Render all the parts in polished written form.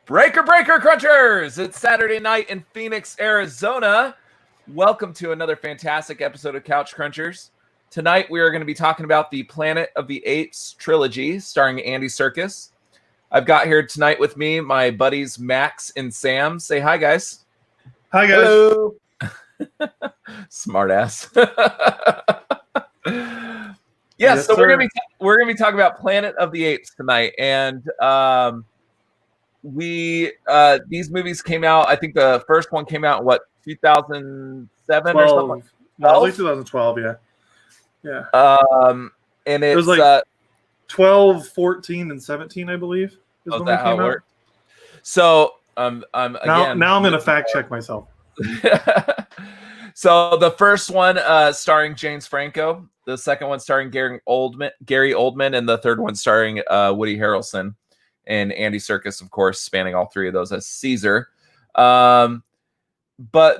Breaker Crunchers! It's Saturday night in Phoenix, Arizona. Welcome to another fantastic episode of Couch Crunchers. Tonight we are going to be talking about the Planet of the Apes trilogy starring Andy Serkis. I've got here tonight with me my buddies Max and Sam. Say hi, guys. Hi, guys. Hello. Smart ass. Yes, so sir. we're gonna be talking about Planet of the Apes tonight, and these movies came out. I think the first one came out in 2007 or something. No, like 2012. Yeah. And It was like 12, 14, and 17, I believe. Is when that they how came it out. worked? So Now I'm gonna fact check myself. So the first one starring James Franco, the second one starring Gary Oldman, and the third one starring Woody Harrelson and Andy Serkis, of course, spanning all three of those as Caesar. But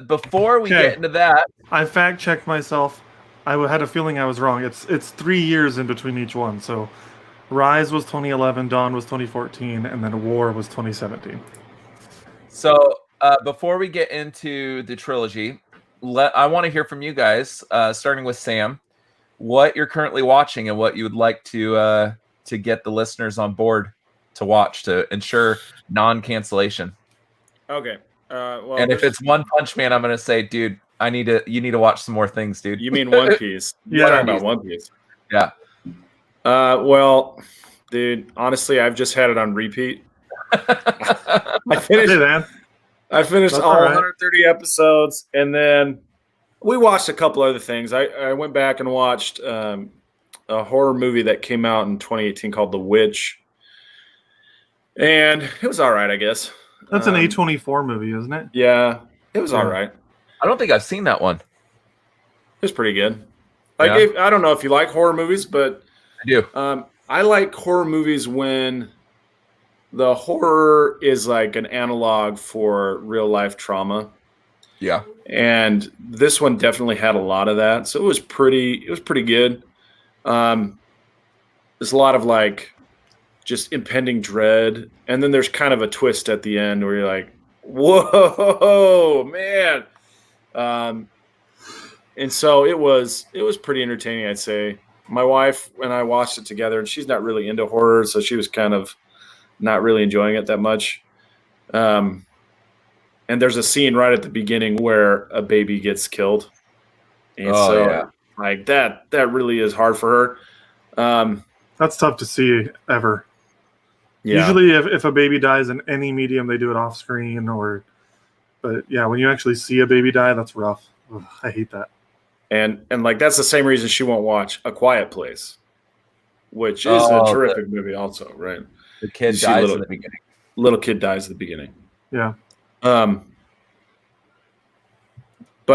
before we get into that, I fact checked myself. I had a feeling I was wrong. It's 3 years in between each one. So Rise was 2011, Dawn was 2014, and then War was 2017. So before we get into the trilogy, I want to hear from you guys, starting with Sam, what you're currently watching and what you would like to get the listeners on board to watch to ensure non-cancellation. Okay. And if it's One Punch Man, I'm going to say, dude, you need to watch some more things, dude. You mean One Piece? Yeah. Talking about One Piece. Yeah. Well, dude, honestly, I've just had it on repeat. I finished That's all all right. 130 episodes, and then we watched a couple other things. I went back and watched a horror movie that came out in 2018 called The Witch, and it was all right, I guess. That's an A24 movie, isn't it? Yeah, it was all right. I don't think I've seen that one. It was pretty good. I don't know if you like horror movies, but I do. I like horror movies when the horror is like an analog for real life trauma. Yeah. And this one definitely had a lot of that. So it was pretty good. There's a lot of like just impending dread. And then there's kind of a twist at the end where you're like, whoa, man. And so it was pretty entertaining, I'd say. My wife and I watched it together, and she's not really into horror, so she was kind of not really enjoying it that much. And there's a scene right at the beginning where a baby gets killed. And like that really is hard for her. That's tough to see ever. Yeah. Usually, if a baby dies in any medium, they do it off screen But yeah, when you actually see a baby die, that's rough. Ugh, I hate that. And like that's the same reason she won't watch A Quiet Place, which is a terrific movie also, right? The kid dies in the beginning. Little kid dies at the beginning. Yeah. But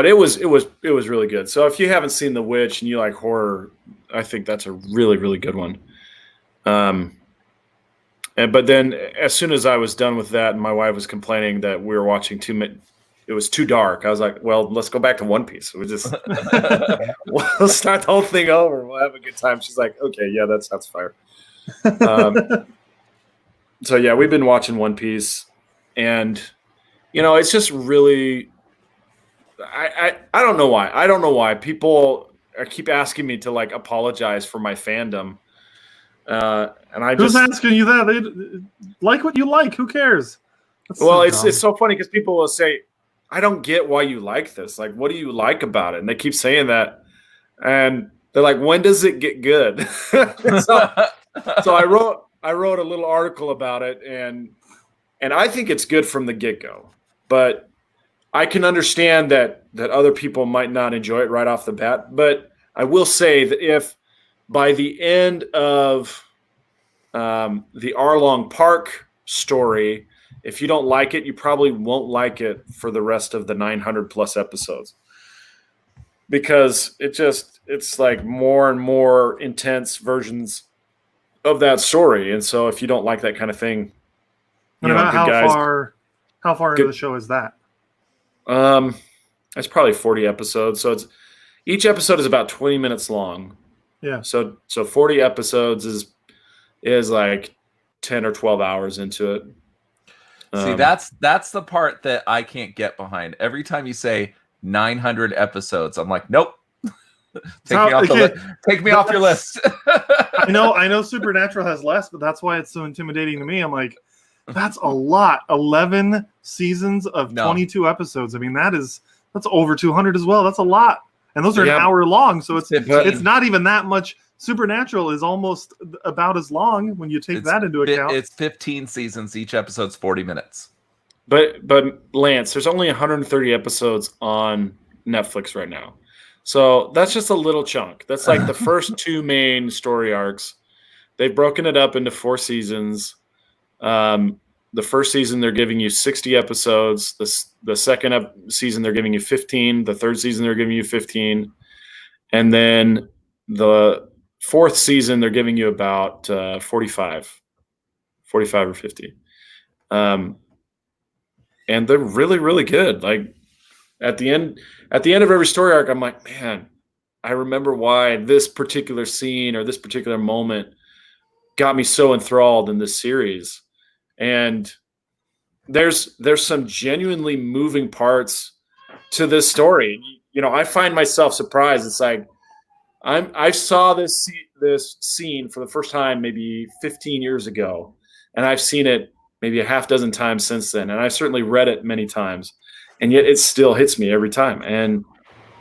it was really good. So if you haven't seen The Witch and you like horror, I think that's a really, really good one. But then as soon as I was done with that, and my wife was complaining that we were watching it was too dark. I was like, well, let's go back to One Piece. We'll start the whole thing over. We'll have a good time. She's like, okay, yeah, that sounds fire. So yeah, we've been watching One Piece, and it's just really, I don't know why. I don't know why people keep asking me to like apologize for my fandom. And I Who's asking you that? They like what you like. Who cares? It's so funny because people will say, I don't get why you like this. Like, what do you like about it? And they keep saying that. And they're like, when does it get good? So I wrote a little article about it, and I think it's good from the get-go. But I can understand that other people might not enjoy it right off the bat. But I will say that if by the end of the Arlong Park story, if you don't like it, you probably won't like it for the rest of the 900 plus episodes, because it's like more and more intense versions of that story. And so if you don't like that kind of thing, how far into the show is that? It's probably 40 episodes. So each episode is about 20 minutes long. Yeah. So 40 episodes is like 10 or 12 hours into it. See, that's the part that I can't get behind. Every time you say 900 episodes, I'm like, nope. Take me off your list. I know Supernatural has less, but that's why it's so intimidating to me. I'm like, that's a lot. 11 seasons of 22 episodes. I mean, that's over 200 as well. That's a lot. And those are an hour long, so it's not even that much. Supernatural is almost about as long when you take that into account. It's 15 seasons. Each episode's 40 minutes. But Lance, there's only 130 episodes on Netflix right now. So that's just a little chunk. That's like the first 2 main story arcs. They've broken it up into 4 seasons. The first season, they're giving you 60 episodes. The second season, they're giving you 15. The third season, they're giving you 15. And then the fourth season, they're giving you about 45 or 50. And they're really, really good. Like at the end of every story arc, I'm like, man, I remember why this particular scene or this particular moment got me so enthralled in this series. And there's some genuinely moving parts to this story. You know, I find myself surprised. It's like I saw this scene for the first time maybe 15 years ago, and I've seen it maybe a half dozen times since then, and I've certainly read it many times, and yet it still hits me every time. And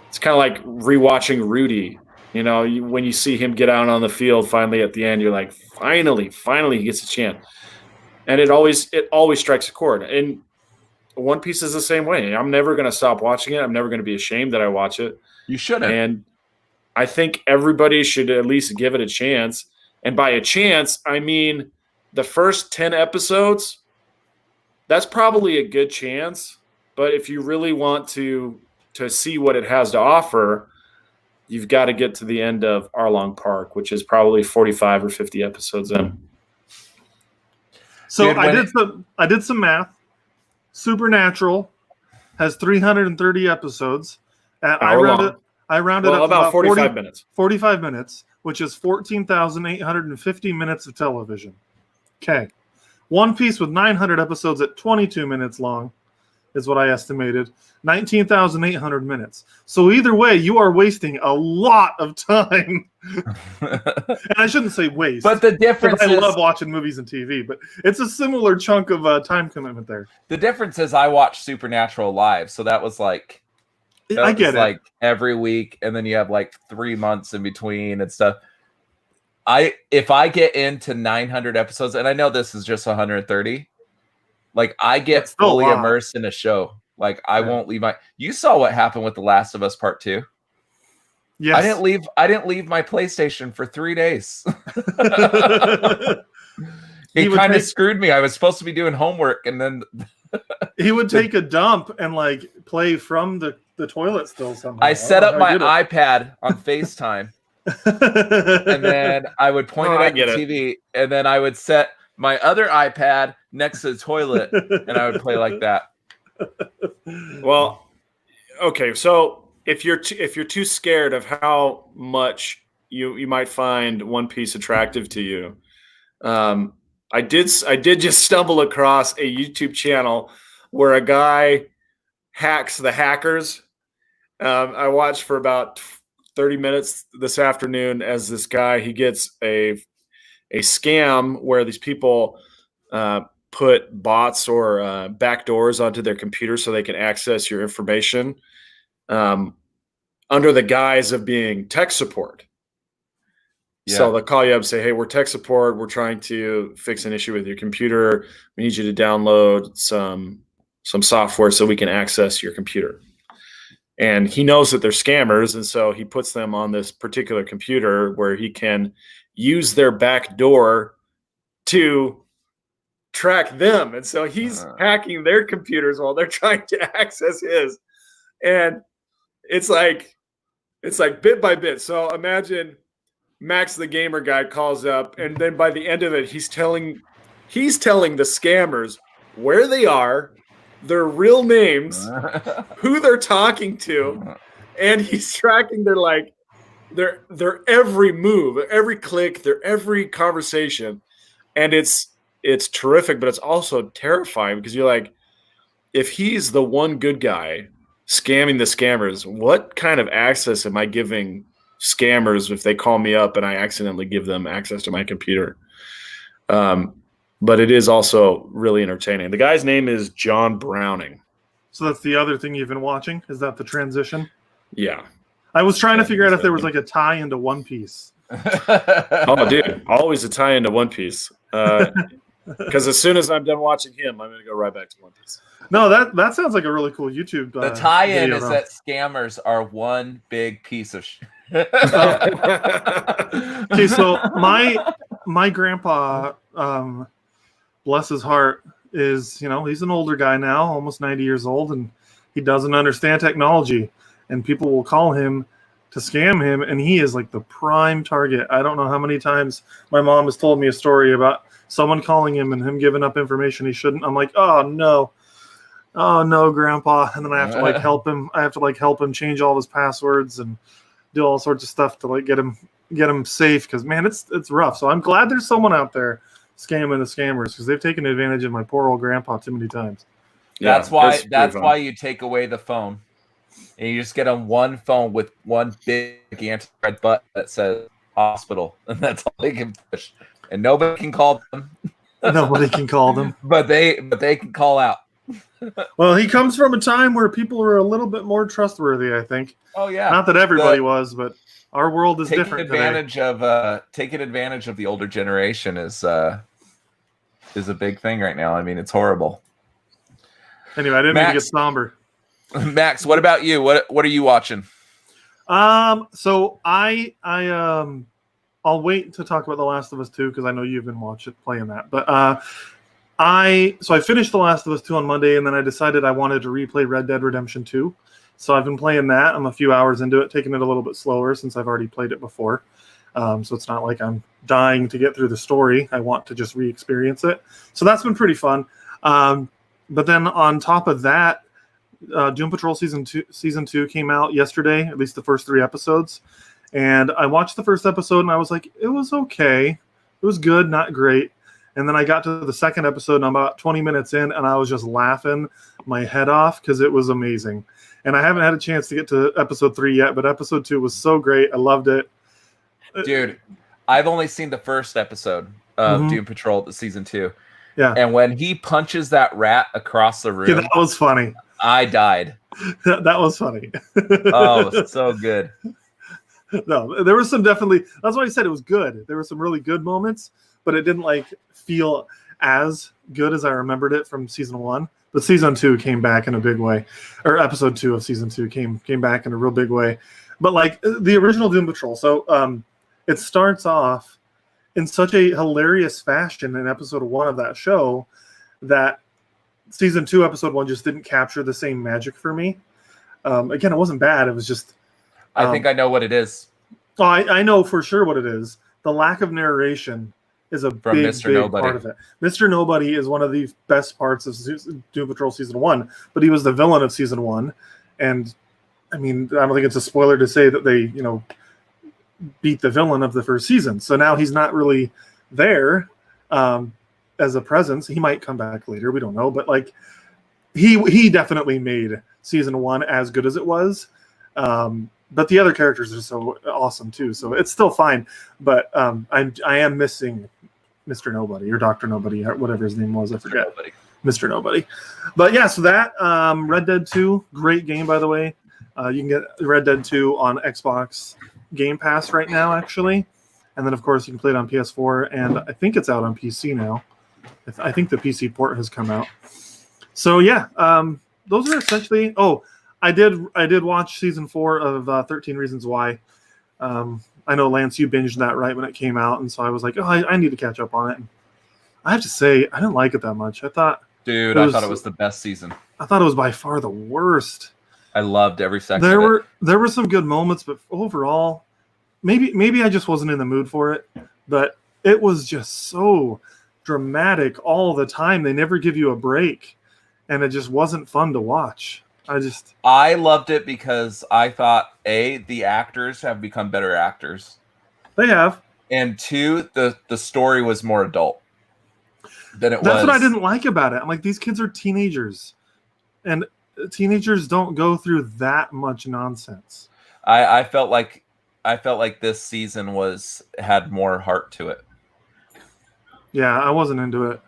it's kind of like rewatching Rudy. You know, when you see him get out on the field finally at the end, you're like, finally he gets a chance. And it always strikes a chord. And One Piece is the same way. I'm never going to stop watching it. I'm never going to be ashamed that I watch it. You shouldn't. And I think everybody should at least give it a chance. And by a chance, I mean the first 10 episodes, that's probably a good chance. But if you really want to see what it has to offer, you've got to get to the end of Arlong Park, which is probably 45 or 50 episodes in. So I did some math. Supernatural has 330 episodes. I rounded up about 45 minutes. 45 minutes, which is 14,850 minutes of television. Okay. One Piece with 900 episodes at 22 minutes long is what I estimated. 19,800 minutes. So either way, you are wasting a lot of time. And I shouldn't say waste. But the difference I love watching movies and TV, but it's a similar chunk of time commitment there. The difference is I watched Supernatural live, so that was like I get it. Like every week, and then you have like 3 months in between and stuff. If I get into 900 episodes, and I know this is just 130, like I get fully immersed in a show. Like I won't leave you saw what happened with The Last of Us Part 2. Yes. I didn't leave my PlayStation for 3 days. It kind of screwed me. I was supposed to be doing homework, and then he would take a dump and like play from the toilet still somehow. I set up my iPad on FaceTime, and then I would point it at the TV, and then I would set my other iPad next to the toilet, and I would play like that. Well, okay, so if you're too scared of how much you might find One Piece attractive to you, I did just stumble across a YouTube channel where a guy hacks the hackers. I watched for about 30 minutes this afternoon as this guy, he gets a scam where these people put bots or backdoors onto their computer so they can access your information under the guise of being tech support. Yeah. So they'll call you up and say, hey, we're tech support. We're trying to fix an issue with your computer. We need you to download some software so we can access your computer. And he knows that they're scammers, and so he puts them on this particular computer where he can use their back door to track them. And so he's hacking their computers while they're trying to access his. And it's like bit by bit. So imagine Max the gamer guy calls up, and then by the end of it, he's telling the scammers where they are, their real names, who they're talking to, and he's tracking their every move, every click, their every conversation. And it's it's terrific, but it's also terrifying because you're like, if he's the one good guy scamming the scammers, what kind of access am I giving scammers if they call me up and I accidentally give them access to my computer? But it is also really entertaining. The guy's name is John Browning. So that's the other thing you've been watching? Is that the transition? Yeah. I was trying to figure out if there was like a tie into One Piece. Oh, dude, always a tie into One Piece. Because as soon as I'm done watching him, I'm going to go right back to One Piece. No, that sounds like a really cool YouTube. The tie-in is that scammers are one big piece of shit. Okay, so my grandpa, bless his heart, is, he's an older guy now, almost 90 years old, and he doesn't understand technology. And people will call him to scam him, and he is like the prime target. I don't know how many times my mom has told me a story about someone calling him and him giving up information he shouldn't. I'm like, oh no, grandpa. And then I have to help him. I have to help him change all of his passwords and do all sorts of stuff to get him safe. Cause man, it's rough. So I'm glad there's someone out there scamming the scammers, because they've taken advantage of my poor old grandpa too many times. Yeah, that's why you take away the phone and you just get on one phone with one big anti-red button that says hospital, and that's all they can push. And nobody can call them. Nobody can call them. But they can call out. Well, he comes from a time where people were a little bit more trustworthy, I think. Oh yeah. Not that everybody was, but our world is different today. Taking advantage of the older generation is a big thing right now. I mean, it's horrible. Anyway, I didn't mean to get somber. Max, what about you? What are you watching? So I'll wait to talk about The Last of Us 2 because I know you've been playing that. But I finished The Last of Us 2 on Monday, and then I decided I wanted to replay Red Dead Redemption 2. So I've been playing that. I'm a few hours into it, taking it a little bit slower since I've already played it before. So it's not like I'm dying to get through the story. I want to just re-experience it. So that's been pretty fun. But then on top of that, Doom Patrol Season 2 came out yesterday, at least the first 3 episodes. And I watched the first episode, and I was like, it was okay. It was good, not great. And then I got to the second episode, and I'm about 20 minutes in, and I was just laughing my head off because it was amazing. And I haven't had a chance to get to episode 3 yet, but episode 2 was so great. I loved it. Dude, I've only seen the first episode of Doom Patrol, the Season 2. Yeah. And when he punches that rat across the room, yeah, that was funny. I died. That was funny. Oh, so good. No, there was some definitely. That's why I said it was good. There were some really good moments, but it didn't feel as good as I remembered it from season 1. But season 2 came back in a big way, or episode 2 of season 2 came back in a real big way. But the original Doom Patrol, so it starts off in such a hilarious fashion in episode 1 of that show that season 2, episode 1 just didn't capture the same magic for me. Again, it wasn't bad. It was just. I think I know what it is. Oh, I know for sure what it is. The lack of narration is a big part of it. Mr. Nobody is one of the best parts of Doom Patrol Season 1, but he was the villain of Season 1. And, I mean, I don't think it's a spoiler to say that they, beat the villain of the first season. So now he's not really there as a presence. He might come back later. We don't know. But, he definitely made Season 1 as good as it was. But the other characters are so awesome too, so it's still fine. But I am missing Mr. Nobody or Dr. Nobody or whatever his name was. I forget. Mr. Nobody. But yeah, so that Red Dead 2, great game by the way. You can get Red Dead 2 on Xbox Game Pass right now, actually, and then of course you can play it on PS4, and I think it's out on PC now. I think the PC port has come out. So yeah, those are essentially. Oh. I did watch season 4 of 13 Reasons Why. I know, Lance, you binged that right when it came out, and so I was like, oh, I need to catch up on it. And I have to say, I didn't like it that much. I thought it was the best season. I thought it was by far the worst. I loved every second There were some good moments, but overall, maybe I just wasn't in the mood for it. But it was just so dramatic all the time. They never give you a break, and it just wasn't fun to watch. I loved it because I thought, A, the actors have become better actors. They have. And 2, the story was more adult. than it was. That's what I didn't like about it. I'm like, these kids are teenagers, and teenagers don't go through that much nonsense. I felt like this season had more heart to it. Yeah, I wasn't into it.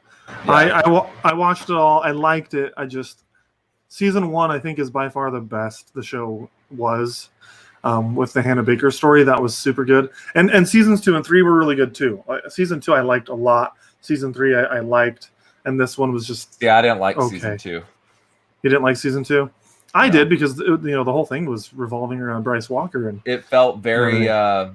Yeah. I watched it all. I liked it. Season 1, I think, is by far the best the show was. With the Hannah Baker story, that was super good. And seasons 2 and 3 were really good too. Season 2 I liked a lot. Season 3 I liked, and this one was just I didn't like season 2. You didn't like season 2? I did, because the whole thing was revolving around Bryce Walker, and it felt very how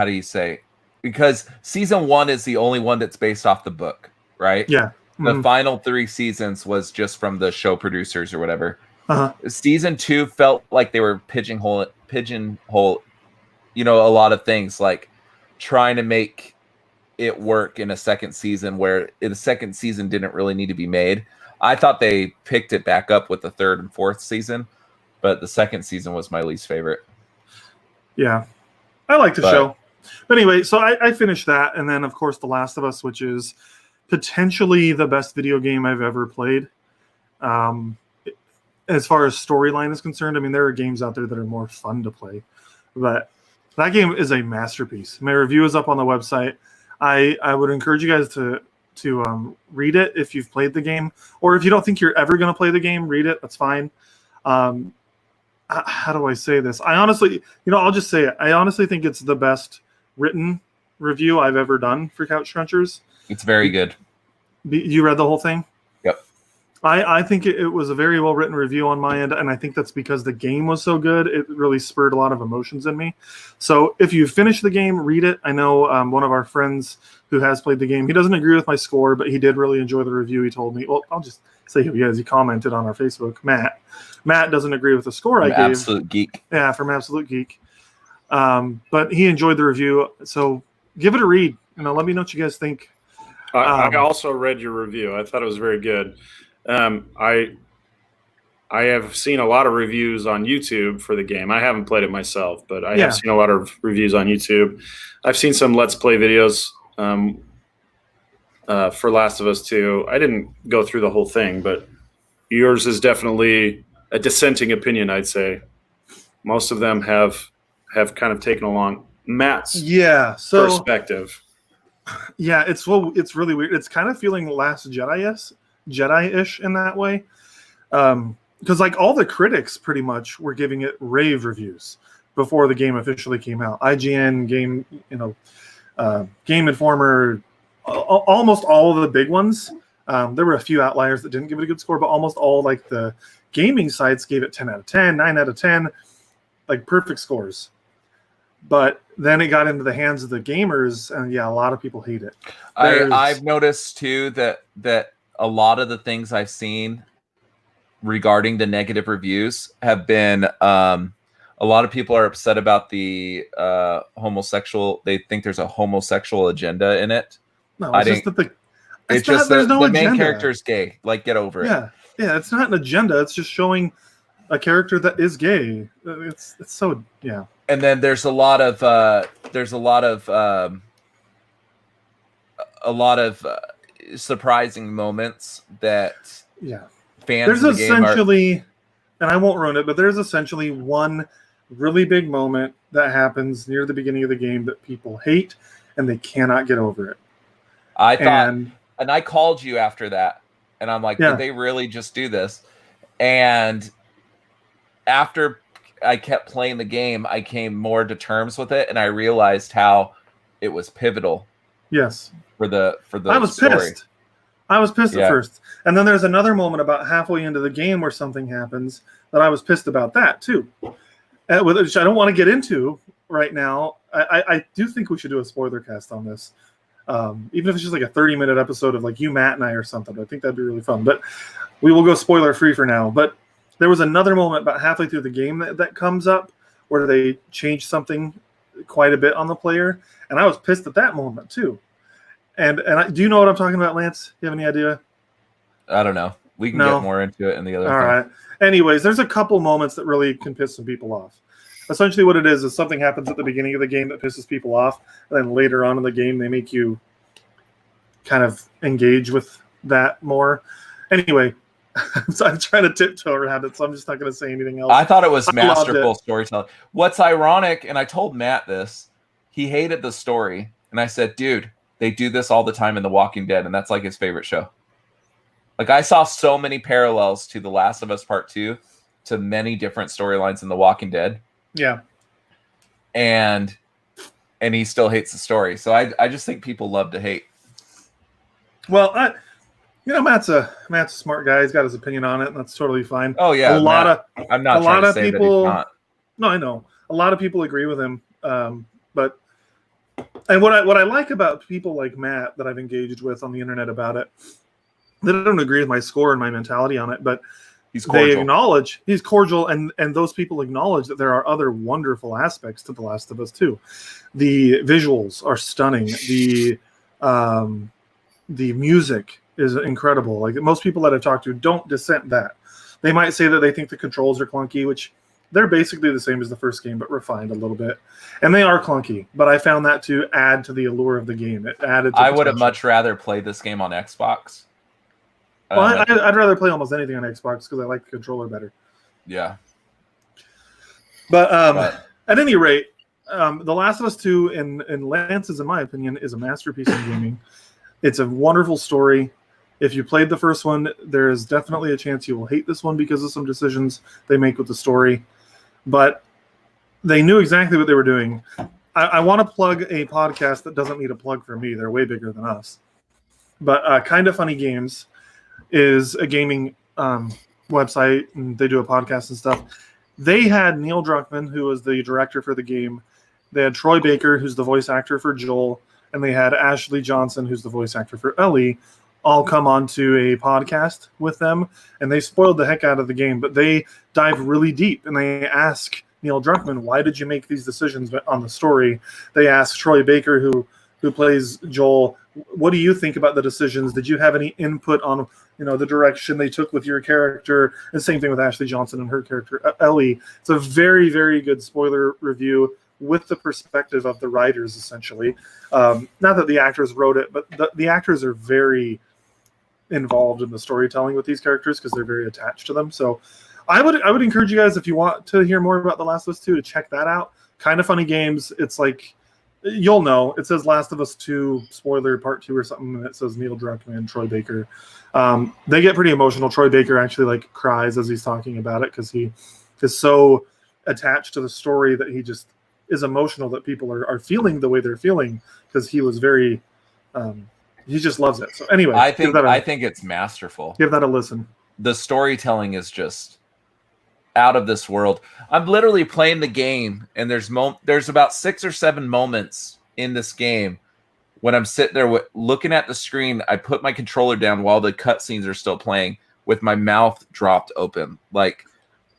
do you say? Because season 1 is the only one that's based off the book, right? Yeah. The final 3 seasons was just from the show producers or whatever. Uh-huh. Season 2 felt like they were pigeonhole, a lot of things, like trying to make it work in a second season where the second season didn't really need to be made. I thought they picked it back up with the 3rd and 4th season, but the second season was my least favorite. Yeah, I like the show. But anyway, so I finished that, and then of course The Last of Us, which is potentially the best video game I've ever played. As far as storyline is concerned, I mean, there are games out there that are more fun to play, but that game is a masterpiece. My review is up on the website. I would encourage you guys to read it if you've played the game, or if you don't think you're ever going to play the game, read it. That's fine. How do I say this? I honestly, I'll just say it. I honestly think it's the best written review I've ever done for Couch Crunchers. It's very good. You read the whole thing? Yep. I think it was a very well written review on my end, and I think that's because the game was so good. It really spurred a lot of emotions in me. So if you finish the game, read it. I know one of our friends who has played the game, he doesn't agree with my score, but he did really enjoy the review. He told me, well, I'll just say who he is. He commented on our Facebook. Matt doesn't agree with the score I gave. Absolute Geek. Yeah, from Absolute Geek. But he enjoyed the review. So give it a read. Let me know what you guys think. I also read your review. I thought it was very good. I have seen a lot of reviews on YouTube for the game. I haven't played it myself, but I have seen a lot of reviews on YouTube. I've seen some Let's Play videos for Last of Us 2. I didn't go through the whole thing, but yours is definitely a dissenting opinion, I'd say. Most of them have kind of taken along Matt's perspective. Yeah, it's really weird. It's kind of feeling Last Jedi-ish in that way, because like all the critics pretty much were giving it rave reviews before the game officially came out. IGN, Game Informer, almost all of the big ones. There were a few outliers that didn't give it a good score, but almost all like the gaming sites gave it 10 out of 10, 9 out of 10, like perfect scores. But then it got into the hands of the gamers, and a lot of people hate it. I've noticed too that a lot of the things I've seen regarding the negative reviews have been a lot of people are upset about the homosexual. They think there's a homosexual agenda in it. No, it's just that the no main character is gay. Like, get over it. Yeah, it's not an agenda. It's just showing a character that is gay. It's so And then there's a lot of surprising moments that fans there's of the game essentially, and I won't ruin it, but there's essentially one really big moment that happens near the beginning of the game that people hate and they cannot get over it. I thought, and I called you after that, and I'm like, did they really just do this? And after I kept playing the game, I came more to terms with it, and I realized how it was pivotal. Yes. For the I was story. pissed. I was pissed at first. And then there's another moment about halfway into the game where something happens that I was pissed about that too. Which I don't want to get into right now. I do think we should do a spoiler cast on this. Even if it's just like a 30-minute episode of like you, Matt, and I or something. I think that'd be really fun. But we will go spoiler free for now. But there was another moment about halfway through the game that comes up where they change something quite a bit on the player. And I was pissed at that moment too. And do you know what I'm talking about, Lance? You have any idea? I don't know. We can get more into it in the other All right. Anyways, there's a couple moments that really can piss some people off. essentially what it is something happens at the beginning of the game that pisses people off, and then later on in the game they make you kind of engage with that more. Anyway, so I'm trying to tiptoe around it, so I'm just not going to say anything else. I thought it was masterful storytelling. What's ironic, and I told Matt this, he hated the story, and I said, dude, they do this all the time in The Walking Dead, and that's like his favorite show. Like, I saw so many parallels to The Last of Us Part 2 to many different storylines in The Walking Dead. Yeah. And he still hates the story. So I just think people love to hate. Well, Matt's a smart guy. He's got his opinion on it, and that's totally fine. Oh yeah, I'm not trying to say people, that he's not. No, I know. A lot of people agree with him. But what I like about people like Matt that I've engaged with on the internet about it, they don't agree with my score and my mentality on it, but they acknowledge he's cordial, and those people acknowledge that there are other wonderful aspects to The Last of Us too. The visuals are stunning. The music is incredible. Like, most people that I've talked to don't dissent that. They might say that they think the controls are clunky, which they're basically the same as the first game, but refined a little bit. And they are clunky, but I found that to add to the allure of the game. It added to I would have much rather played this game on Xbox. Well, I'd rather play almost anything on Xbox because I like the controller better. Yeah. But at any rate, The Last of Us 2, in Lance's, in my opinion, is a masterpiece in gaming. It's a wonderful story. If you played the first one, there is definitely a chance you will hate this one because of some decisions they make with the story. But they knew exactly what they were doing. I want to plug a podcast that doesn't need a plug for me. They're way bigger than us. But Kind of Funny Games is a gaming website, and they do a podcast and stuff. They had Neil Druckmann, who was the director for the game. They had Troy Baker, who's the voice actor for Joel, and they had Ashley Johnson, who's the voice actor for Ellie, all come onto a podcast with them, and they spoiled the heck out of the game, but they dive really deep, and they ask Neil Druckmann, why did you make these decisions on the story? They ask Troy Baker, who plays Joel, what do you think about the decisions? Did you have any input on the direction they took with your character? And same thing with Ashley Johnson and her character, Ellie. It's a very, very good spoiler review with the perspective of the writers, essentially. Not that the actors wrote it, but the actors are very involved in the storytelling with these characters because they're very attached to them. So I would encourage you guys, if you want to hear more about The Last of Us 2, to check that out. Kind of Funny Games. It's like, you'll know. It says Last of Us 2, spoiler part 2 or something, and it says Neil Druckmann and Troy Baker. They get pretty emotional. Troy Baker actually cries as he's talking about it because he is so attached to the story that he just is emotional that people are feeling the way they're feeling because he was very he just loves it. So anyway, I think it's masterful. Give that a listen. The storytelling is just out of this world. I'm literally playing the game, and there's about 6 or 7 moments in this game when I'm sitting there looking at the screen. I put my controller down while the cutscenes are still playing with my mouth dropped open,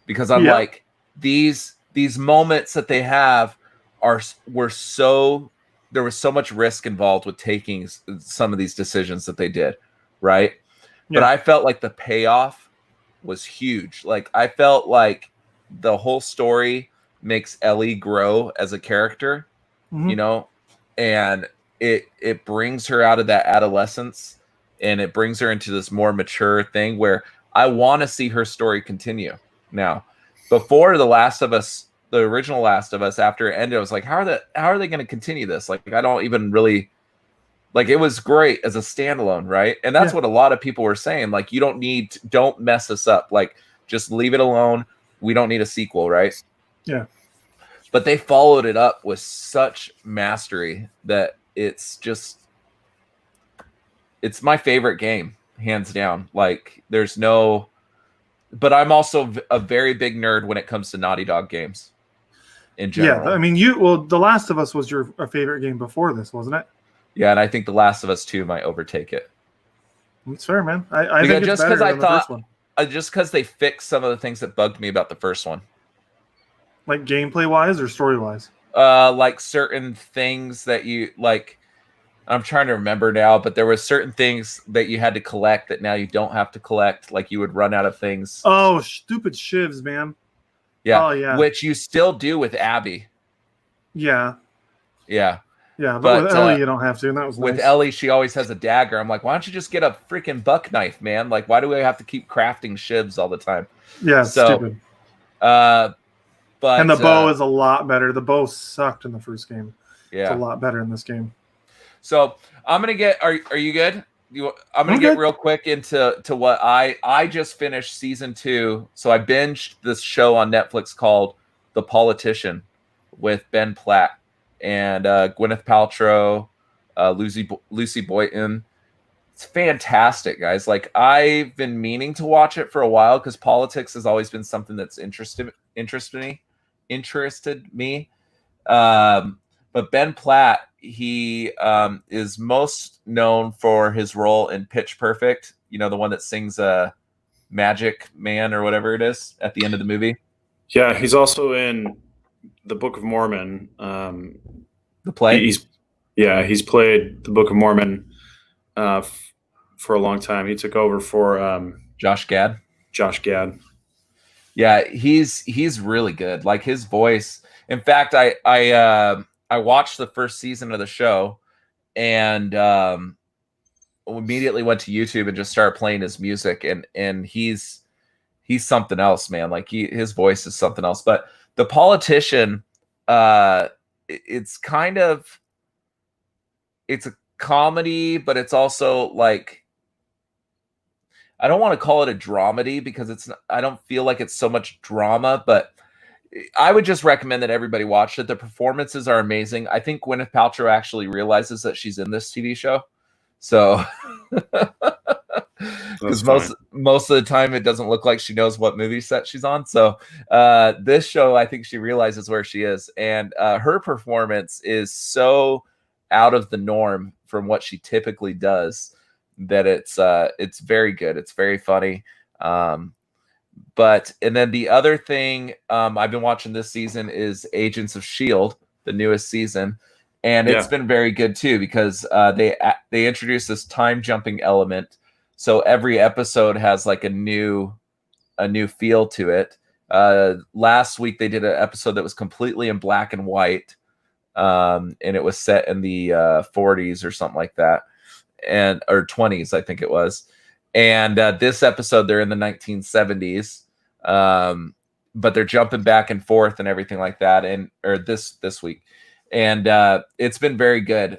because I'm like, these moments that they have there was so much risk involved with taking some of these decisions that they did, right? Yeah. But I felt like the payoff was huge. Like, I felt like the whole story makes Ellie grow as a character, and it brings her out of that adolescence, and it brings her into this more mature thing where I want to see her story continue. Now, before The Last of Us, the original Last of Us, after it ended, I was like, how are they going to continue this? Like, I don't even really, it was great as a standalone, right? And that's what a lot of people were saying. Like, you don't mess us up. Like, just leave it alone. We don't need a sequel, right? Yeah. But they followed it up with such mastery that it's my favorite game, hands down. Like, but I'm also a very big nerd when it comes to Naughty Dog games in general. Yeah, I mean, The Last of Us was your favorite game before this, wasn't it? Yeah, and I think The Last of Us 2 might overtake it. That's fair, man. I think it's better than the first one. Just because they fixed some of the things that bugged me about the first one. Like gameplay-wise or story-wise? Like certain things that I'm trying to remember now, but there were certain things that you had to collect that now you don't have to collect. Like, you would run out of things. Oh, stupid shivs, man. Yeah. Oh, yeah. Which you still do with Abby. Yeah. Yeah. Yeah, but with Ellie, you don't have to, and that was with nice. Ellie, she always has a dagger. I'm like, why don't you just get a freaking buck knife, man? Like, why do we have to keep crafting shivs all the time? Yeah, it's stupid. But and the bow is a lot better. The bow sucked in the first game. Yeah, it's a lot better in this game. So I'm gonna get. Are you good? I'm gonna get real quick into what I just finished season 2. So I binged this show on Netflix called The Politician with Ben Platt and Gwyneth Paltrow, Lucy Boynton. It's fantastic, guys. Like, I've been meaning to watch it for a while because politics has always been something that's interested me. But Ben Platt, he is most known for his role in Pitch Perfect. You know, the one that sings Magic Man or whatever it is at the end of the movie. Yeah, he's also in the Book of Mormon. The play? He's played the Book of Mormon for a long time. He took over for Josh Gad. Yeah, he's really good. Like, his voice. In fact, I watched the first season of the show and immediately went to YouTube and just started playing his music, and he's something else, man. Like, his voice is something else. But The Politician, it's a comedy, but it's also like, I don't want to call it a dramedy because I don't feel like it's so much drama, but I would just recommend that everybody watch it. The performances are amazing. I think Gwyneth Paltrow actually realizes that she's in this TV show. So, because most of the time it doesn't look like she knows what movie set she's on. So this show, I think she realizes where she is. And her performance is so out of the norm from what she typically does that it's very good. It's very funny. And then the other thing I've been watching this season is Agents of S.H.I.E.L.D., the newest season. And it's been very good too, because they introduced this time jumping element. So every episode has like a new feel to it. Last week they did an episode that was completely in black and white. And it was set in the 40s or something like that. Or 20s, I think it was. And this episode, they're in the 1970s. But they're jumping back and forth and everything like that. Or this week. And it's been very good.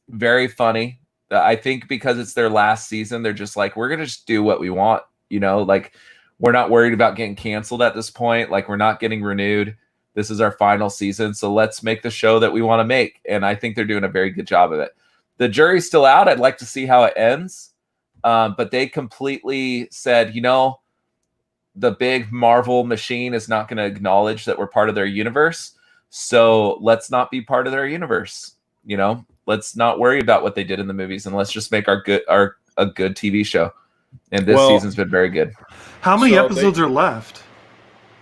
Very funny. I think because it's their last season, they're just like, we're going to just do what we want. You know, like, we're not worried about getting canceled at this point. Like, we're not getting renewed. This is our final season. So let's make the show that we want to make. And I think they're doing a very good job of it. The jury's still out. I'd like to see how it ends. But they completely said, the big Marvel machine is not going to acknowledge that we're part of their universe. So let's not be part of their universe. Let's not worry about what they did in the movies, and let's just make a good TV show. And this season's been very good. How many episodes are left?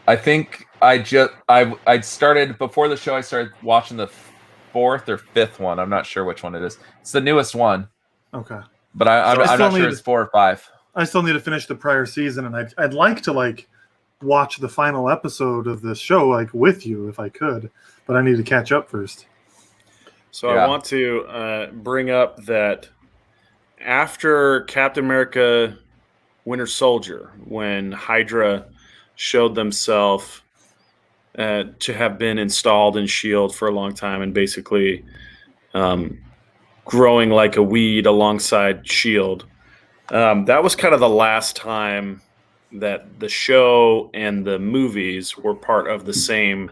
I think I started before the show. I started watching the 4th or 5th one. I'm not sure which one it is. It's the newest one. Okay. But I'm not sure it's 4 or 5. I still need to finish the prior season, and I'd like to watch the final episode of the show with you if I could, but I need to catch up first. So I want to bring up that after Captain America Winter Soldier, when Hydra showed themselves to have been installed in S.H.I.E.L.D. for a long time and basically growing like a weed alongside S.H.I.E.L.D., that was kind of the last time that the show and the movies were part of the same.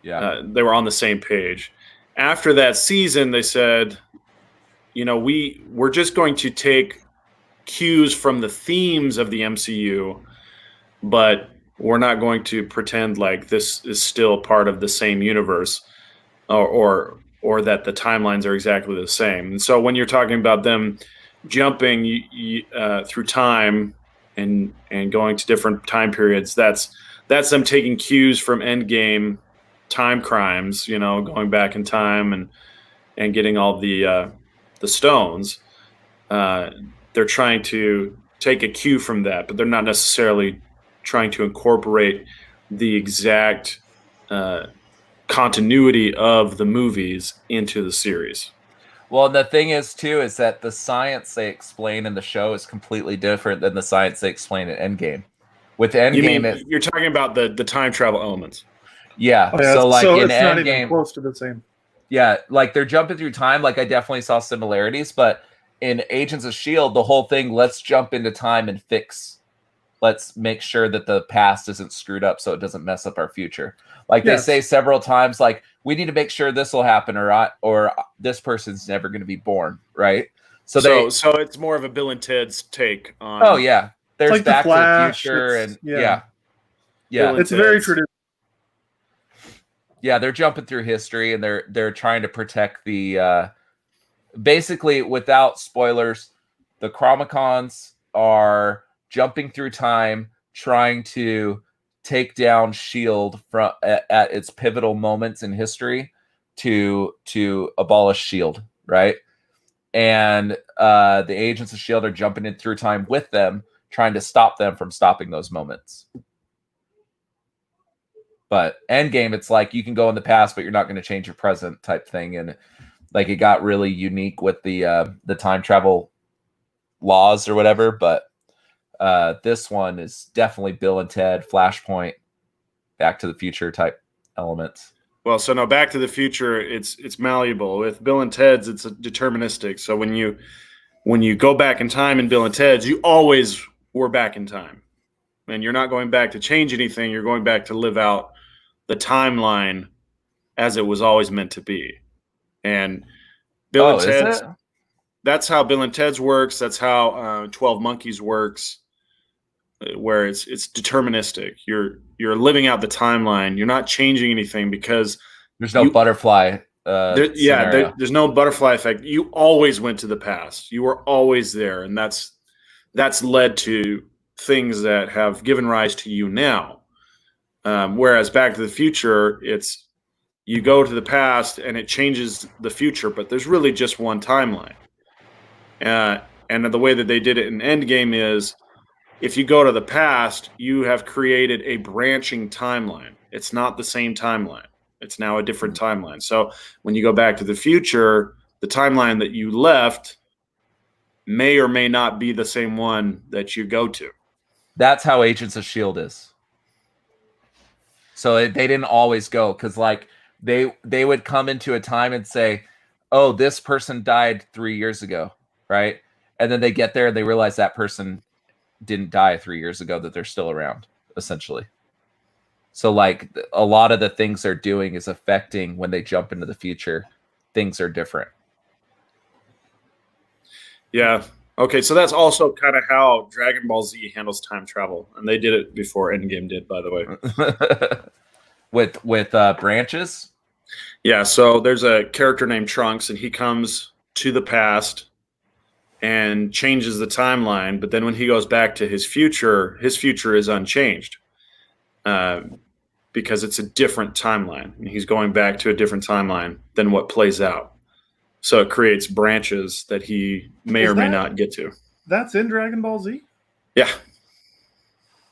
They were on the same page. After that season, they said, we're just going to take cues from the themes of the MCU, but we're not going to pretend like this is still part of the same universe or that the timelines are exactly the same. And so when you're talking about them jumping through time and going to different time periods, that's them taking cues from Endgame time crimes, going back in time and getting all the stones. They're trying to take a cue from that, but they're not necessarily trying to incorporate the exact continuity of the movies into the series. Well, the thing is, too, is that the science they explain in the show is completely different than the science they explain in Endgame. With Endgame, you're talking about the time travel elements. Yeah. Oh, yeah, so like in it's not even Endgame, close to the same. Yeah, like they're jumping through time. Like I definitely saw similarities, but in Agents of S.H.I.E.L.D., the whole thing, let's jump into time and let's make sure that the past isn't screwed up so it doesn't mess up our future. Like they say several times, like, we need to make sure this will happen or this person's never going to be born, right? So it's more of a Bill and Ted's take on. Oh yeah, there's like Back the Flash, to the Future, and yeah. It's very traditional. Yeah, they're jumping through history and they're trying to protect the basically, without spoilers, the Chromicons are jumping through time, trying to take down S.H.I.E.L.D. at its pivotal moments in history to abolish S.H.I.E.L.D., right? And the agents of S.H.I.E.L.D. are jumping in through time with them, trying to stop them from stopping those moments. But Endgame, it's like you can go in the past, but you're not going to change your present type thing. And like it got really unique with the time travel laws or whatever. But this one is definitely Bill and Ted, Flashpoint, Back to the Future type elements. Well, so no, Back to the Future, it's malleable. With Bill and Ted's, it's deterministic. So when you go back in time in Bill and Ted's, you always were back in time. And you're not going back to change anything. You're going back to live out the timeline as it was always meant to be. And Bill and Ted's, that's how Bill and Ted's works. That's how 12 Monkeys works, where it's deterministic. You're living out the timeline. You're not changing anything because there's no butterfly. There's no butterfly effect. You always went to the past. You were always there, and that's led to things that have given rise to you now. Whereas Back to the Future, it's you go to the past and it changes the future, but there's really just one timeline. And the way that they did it in Endgame is if you go to the past, you have created a branching timeline. It's not the same timeline. It's now a different timeline. So when you go back to the future, the timeline that you left may or may not be the same one that you go to. That's how Agents of S.H.I.E.L.D. is. So they didn't always go because like they would come into a time and say, oh, this person died 3 years ago, right? And then they get there and they realize that person didn't die 3 years ago, that they're still around, essentially. So like a lot of the things they're doing is affecting when they jump into the future. Things are different. Yeah. Okay, so that's also kind of how Dragon Ball Z handles time travel, and they did it before Endgame did, by the way. with branches? Yeah, so there's a character named Trunks, and he comes to the past and changes the timeline, but then when he goes back to his future is unchanged because it's a different timeline. And he's going back to a different timeline than what plays out. So it creates branches that he may or may not get to. That's in Dragon Ball Z? Yeah.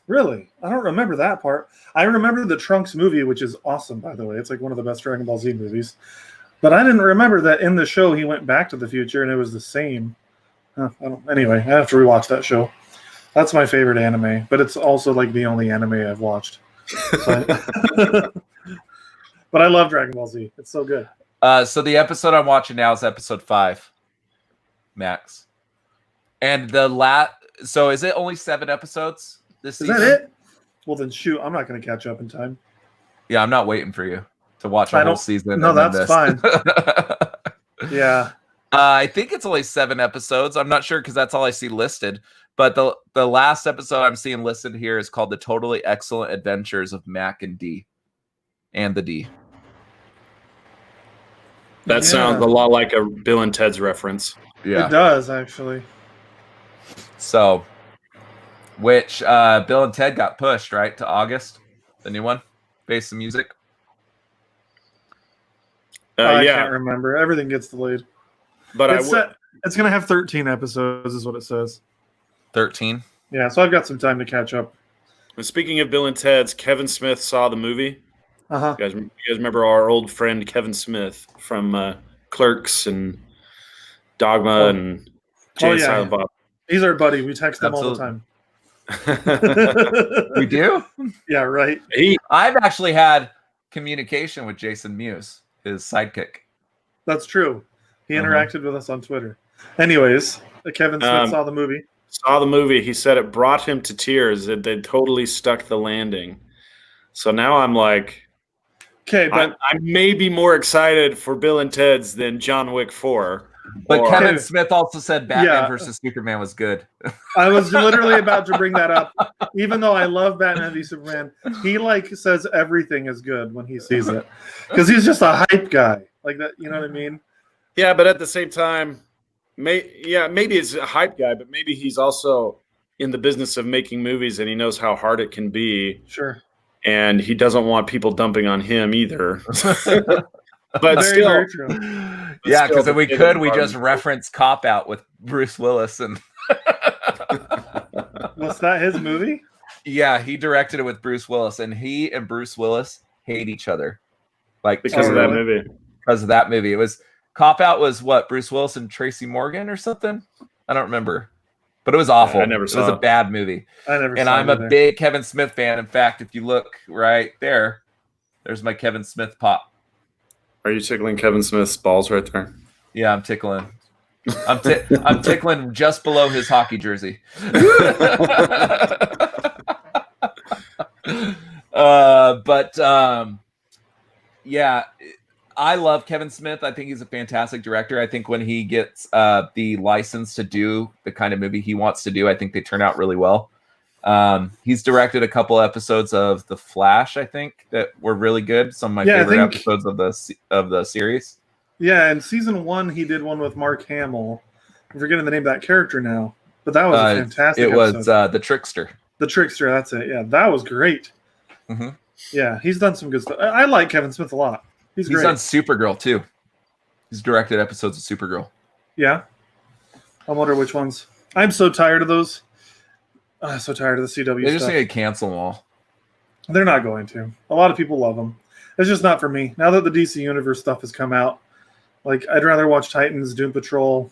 Really? I don't remember that part. I remember the Trunks movie, which is awesome, by the way. It's like one of the best Dragon Ball Z movies. But I didn't remember that in the show he went back to the future and it was the same. Anyway, I have to rewatch that show. That's my favorite anime, but it's also like the only anime I've watched. But I love Dragon Ball Z. It's so good. So the episode I'm watching now is episode 5, Max. And so is it only 7 episodes this season? Is that it? Well, then shoot, I'm not going to catch up in time. Yeah, I'm not waiting for you to watch a whole season. No, that's fine. Yeah. I think it's only 7 episodes. I'm not sure because that's all I see listed. But the last episode I'm seeing listed here is called The Totally Excellent Adventures of Mac and D. And the D. That sounds a lot like a Bill and Ted's reference. Yeah. It does, actually. So, which Bill and Ted got pushed, right, to August? The new one? Based on music? I can't remember. Everything gets delayed. But it's going to have 13 episodes, is what it says. 13? Yeah, so I've got some time to catch up. And speaking of Bill and Ted's, Kevin Smith saw the movie. Uh-huh. You guys remember our old friend Kevin Smith from Clerks and Dogma and Jay and Silent Bob? He's our buddy. We text him all the time. We do? Yeah, right. I've actually had communication with Jason Mewes, his sidekick. That's true. He interacted with us on Twitter. Anyways, Kevin Smith saw the movie. He said it brought him to tears. That they totally stuck the landing. So now I'm like, okay, but I may be more excited for Bill and Ted's than John Wick 4. But Kevin Smith also said Batman versus Superman was good. I was literally about to bring that up. Even though I love Batman v Superman, he says everything is good when he sees it because he's just a hype guy like that. You know what I mean? Yeah, but at the same time, maybe it's a hype guy, but maybe he's also in the business of making movies and he knows how hard it can be. Sure. And he doesn't want people dumping on him either. But very true. Yeah, because if we could, we just reference Cop Out with Bruce Willis and. Was that his movie? Yeah, he directed it with Bruce Willis, and he and Bruce Willis hate each other, because of that movie. Because of that movie, it was Cop Out was what, Bruce Willis and Tracy Morgan or something? I don't remember, but it was awful. I never saw it. It was a bad movie. And I'm a big Kevin Smith fan. In fact, if you look right there, there's my Kevin Smith pop. Are you tickling Kevin Smith's balls right there? Yeah, I'm tickling. I'm tickling just below his hockey jersey. Yeah, I love Kevin Smith. I think he's a fantastic director. I think when he gets the license to do the kind of movie he wants to do, I think they turn out really well. He's directed a couple episodes of The Flash, I think, that were really good. Some of my favorite episodes of the series. Yeah, in season 1, he did one with Mark Hamill. I'm forgetting the name of that character now, but that was a fantastic episode. Was The Trickster. The Trickster, that's it. Yeah, that was great. Mm-hmm. Yeah, he's done some good stuff. I like Kevin Smith a lot. He's great. Done Supergirl, too. He's directed episodes of Supergirl. Yeah? I wonder which ones. I'm so tired of those. I'm so tired of the CW stuff. They just need to cancel them all. They're not going to. A lot of people love them. It's just not for me. Now that the DC Universe stuff has come out, I'd rather watch Titans, Doom Patrol,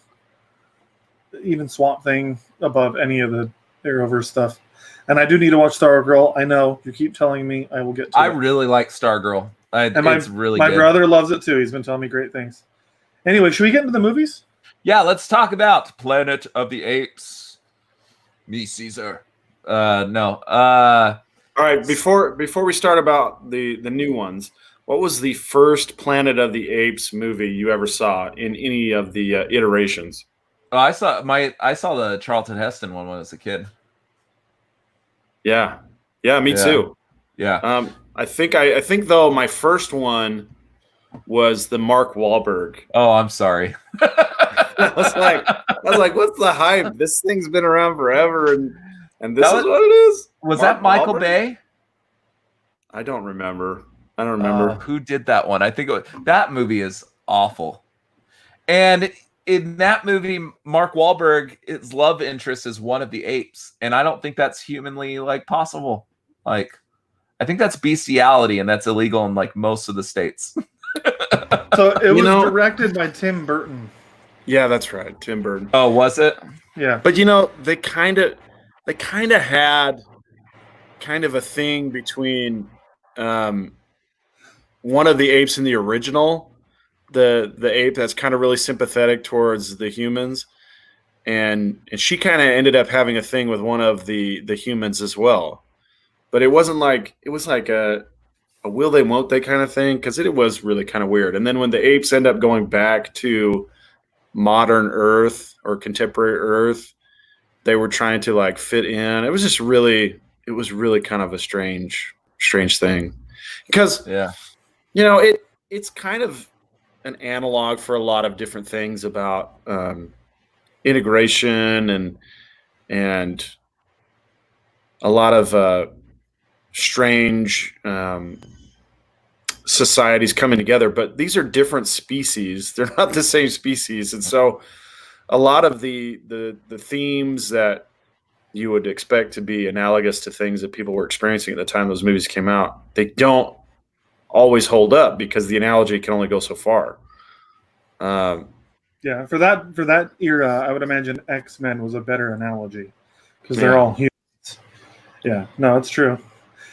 even Swamp Thing above any of the Arrowverse stuff. And I do need to watch Stargirl. I know. You keep telling me. I will get to it. I really like Stargirl. It's really good. My brother loves it too. He's been telling me great things. Anyway, should we get into the movies? Yeah, let's talk about Planet of the Apes. Me, Caesar. No. All right. Before we start about the new ones, what was the first Planet of the Apes movie you ever saw in any of the iterations? Oh, I saw the Charlton Heston one when I was a kid. Yeah, me too. Yeah. I think though my first one was the Mark Wahlberg. Oh, I'm sorry. I was like, what's the hype? This thing's been around forever, and this is what it is. Was that Michael Bay? I don't remember. Who did that one? I think that movie is awful. And in that movie, Mark Wahlberg, his love interest is one of the apes, and I don't think that's humanly possible. I think that's bestiality, and that's illegal in most of the states. So it was directed by Tim Burton. Yeah, that's right, Tim Burton. Oh, was it? Yeah. But they kind of had kind of a thing between one of the apes in the original, the ape that's kind of really sympathetic towards the humans, and she kind of ended up having a thing with one of the humans as well. But it wasn't it was like a will they won't they kind of thing, because it was really kind of weird. And then when the apes end up going back to modern Earth or contemporary Earth, they were trying to fit in. It was really kind of a strange thing, because it's kind of an analog for a lot of different things about integration and a lot of strange societies coming together. But these are different species. They're not the same species. And so a lot of the themes that you would expect to be analogous to things that people were experiencing at the time those movies came out, they don't always hold up because the analogy can only go so far. Yeah, for that era, I would imagine X-Men was a better analogy because they're all humans. Yeah, no, it's true.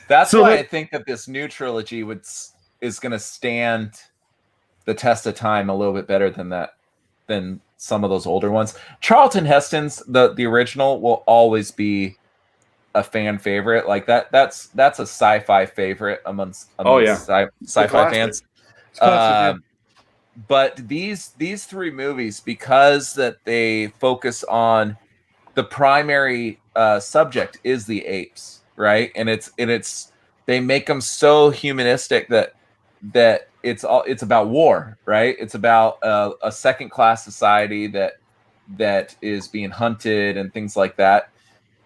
That's why I think that this new trilogy is going to stand the test of time a little bit better than some of those older ones. Charlton Heston's the original will always be a fan favorite. Like that's a sci-fi favorite amongst sci-fi fans. Classic, But these three movies, because that they focus on the primary subject is the apes, right? And it's they make them so humanistic that it's about war, right? It's about a second class society that is being hunted and things like that.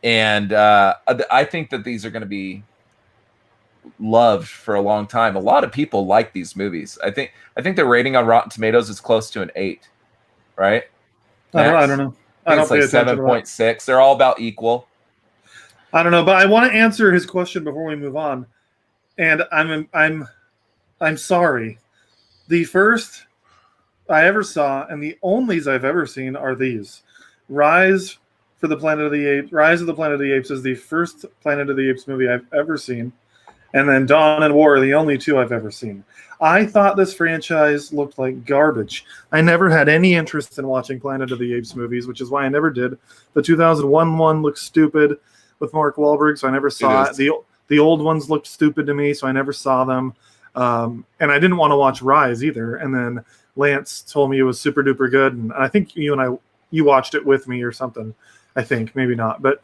And I think that these are going to be loved for a long time. A lot of people like these movies. I think the rating on Rotten Tomatoes is close to an 8, right? I don't know. I think it's like 7.6. They're all about equal. I don't know, but I want to answer his question before we move on. And I'm sorry. The first I ever saw and the onlys I've ever seen are these. Rise of the Planet of the Apes is the first Planet of the Apes movie I've ever seen. And then Dawn and War are the only two I've ever seen. I thought this franchise looked like garbage. I never had any interest in watching Planet of the Apes movies, which is why I never did. The 2001 one looked stupid with Mark Wahlberg, so I never saw it. The old ones looked stupid to me, so I never saw them. And I didn't want to watch Rise either. And then Lance told me it was super duper good, and I think you watched it with me or something. I think, maybe not, but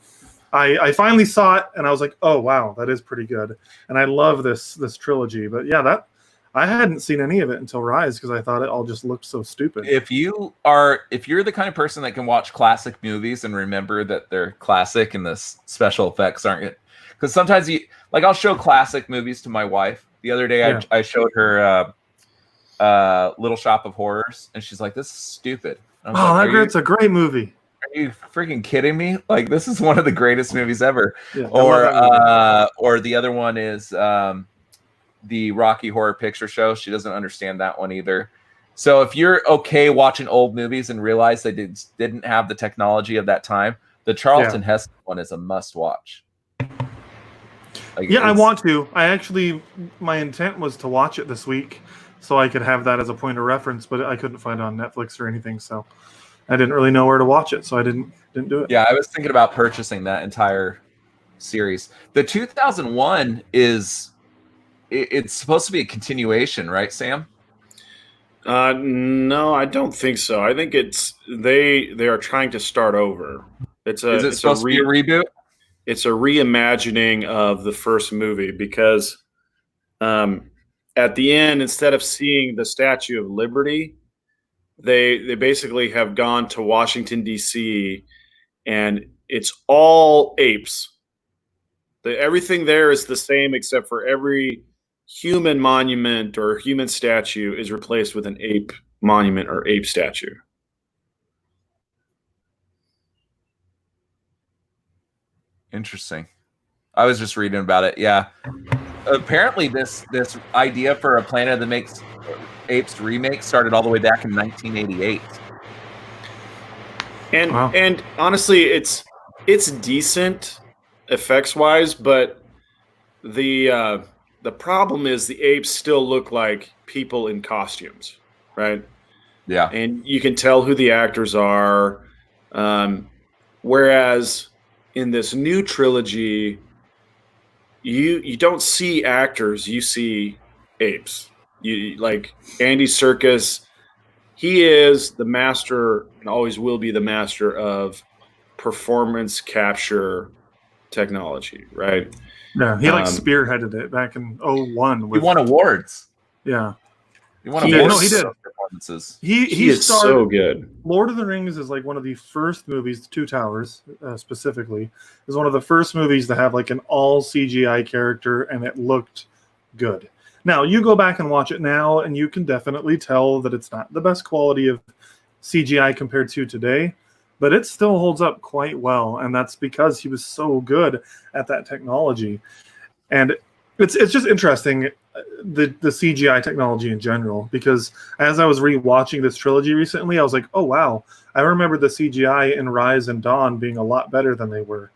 I finally saw it, and I was like, oh wow, that is pretty good, and I love this trilogy. But yeah, that I hadn't seen any of it until Rise because I thought it all just looked so stupid. If you're the kind of person that can watch classic movies and remember that they're classic and the special effects aren't good, because sometimes I'll show classic movies to my wife. The other day I showed her Little Shop of Horrors, and she's like, "This is stupid." It's a great movie. Are you freaking kidding me? Like, this is one of the greatest movies ever. Yeah, or the other one is the Rocky Horror Picture Show. She doesn't understand that one either. So if you're okay watching old movies and realize they didn't have the technology of that time, the Charlton Heston one is a must watch. I want to. My intent was to watch it this week so I could have that as a point of reference, but I couldn't find it on Netflix or anything, so I didn't really know where to watch it, so I didn't do it. Yeah, I was thinking about purchasing that entire series. The 2001 it's supposed to be a continuation, right, Sam? No, I don't think so. I think they are trying to start over. Is it supposed to be a reboot? It's a reimagining of the first movie because at the end, instead of seeing the Statue of Liberty, they basically have gone to Washington, D.C., and it's all apes. Everything there is the same except for every human monument or human statue is replaced with an ape monument or ape statue. Interesting. I was just reading about it. Yeah. Apparently this idea for a Planet of the Apes remake started all the way back in 1988. And honestly, it's decent effects wise, but the problem is the apes still look like people in costumes, right? Yeah. And you can tell who the actors are. Whereas in this new trilogy, you don't see actors, you see apes. You like Andy Serkis, he is the master and always will be the master of performance capture technology, right? Yeah, he spearheaded it back in 2001. He won awards. Yeah. He won awards. No, he did. Performances. He is so good. Lord of the Rings is like one of the first movies, Two Towers specifically, is one of the first movies to have like an all CGI character, and it looked good. Now, you go back and watch it now, and you can definitely tell that it's not the best quality of CGI compared to today, but it still holds up quite well, and that's because he was so good at that technology. And it's just interesting, the CGI technology in general, because as I was rewatching this trilogy recently, I was like, oh wow, I remember the CGI in Rise and Dawn being a lot better than they were.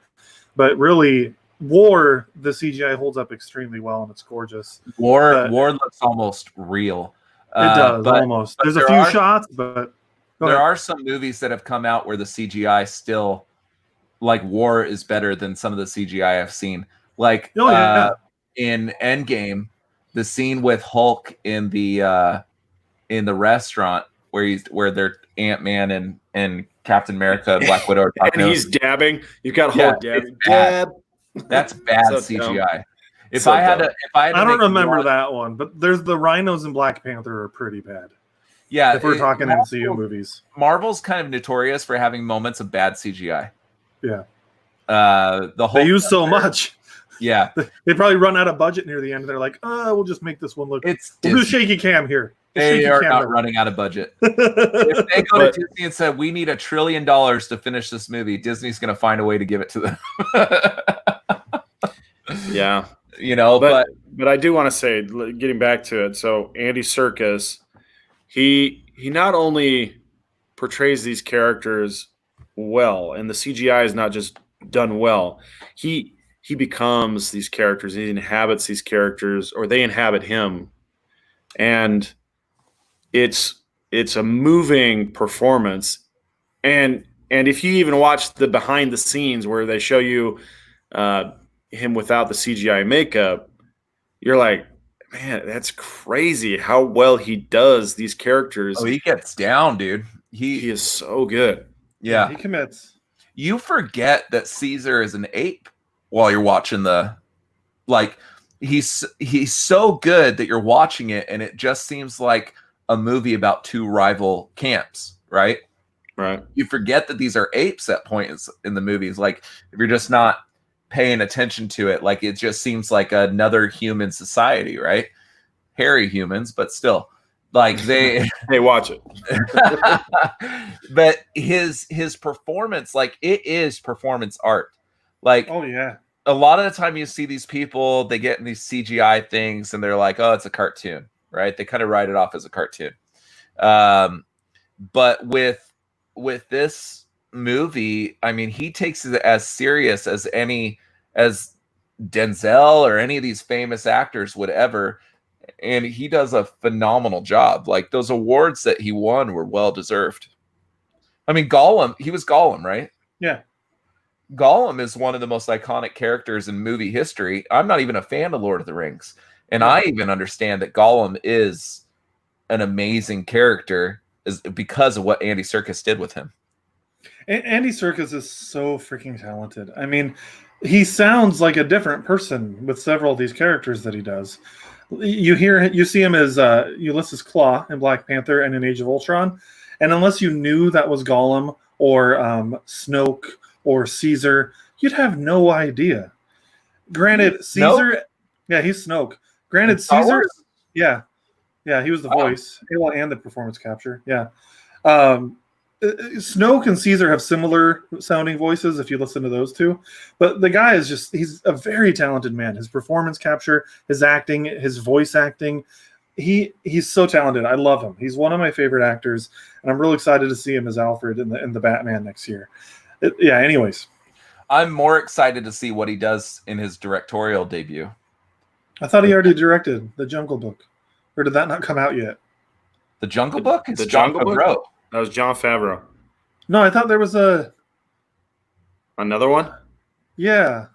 But really, War, the CGI holds up extremely well, and it's gorgeous. War looks almost real. It does, almost. There's a few shots, but there are some movies that have come out where the CGI still, like War, is better than some of the CGI I've seen. Like in Endgame, the scene with Hulk in the restaurant where they're Ant-Man and Captain America and Black Widow are talking, and he's dabbing. You've got Hulk dabbing. Dab. That's bad CGI. I don't remember that one, but there's the rhinos in Black Panther are pretty bad. Yeah, if we're talking MCU movies, Marvel's kind of notorious for having moments of bad CGI. Yeah, they use so much. Yeah, they probably run out of budget near the end. They're like, we'll just make this one look. We'll do shaky cam here. They are not running out of budget. If they go to Disney and said, we need $1 trillion to finish this movie, Disney's going to find a way to give it to them. Yeah. But I do want to say, getting back to it, so Andy Serkis, he not only portrays these characters well, and the CGI is not just done well, he becomes these characters, he inhabits these characters, or they inhabit him, and it's a moving performance. And if you even watch the behind the scenes where they show you him without the CGI makeup, you're like, man, that's crazy how well he does these characters. Oh, he gets down, dude. He is so good. Yeah, he commits. You forget that Caesar is an ape while you're watching he's so good that you're watching it and it just seems like a movie about two rival camps, right? Right. You forget that these are apes at points in the movies. Like, if you're just not paying attention to it, like, it just seems like another human society, right? Hairy humans, but still, like, they hey, watch it. But his performance, like, it is performance art. Like, oh yeah, a lot of the time you see these people, they get in these CGI things and they're like, oh, it's a cartoon, right? They kind of write it off as a cartoon. But with this movie, I mean, he takes it as serious as Denzel or any of these famous actors would ever, and he does a phenomenal job. Like, those awards that he won were well deserved. I mean, Gollum, he was Gollum, right? Yeah. Gollum is one of the most iconic characters in movie history. I'm not even a fan of Lord of the Rings, and I even understand that Gollum is an amazing character is because of what Andy Serkis did with him. Andy Serkis is so freaking talented. I mean, he sounds like a different person with several of these characters that he does. You see him as Ulysses Klaue in Black Panther and in Age of Ultron, and unless you knew that was Gollum or Snoke or Caesar, you'd have no idea. Granted, Caesar, yeah, he's Snoke. Granted, Caesar, yeah, he was the voice and the performance capture. Yeah, Snoke and Caesar have similar sounding voices if you listen to those two, but the guy is he's a very talented man. His performance capture, his acting, his voice acting, he's so talented. I love him. He's one of my favorite actors, and I'm really excited to see him as Alfred in the Batman next year. Anyways, I'm more excited to see what he does in his directorial debut. I thought he already directed The Jungle Book, or did that not come out yet? The Jungle Book? It's the John Jungle Favreau. Book? That was Jon Favreau. No, I thought there was another one. Yeah,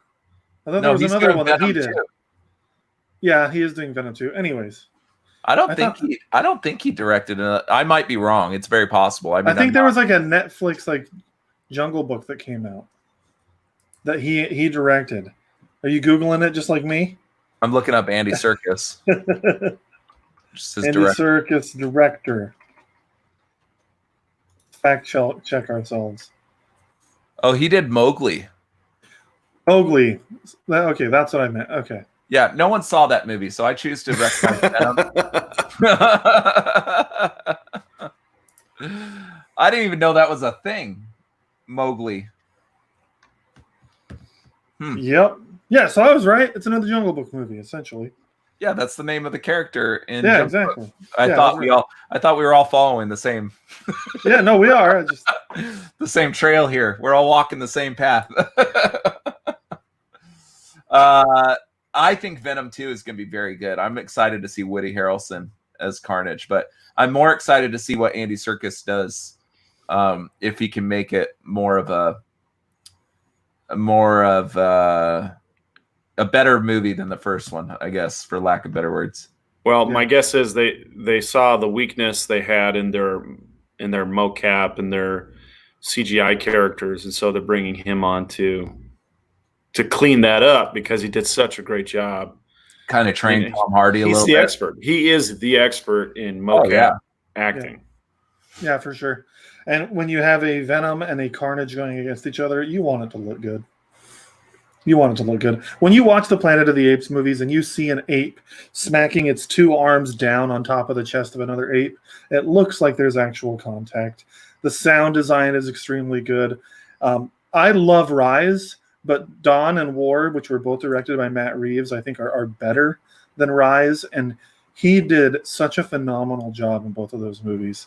I thought there was another one that he did. Too. Yeah, he is doing Venom 2. Anyways, I don't think he directed it. I might be wrong. It's very possible. I think there was like a Netflix Jungle Book that came out that he directed. Are you Googling it just like me? I'm looking up Andy Serkis. Andy Serkis director. Fact check ourselves. Oh, he did Mowgli. Okay, that's what I meant. Okay. Yeah, no one saw that movie, so I choose to recommend Venom. I didn't even know that was a thing. Mowgli. Yep. Yeah, so I was right. It's another Jungle Book movie, essentially. Yeah, that's the name of the character in Yeah, Jungle exactly. Book. I thought we were all following the same. Yeah, no, we are. The same trail here. We're all walking the same path. I think Venom 2 is going to be very good. I'm excited to see Woody Harrelson as Carnage, but I'm more excited to see what Andy Serkis does, if he can make it more of a better movie than the first one, I guess, for lack of better words. Well, my guess is they saw the weakness they had in their mocap and their CGI characters, and so they're bringing him on to clean that up because he did such a great job. Kind of trained Tom Hardy a little bit. He's the expert. He is the expert in mocap acting. Yeah, for sure. And when you have a Venom and a Carnage going against each other, you want it to look good. When you watch the Planet of the Apes movies and you see an ape smacking its two arms down on top of the chest of another ape, it looks like there's actual contact. The sound design is extremely good. I love Rise, but Dawn and War, which were both directed by Matt Reeves, I think are better than Rise. And he did such a phenomenal job in both of those movies.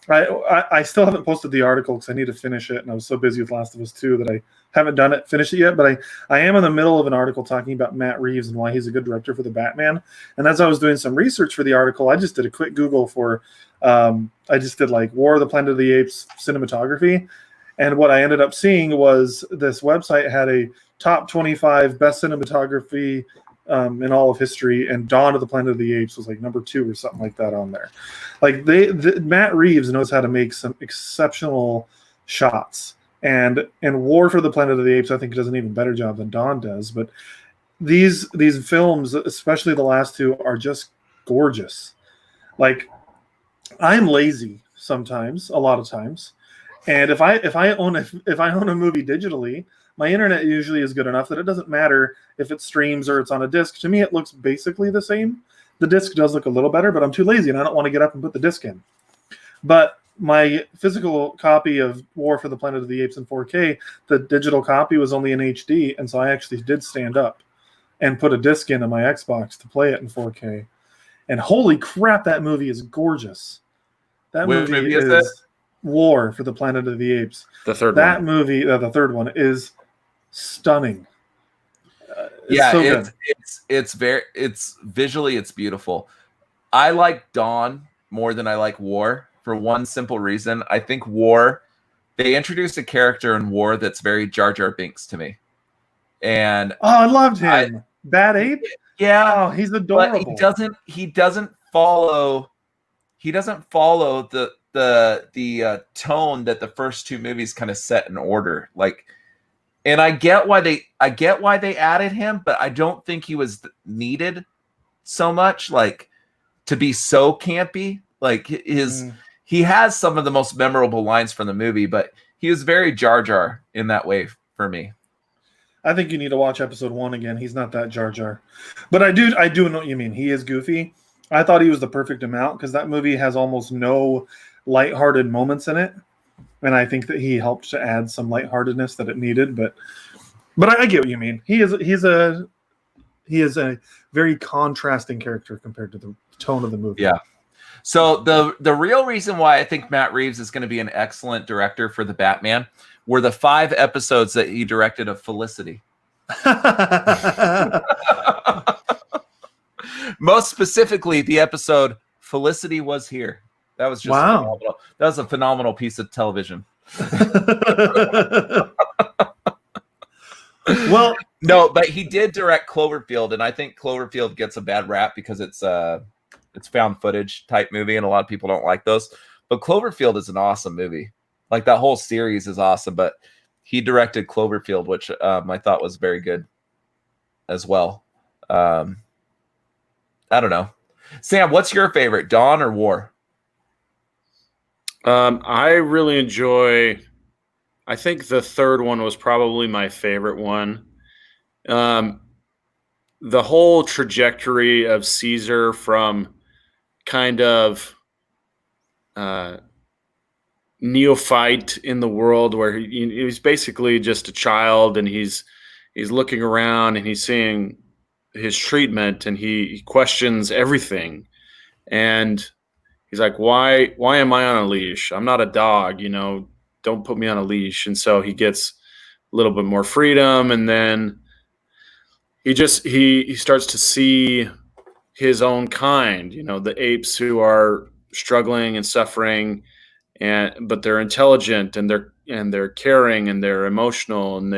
I still haven't posted the article because I need to finish it, and I was so busy with Last of Us 2 that I haven't finished it yet, but I am in the middle of an article talking about Matt Reeves and why he's a good director for the Batman. And as I was doing some research for the article, I just did a quick Google for, I just did like War of the Planet of the Apes cinematography. And what I ended up seeing was this website had a top 25 best cinematography in all of history, and Dawn of the Planet of the Apes was like number 2 or something like that on there. Like Matt Reeves knows how to make some exceptional shots, and in War for the Planet of the Apes, I think he does an even better job than Dawn does. But these films, especially the last two, are just gorgeous. Like, I'm lazy sometimes, a lot of times, and if I own a movie digitally, my internet usually is good enough that it doesn't matter if it streams or it's on a disc. To me, it looks basically the same. The disc does look a little better, but I'm too lazy and I don't want to get up and put the disc in. But my physical copy of War for the Planet of the Apes in 4K, the digital copy was only in HD, and so I actually did stand up and put a disc in on my Xbox to play it in 4K. And holy crap, that movie is gorgeous. That movie is War for the Planet of the Apes. The third that one. movie, the third one, is stunning. It's visually, it's beautiful. I like Dawn more than I like War for one simple reason. I think War, they introduced a character in War that's very Jar Jar Binks to me. And I loved him. Bad Ape? Yeah. Oh, he's adorable. But he doesn't follow the tone that the first two movies kind of set in order. Like, and I get why they added him, but I don't think he was needed so much, like, to be so campy. Like, he has some of the most memorable lines from the movie, but he was very Jar Jar in that way for me. I think you need to watch episode 1 again. He's not that Jar Jar, but I do know what you mean. He is goofy. I thought he was the perfect amount because that movie has almost no lighthearted moments in it, and I think that he helped to add some lightheartedness that it needed. But I get what you mean. He is a very contrasting character compared to the tone of the movie. Yeah. So the real reason why I think Matt Reeves is going to be an excellent director for the Batman were the 5 episodes that he directed of Felicity. Most specifically, the episode Felicity Was Here. That was just phenomenal. That was a phenomenal piece of television. Well, no, but he did direct Cloverfield, and I think Cloverfield gets a bad rap because it's found footage type movie, and a lot of people don't like those. But Cloverfield is an awesome movie. Like, that whole series is awesome, but he directed Cloverfield, which I thought was very good as well. I don't know. Sam, what's your favorite, Dawn or War? I really enjoy, I think the third one was probably my favorite one. The whole trajectory of Caesar from kind of neophyte in the world where he's basically just a child, and he's looking around and he's seeing his treatment, and he questions everything. And he's like, why am I on a leash? I'm not a dog, don't put me on a leash. And so he gets a little bit more freedom, and then he starts to see his own kind, the apes who are struggling and suffering, but they're intelligent, and they're caring, and they're emotional, and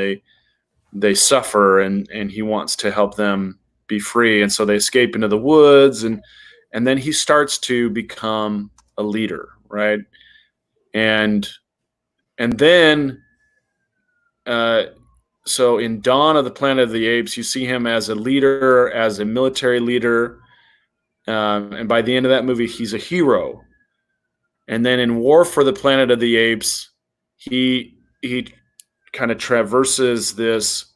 they suffer, and he wants to help them be free. And so they escape into the woods, and then he starts to become a leader, right? And then so in Dawn of the Planet of the Apes, you see him as a leader, as a military leader, and by the end of that movie, he's a hero. And then in War for the Planet of the Apes, he kind of traverses this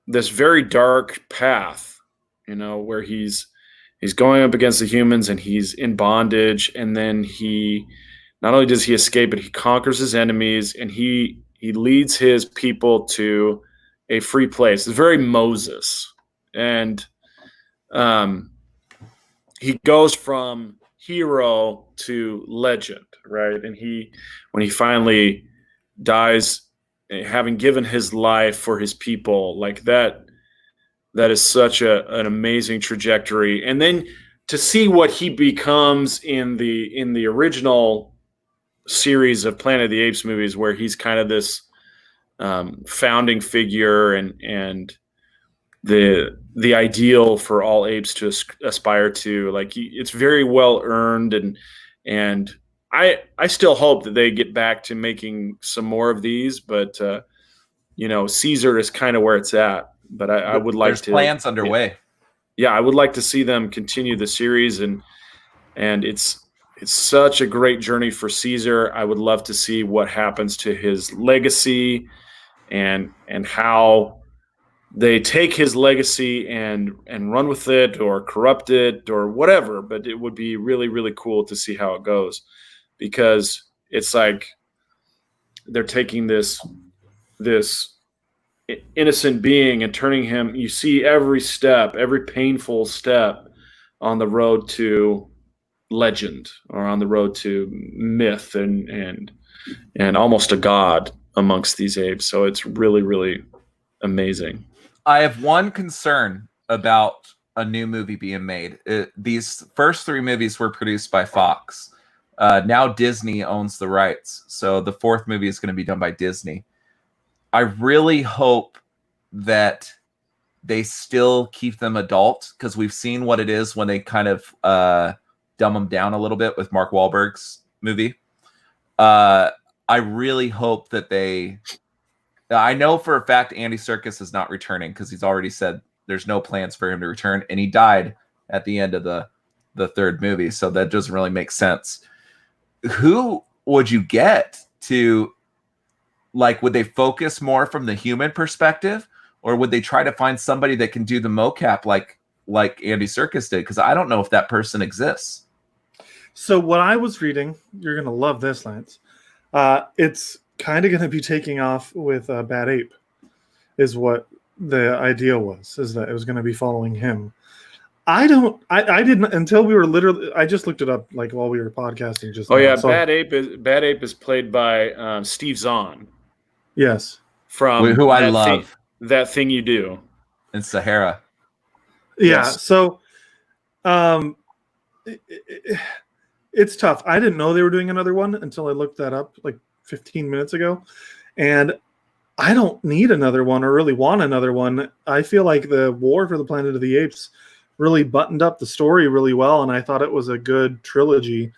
very dark path, where he's going up against the humans, and he's in bondage. And then he not only does he escape, but he conquers his enemies, and he leads his people to a free place. It's very Moses. And he goes from hero to legend, right? And when he finally dies, having given his life for his people, like that is such an amazing trajectory. And then to see what he becomes in the original series of Planet of the Apes movies, where he's kind of this founding figure, and the ideal for all apes to aspire to, like, it's very well earned. And I still hope that they get back to making some more of these, but Caesar is kind of where it's at. But I would like There's plans underway. Yeah, I would like to see them continue the series, and it's such a great journey for Caesar. I would love to see what happens to his legacy, and how they take his legacy and run with it, or corrupt it, or whatever. But it would be really, really cool to see how it goes, because it's like they're taking this innocent being and turning him. You see every painful step on the road to legend, or on the road to myth, and almost a god amongst these apes. So it's really, really amazing. I have one concern about a new movie being made. These first 3 movies were produced by Fox. Now Disney owns the rights, so the 4th movie is going to be done by Disney. I really hope that they still keep them adult, because we've seen what it is when they kind of dumb them down a little bit with Mark Wahlberg's movie. I really hope that I know for a fact Andy Serkis is not returning, because he's already said there's no plans for him to return, and he died at the end of the 3rd movie, so that doesn't really make sense. Who would you get to, like, would they focus more from the human perspective, or would they try to find somebody that can do the mocap like Andy Serkis did? Because I don't know if that person exists. So what I was reading, you're going to love this, Lance. It's kind of going to be taking off with Bad Ape, is what the idea was, is that it was going to be following him. I didn't, until we were literally, I just looked it up, like, while we were podcasting just now. Yeah, so, Bad Ape is played by Steve Zahn. Yes. From who I love. That Thing You Do. In Sahara. Yeah, yes. So it's tough. I didn't know they were doing another one until I looked that up like 15 minutes ago. And I don't need another one, or really want another one. I feel like the War for the Planet of the Apes really buttoned up the story really well, and I thought it was a good trilogy.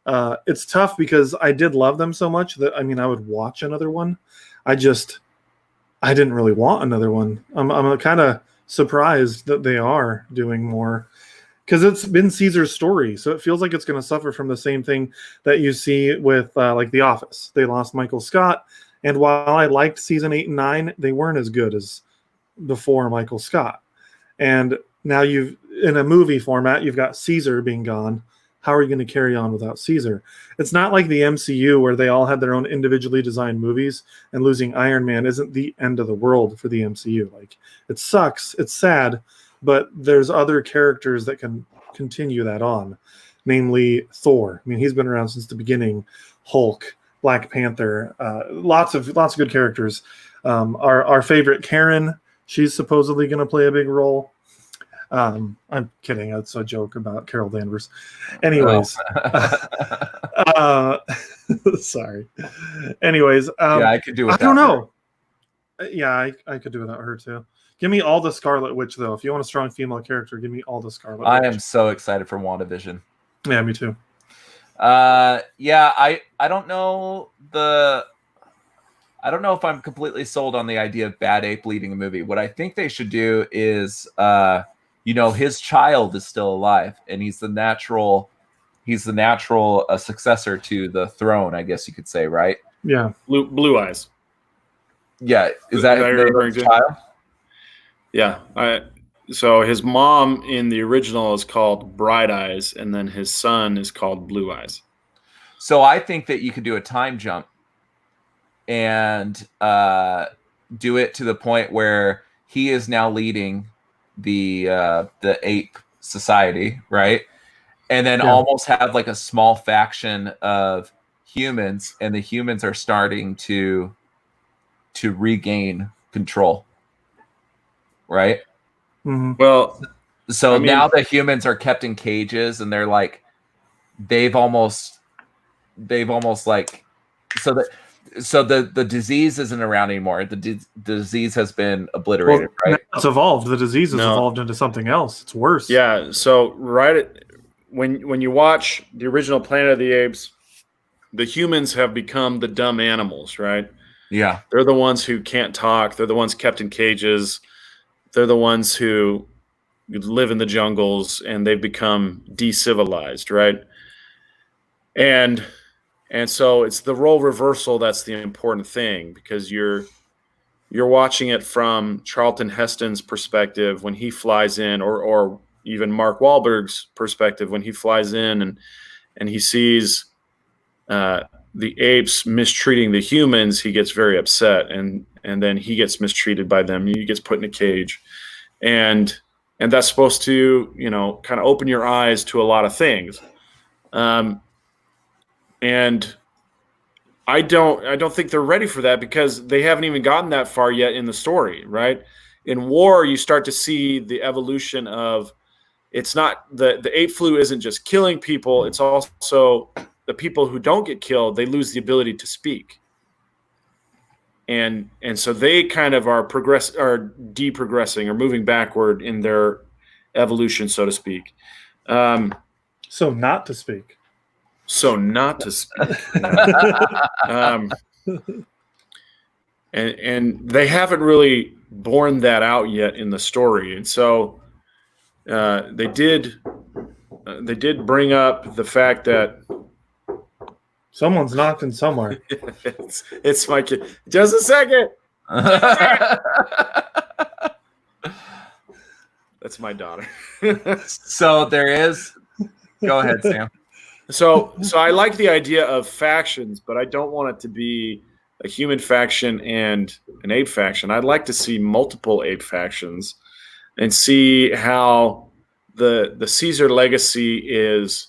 It's tough because I did love them so much that, I mean, I would watch another one. I didn't really want another one. I'm kind of surprised that they are doing more, because it's been Caesar's story, so it feels like it's going to suffer from the same thing that you see with like The Office. They lost Michael Scott, and while I liked season 8 and 9, they weren't as good as before Michael Scott. And now in a movie format, you've got Caesar being gone. how are you going to carry on without Caesar? It's not like the MCU where they all had their own individually designed movies, and losing Iron Man isn't the end of the world for the MCU. Like, it sucks, it's sad, but there's other characters that can continue that on, namely Thor. I mean, he's been around since the beginning. Hulk, Black Panther, lots of good characters. Our favorite Karen, she's supposedly going to play a big role. I'm kidding. It's a joke about Carol Danvers. Anyways, sorry. Anyways, yeah, I could do. I don't know. Yeah, I could do without her too. Give me all the Scarlet Witch though. If you want a strong female character, give me all the Scarlet Witch. I am so excited for WandaVision. Yeah, me too. Yeah, I don't know if I'm completely sold on the idea of Bad Ape leading a movie. What I think they should do is, his child is still alive, and he's the natural successor to the throne, I guess you could say, right? Yeah. Blue Eyes. Yeah, is that his child? Yeah. So his mom in the original is called Bright Eyes, and then his son is called Blue Eyes. So I think that you could do a time jump and do it to the point where he is now leading the ape society, right? And then almost have like a small faction of humans, and the humans are starting to regain control, right? Mm-hmm. Well, so now the humans are kept in cages, and they're like, they've almost like, so the disease isn't around anymore. The disease has been obliterated, right? It's evolved. The disease has evolved into something else. It's worse. Yeah. So when you watch the original Planet of the Apes, the humans have become the dumb animals, right? Yeah. They're the ones who can't talk. They're the ones kept in cages. They're the ones who live in the jungles, and they've become decivilized, right? And so it's the role reversal that's the important thing, because you're watching it from Charlton Heston's perspective when he flies in, or even Mark Wahlberg's perspective when he flies in and he sees the apes mistreating the humans. He gets very upset, and then he gets mistreated by them. He gets put in a cage, and that's supposed to, kind of open your eyes to a lot of things. And I don't think they're ready for that, because they haven't even gotten that far yet in the story, right? In war, you start to see the evolution of, it's not the ape flu isn't just killing people, it's also the people who don't get killed, they lose the ability to speak. And so they kind of are deprogressing or moving backward in their evolution, so to speak. So not to speak. And they haven't really borne that out yet in the story. And so they did bring up the fact that someone's knocking somewhere. it's my kid. Just a second. That's my daughter. So there is. Go ahead, Sam. So I like the idea of factions, but I don't want it to be a human faction and an ape faction. I'd like to see multiple ape factions and see how the Caesar legacy is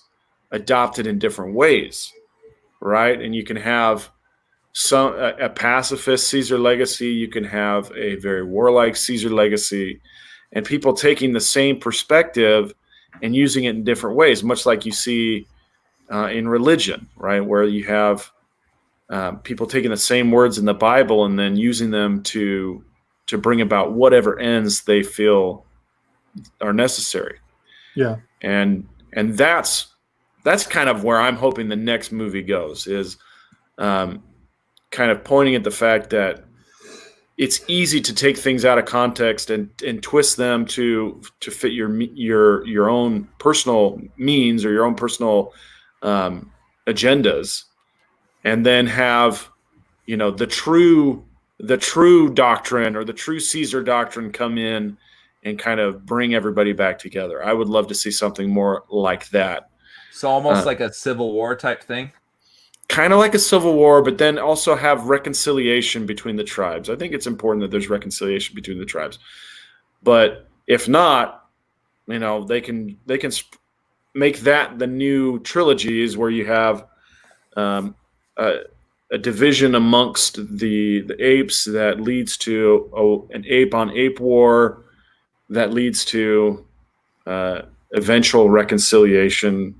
adopted in different ways, right? And you can have a pacifist Caesar legacy. You can have a very warlike Caesar legacy, and people taking the same perspective and using it in different ways, much like you see in religion, right? Where you have people taking the same words in the Bible and then using them to bring about whatever ends they feel are necessary. Yeah. And that's kind of where I'm hoping the next movie goes, is kind of pointing at the fact that it's easy to take things out of context and twist them to fit your own personal means or your own personal agendas, and then have the true doctrine or the true Caesar doctrine come in and kind of bring everybody back together. I would love to see something more like that. So almost like a Civil War type thing? Kind of like a civil war, but then also have reconciliation between the tribes. I think it's important that there's reconciliation between the tribes. But if not, they can make that the new trilogies where you have a division amongst the apes that leads to an ape on ape war that leads to eventual reconciliation.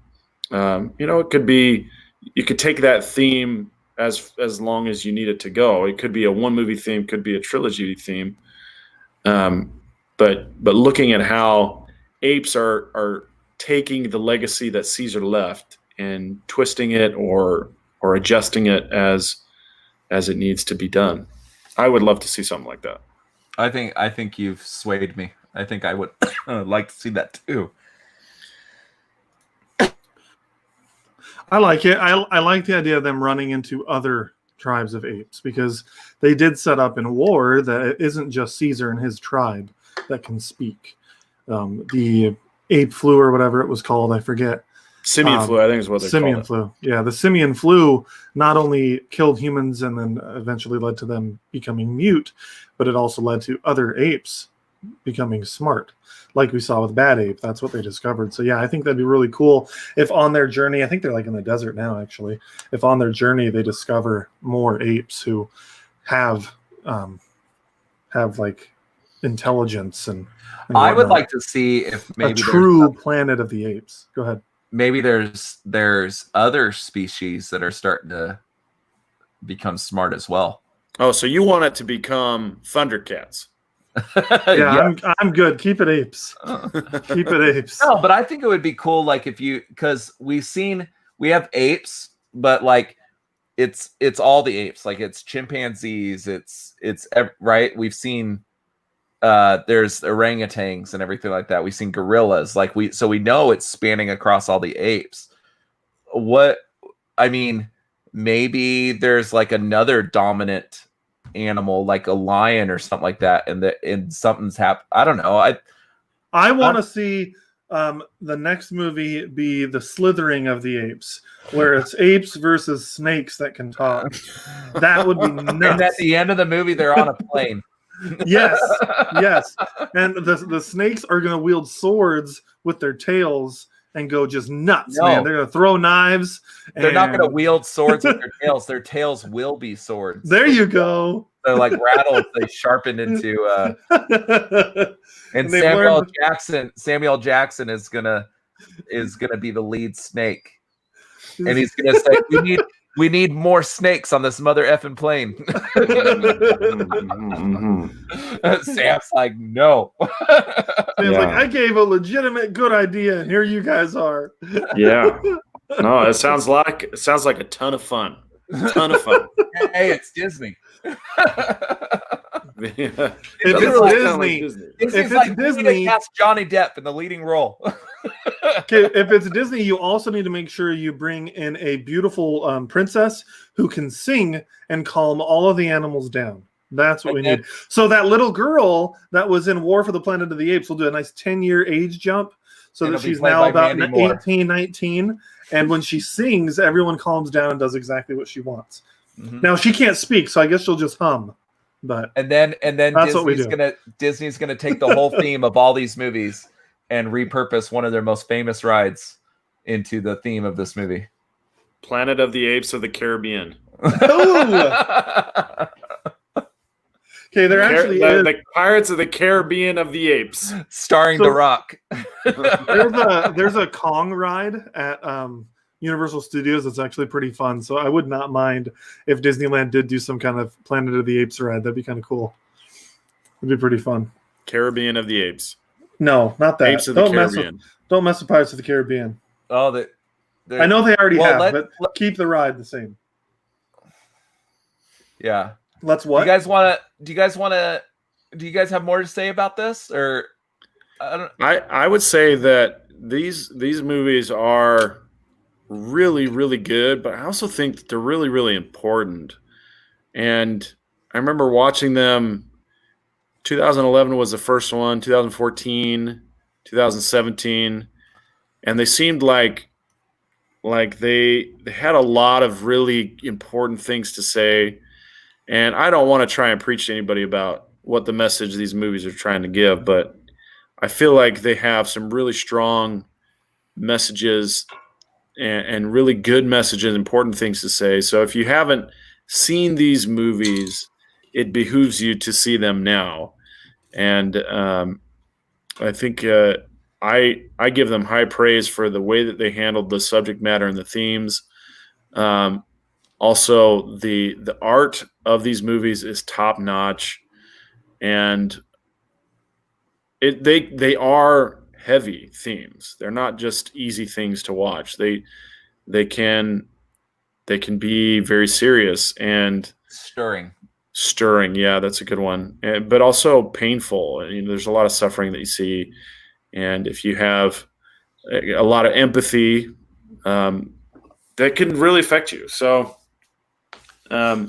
It could be. You could take that theme as long as you need it to go. It could be a one movie theme, could be a trilogy theme. But looking at how apes are taking the legacy that Caesar left and twisting it or adjusting it as it needs to be done. I would love to see something like that. I think you've swayed me. I think I would like to see that too. I like it. I like the idea of them running into other tribes of apes because they did set up in war that it isn't just Caesar and his tribe that can speak. The ape flu or whatever it was called, I forget. Simian flu, I think is what they call it. Simian flu. Yeah, the simian flu not only killed humans and then eventually led to them becoming mute, but it also led to other apes becoming smart. Like we saw with Bad Ape, that's what they discovered. So yeah, I think that'd be really cool if on their journey, I think they're like in the desert now actually, if on their journey they discover more apes who have like intelligence and I would like to see if maybe a true planet of the apes. Go ahead. Maybe there's other species that are starting to become smart as well. Oh, so you want it to become Thundercats? Yeah. I'm good. Keep it apes. Keep it apes. No, but I think it would be cool, like because we have apes, but like it's all the apes. Like it's chimpanzees. It's right. We've seen there's orangutans and everything like that. We've seen gorillas. Like we know it's spanning across all the apes. Maybe there's like another dominant animal like a lion or something like that, and something's happened. I don't know. I want to see the next movie be the slithering of the apes, where it's apes versus snakes that can talk. That would be nuts. And at the end of the movie, they're on a plane. Yes, and the snakes are going to wield swords with their tails and go just nuts, man. They're going to throw knives. They're not going to wield swords with their tails. Their tails will be swords. There you go. They're like rattles. They sharpened into. And Samuel Jackson is gonna be the lead snake, and he's gonna say, "We need more snakes on this mother effing plane." Sam's like, "No." Sam's like, "I gave a legitimate good idea, and here you guys are." Yeah. No, it sounds like a ton of fun. Hey, it's Disney. If it's Disney, cast Johnny Depp in the leading role. Okay, if it's Disney, you also need to make sure you bring in a beautiful princess who can sing and calm all of the animals down. That's what we need. So that little girl that was in War for the Planet of the Apes will do a nice 10-year age jump so that she's now about 18, 19. And when she sings, everyone calms down and does exactly what she wants. Mm-hmm. Now, she can't speak, so I guess she'll just hum. But and then Disney's gonna take the whole theme of all these movies and repurpose one of their most famous rides into the theme of this movie. Planet of the Apes of the Caribbean. Okay, there actually is the Pirates of the Caribbean of the Apes, starring The Rock. there's a Kong ride at Universal Studios that's actually pretty fun. So I would not mind if Disneyland did do some kind of Planet of the Apes ride. That'd be kind of cool. It'd be pretty fun. Caribbean of the Apes. No, not that. Apes of the Caribbean. Don't mess with Pirates of the Caribbean. Oh, I know they already have, but keep the ride the same. Yeah. Let's what? Do you guys have more to say about this, or I would say that these movies are really, really good, but I also think that they're really, really important. And I remember watching them. 2011 was the first one, 2014, 2017, and they seemed like Like they had a lot of really important things to say, and I don't want to try and preach to anybody about what the message these movies are trying to give, but I feel like they have some really strong messages and really good messages, important things to say. So if you haven't seen these movies, it behooves you to see them now. And I think I give them high praise for the way that they handled the subject matter and the themes. Also, the art of these movies is top notch, and they are heavy themes. They're not just easy things to watch. They can be very serious and Stirring. Yeah, that's a good one. But also painful. There's a lot of suffering that you see, and if you have a lot of empathy, that can really affect you. So, I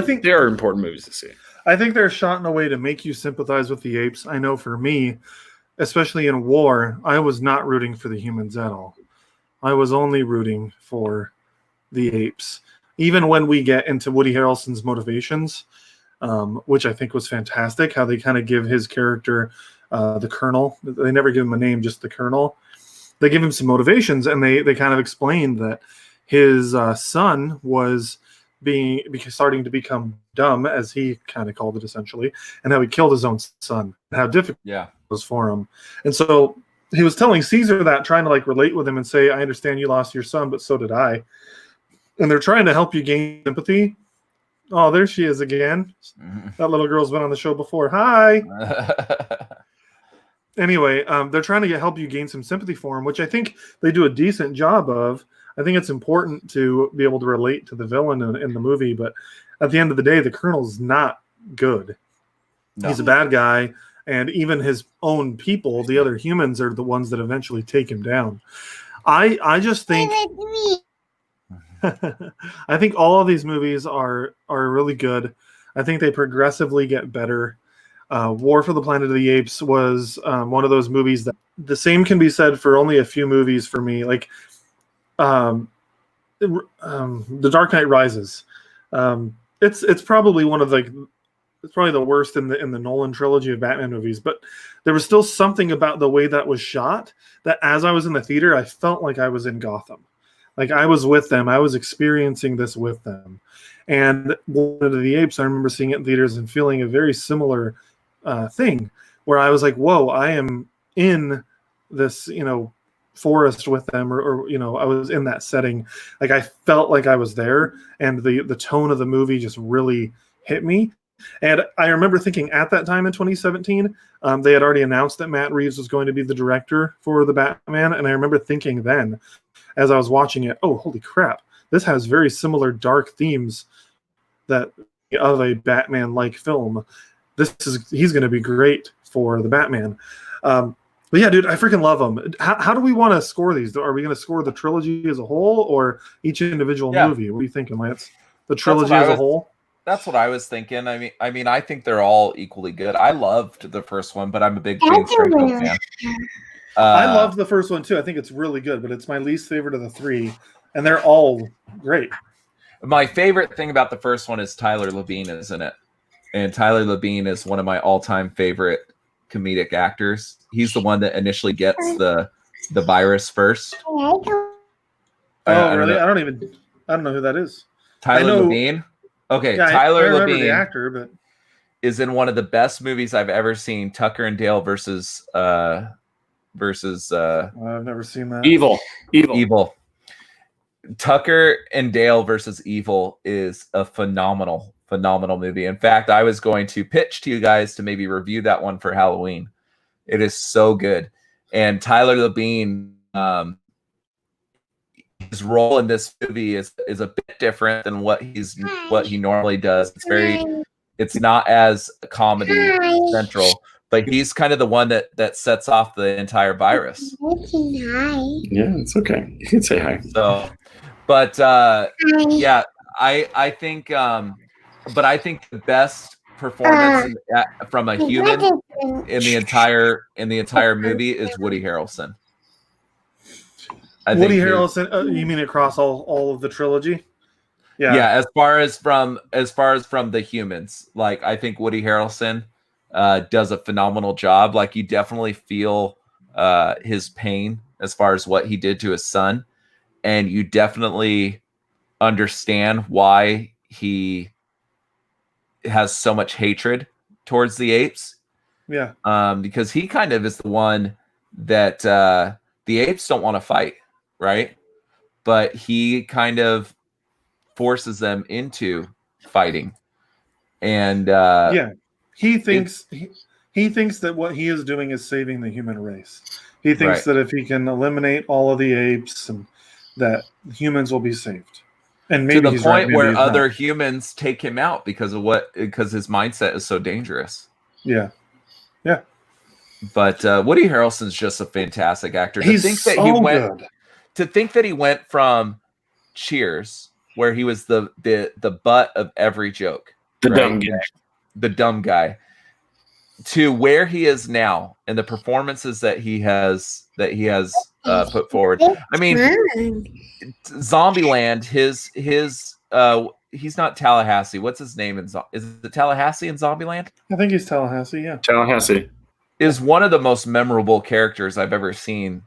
think they are important movies to see. I think they're shot in a way to make you sympathize with the apes. I know for me, especially in war, I was not rooting for the humans at all. I was only rooting for the apes. Even when we get into Woody Harrelson's motivations, which I think was fantastic, how they kind of give his character, the Colonel, they never give him a name, just the Colonel. They give him some motivations, and they kind of explained that his son was starting to become dumb, as he kind of called it essentially, and how he killed his own son, how difficult it was for him. And so he was telling Caesar that, trying to like relate with him and say, I understand you lost your son, but so did I. And they're trying to help you gain sympathy. Oh, there she is again. That little girl's been on the show before. Hi. Anyway, they're trying to help you gain some sympathy for him, which I think they do a decent job of. I think it's important to be able to relate to the villain in the movie, but at the end of the day, the Colonel's not good. No. He's a bad guy, and even his own people, the other humans, are the ones that eventually take him down. I just think I think all of these movies are really good. I think they progressively get better. War for the Planet of the Apes was one of those movies that the same can be said for only a few movies for me. Like The Dark Knight Rises. It's probably one of it's probably the worst in the Nolan trilogy of Batman movies, but there was still something about the way that was shot that as I was in the theater, I felt like I was in Gotham. Like I was with them. I was experiencing this with them. And Planet of the Apes, I remember seeing it in theaters and feeling a very similar thing where I was like, whoa, I am in this, forest with them, or I was in that setting. Like I felt like I was there, and the tone of the movie just really hit me. And I remember thinking at that time in 2017, they had already announced that Matt Reeves was going to be the director for the Batman, and I remember thinking then, as I was watching it, oh, holy crap, this has very similar dark themes that of a Batman-like film. He's going to be great for the Batman. But yeah, dude, I freaking love them. How do we want to score these? Are we going to score the trilogy as a whole or each individual movie? What are you thinking, Lance? The trilogy as a whole? That's what I was thinking. I mean, I think they're all equally good. I loved the first one, but I'm a big James Franco fan. I loved the first one too. I think it's really good, but it's my least favorite of the three, and they're all great. My favorite thing about the first one is Tyler Labine is in it, and Tyler Labine is one of my all-time favorite comedic actors. He's the one that initially gets the virus first. Oh, really? I don't know who that is. Tyler Labine. Okay, yeah, Tyler Labine, the actor, but is in one of the best movies I've ever seen, Tucker and Dale versus I've never seen that. Evil. Tucker and Dale versus Evil is a phenomenal movie. In fact, I was going to pitch to you guys to maybe review that one for Halloween. It is so good. And Tyler Labine, his role in this movie is a bit different than what he normally does. It's not as comedy central, but he's kind of the one that sets off the entire virus. Yeah, it's okay. You can say hi. So, but yeah, I think, but I think the best performance from a human in the entire movie is Woody Harrelson. Woody Harrelson. You mean across all of the trilogy? Yeah. As far as from the humans, like I think Woody Harrelson does a phenomenal job. Like you definitely feel his pain as far as what he did to his son, and you definitely understand why he has so much hatred towards the apes. Yeah. Because he kind of is the one that the apes don't want to fight, right? But he kind of forces them into fighting. And he thinks that what he is doing is saving the human race. He thinks that if he can eliminate all of the apes, and that humans will be saved. And maybe to the point right, where other humans take him out because his mindset is so dangerous. Yeah. Yeah. But Woody Harrelson's just a fantastic actor. He's good. To think that he went from Cheers, where he was the butt of every joke, the dumb guy, to where he is now and the performances that he has put forward. I mean, Zombieland, he's not Tallahassee. What's his name is it Tallahassee in Zombieland? I think he's Tallahassee. Yeah, Tallahassee is one of the most memorable characters I've ever seen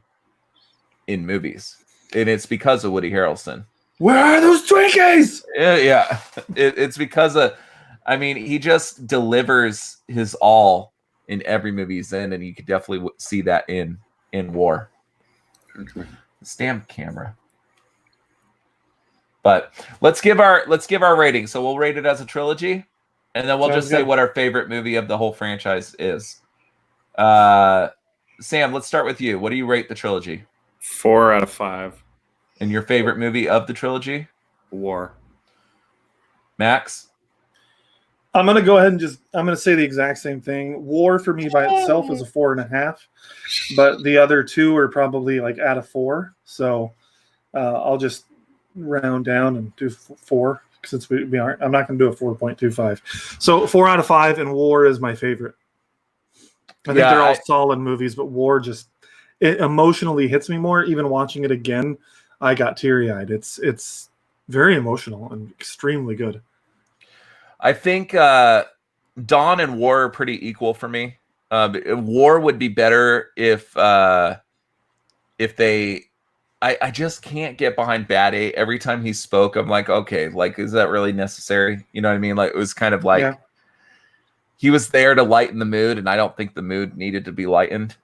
in movies, and it's because of Woody Harrelson. Where are those Twinkies? Yeah. It's because of, I mean, he just delivers his all in every movie he's in, and you could definitely see that in War. This damn camera. But let's give our rating. So we'll rate it as a trilogy, and then we'll just say what our favorite movie of the whole franchise is. Sam, let's start with you. What do you rate the trilogy? 4 out of 5. And your favorite movie of the trilogy? War. Max? I'm going to go ahead and I'm going to say the exact same thing. War for me by itself is a 4.5, but the other two are probably like out of 4. So I'll just round down and do 4 since we aren't. I'm not going to do a 4.25. So 4 out of 5, and War is my favorite. I think they're all solid movies, but War it emotionally hits me more. Even watching it again, I got teary-eyed. It's very emotional and extremely good. I think Dawn and War are pretty equal for me. War would be better if they. I just can't get behind Bad A. Every time he spoke, I'm like, okay, like, is that really necessary? You know what I mean? Like, it was kind of like he was there to lighten the mood, and I don't think the mood needed to be lightened.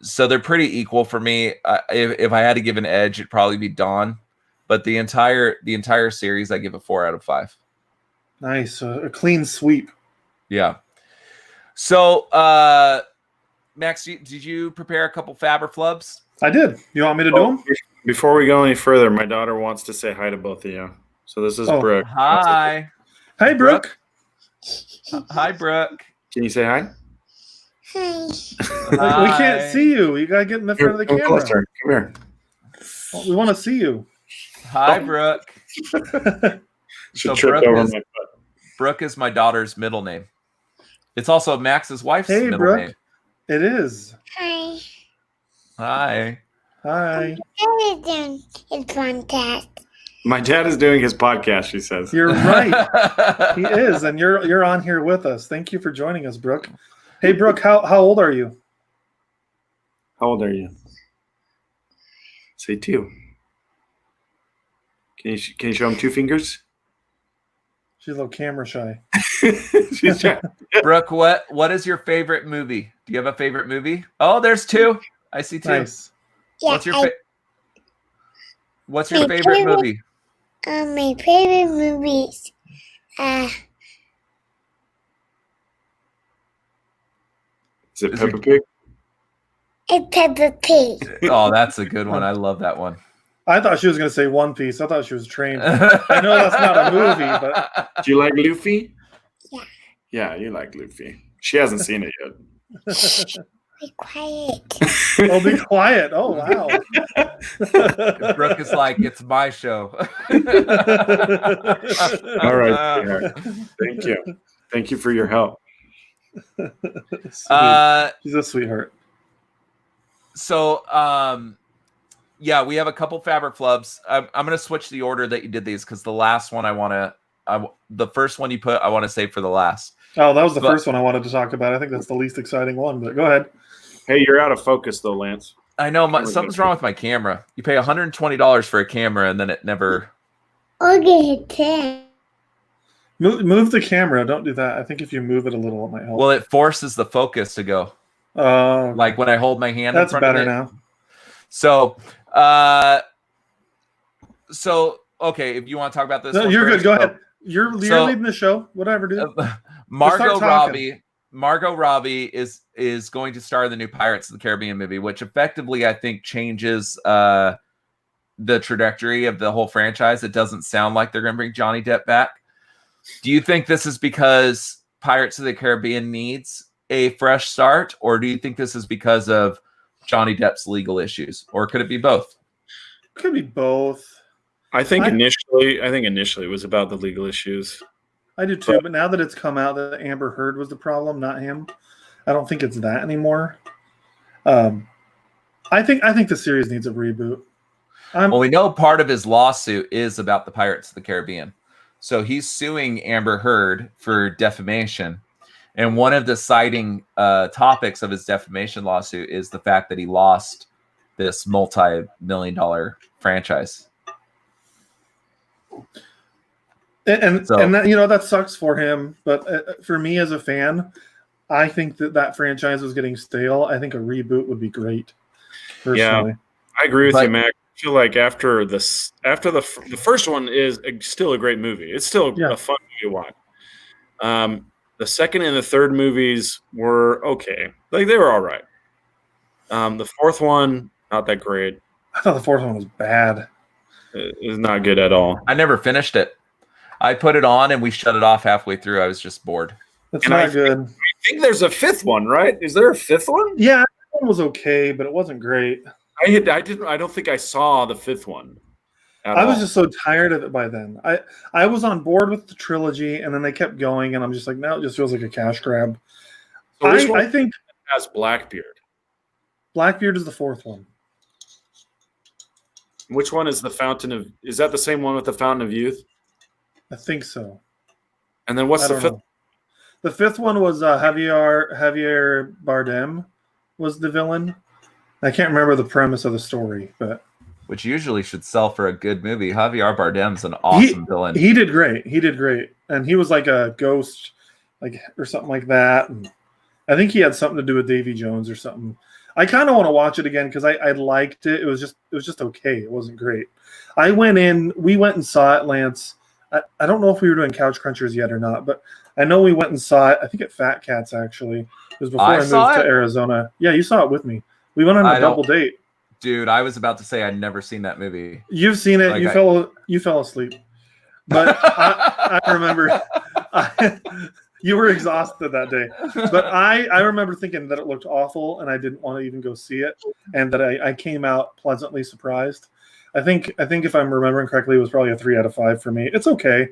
So they're pretty equal for me. If I had to give an edge, it'd probably be Dawn. But the entire series, I give a 4 out of 5. Nice, a clean sweep. Yeah. So, Max, did you prepare a couple Fabber Flubs? I did. You want me to do them? Before we go any further, my daughter wants to say hi to both of you. So this is Brooke. Hi. Hey, Brooke. Hi, Brooke. Can you say hi? Hi. We can't see you. You gotta get in the front of the camera. Closer. Come here. We want to see you. Hi, Brooke. So Brooke is my daughter's middle name. It's also Max's wife's middle Brooke. name. It is. Hi. Hi. Hi. How doing his podcast? My dad is doing his podcast, she says. You're right. He is, and you're on here with us. Thank you for joining us, Brooke. Hey, Brooke, how old are you? How old are you? Say 2. Can you show him 2 fingers? She's a little camera shy. She's trying. Brooke, what is your favorite movie? Do you have a favorite movie? Oh, there's 2. I see 2. Nice. Yeah, What's your favorite movie? My favorite movies. Is it Peppa Pig? It's Peppa Pig. Oh, that's a good one. I love that one. I thought she was going to say One Piece. I thought she was trained. I know that's not a movie, but Do you like Luffy? Yeah. Yeah, you like Luffy. She hasn't seen it yet. Be quiet. oh, be quiet. Oh, wow. Brooke is like, it's my show. All right. Thank you. Thank you for your help. She's a sweetheart. So, Yeah, we have a couple Fabric Flubs. I'm going to switch the order that you did these because the last one the first one you put, I want to save for the last. Oh, that was the first one I wanted to talk about. I think that's the least exciting one, but go ahead. Hey, you're out of focus though, Lance. I know something's wrong with my camera. You pay $120 for a camera and then it never. Okay, 10. Move the camera. Don't do that. I think if you move it a little, it might help. Well, it forces the focus to go. Like when I hold my hand. That's in front better of it. now. So okay, if you want to talk about this, No, you're good. Go ahead. You're leading the show. Whatever, dude. Margot Robbie is going to star in the new Pirates of the Caribbean movie, which effectively I think changes the trajectory of the whole franchise. It doesn't sound like they're going to bring Johnny Depp back. Do you think this is because Pirates of the Caribbean needs a fresh start, or do you think this is because of Johnny Depp's legal issues, or could it be both? Could be both. I think initially it was about the legal issues. I do too, but now that it's come out that Amber Heard was the problem, not him, I don't think it's that anymore. I think the series needs a reboot. Well, we know part of his lawsuit is about the Pirates of the Caribbean. So he's suing Amber Heard for defamation. And one of the citing topics of his defamation lawsuit is the fact that he lost this multi-million-dollar franchise. And that, that sucks for him. But for me as a fan, I think that franchise was getting stale. I think a reboot would be great. Personally. Yeah, I agree with you, Mac. I feel like after the first one is still a great movie. It's still a fun movie to watch. The second and the third movies were okay. Like, they were all right. The fourth one, not that great. I thought the fourth one was bad. It was not good at all. I never finished it. I put it on and we shut it off halfway through. I was just bored. That's not good. I think there's a fifth one, right? Is there a fifth one? Yeah, that one was okay, but it wasn't great. I don't think I saw the fifth one. I was just so tired of it by then. I was on board with the trilogy, and then they kept going, and I'm just like, no, it just feels like a cash grab. So I think has Blackbeard. Blackbeard is the fourth one. Which one is the Fountain of? Is that the same one with the Fountain of Youth? I think so. And then what's the fifth? The fifth one was Javier Bardem was the villain. I can't remember the premise of the story, but which usually should sell for a good movie. Javier Bardem's an awesome villain. He did great. And he was like a ghost, or something like that. And I think he had something to do with Davy Jones or something. I kind of want to watch it again because I liked it. It was just okay. It wasn't great. We went and saw it, Lance. I don't know if we were doing Couch Crunchers yet or not, but I know we went and saw it. I think at Fat Cats, actually. It was before I moved to Arizona. Yeah, you saw it with me. We went on a double date. Dude, I was about to say I'd never seen that movie. You've seen it. You fell asleep. But I remember you were exhausted that day. But I remember thinking that it looked awful and I didn't want to even go see it, and that I came out pleasantly surprised. I think if I'm remembering correctly, it was probably a 3 out of 5 for me. It's okay.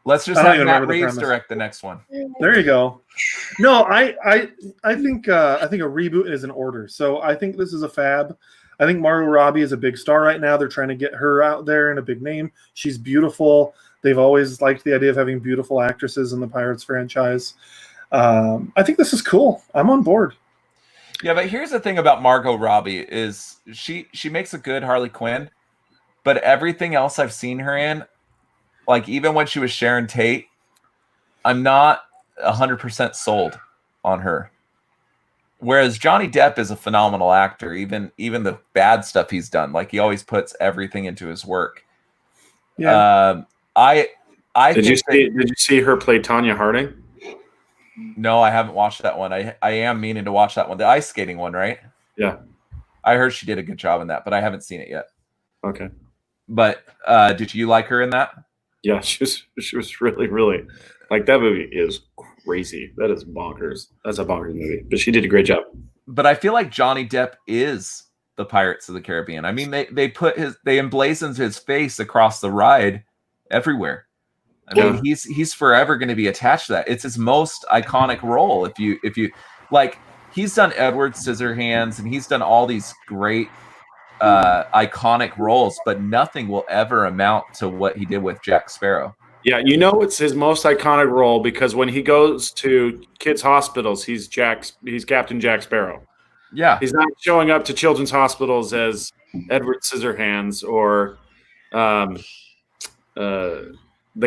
Let's just have Matt Reeves direct the next one. There you go. No, I think a reboot is in order. So I think this is a fab. I think Margot Robbie is a big star right now. They're trying to get her out there in a big name. She's beautiful. They've always liked the idea of having beautiful actresses in the Pirates franchise. I think this is cool. I'm on board. Yeah, but here's the thing about Margot Robbie is she makes a good Harley Quinn, but everything else I've seen her in, like even when she was Sharon Tate, I'm not 100% sold on her. Whereas Johnny Depp is a phenomenal actor, even the bad stuff he's done. Like he always puts everything into his work. Yeah. Did you see her play Tanya Harding? No, I haven't watched that one. I am meaning to watch that one. The ice skating one, right? Yeah. I heard she did a good job in that, but I haven't seen it yet. Okay. But did you like her in that? Yeah, she was really, really, like, that movie is crazy. That is bonkers. That's a bonkers movie. But she did a great job. But I feel like Johnny Depp is the Pirates of the Caribbean. I mean, they emblazoned his face across the ride everywhere. I mean, he's forever going to be attached to that. It's his most iconic role. If you like, he's done Edward Scissorhands and he's done all these great iconic roles, but nothing will ever amount to what he did with Jack Sparrow. Yeah, it's his most iconic role because when he goes to kids' hospitals, he's Captain Jack Sparrow. Yeah. He's not showing up to children's hospitals as Edward Scissorhands or the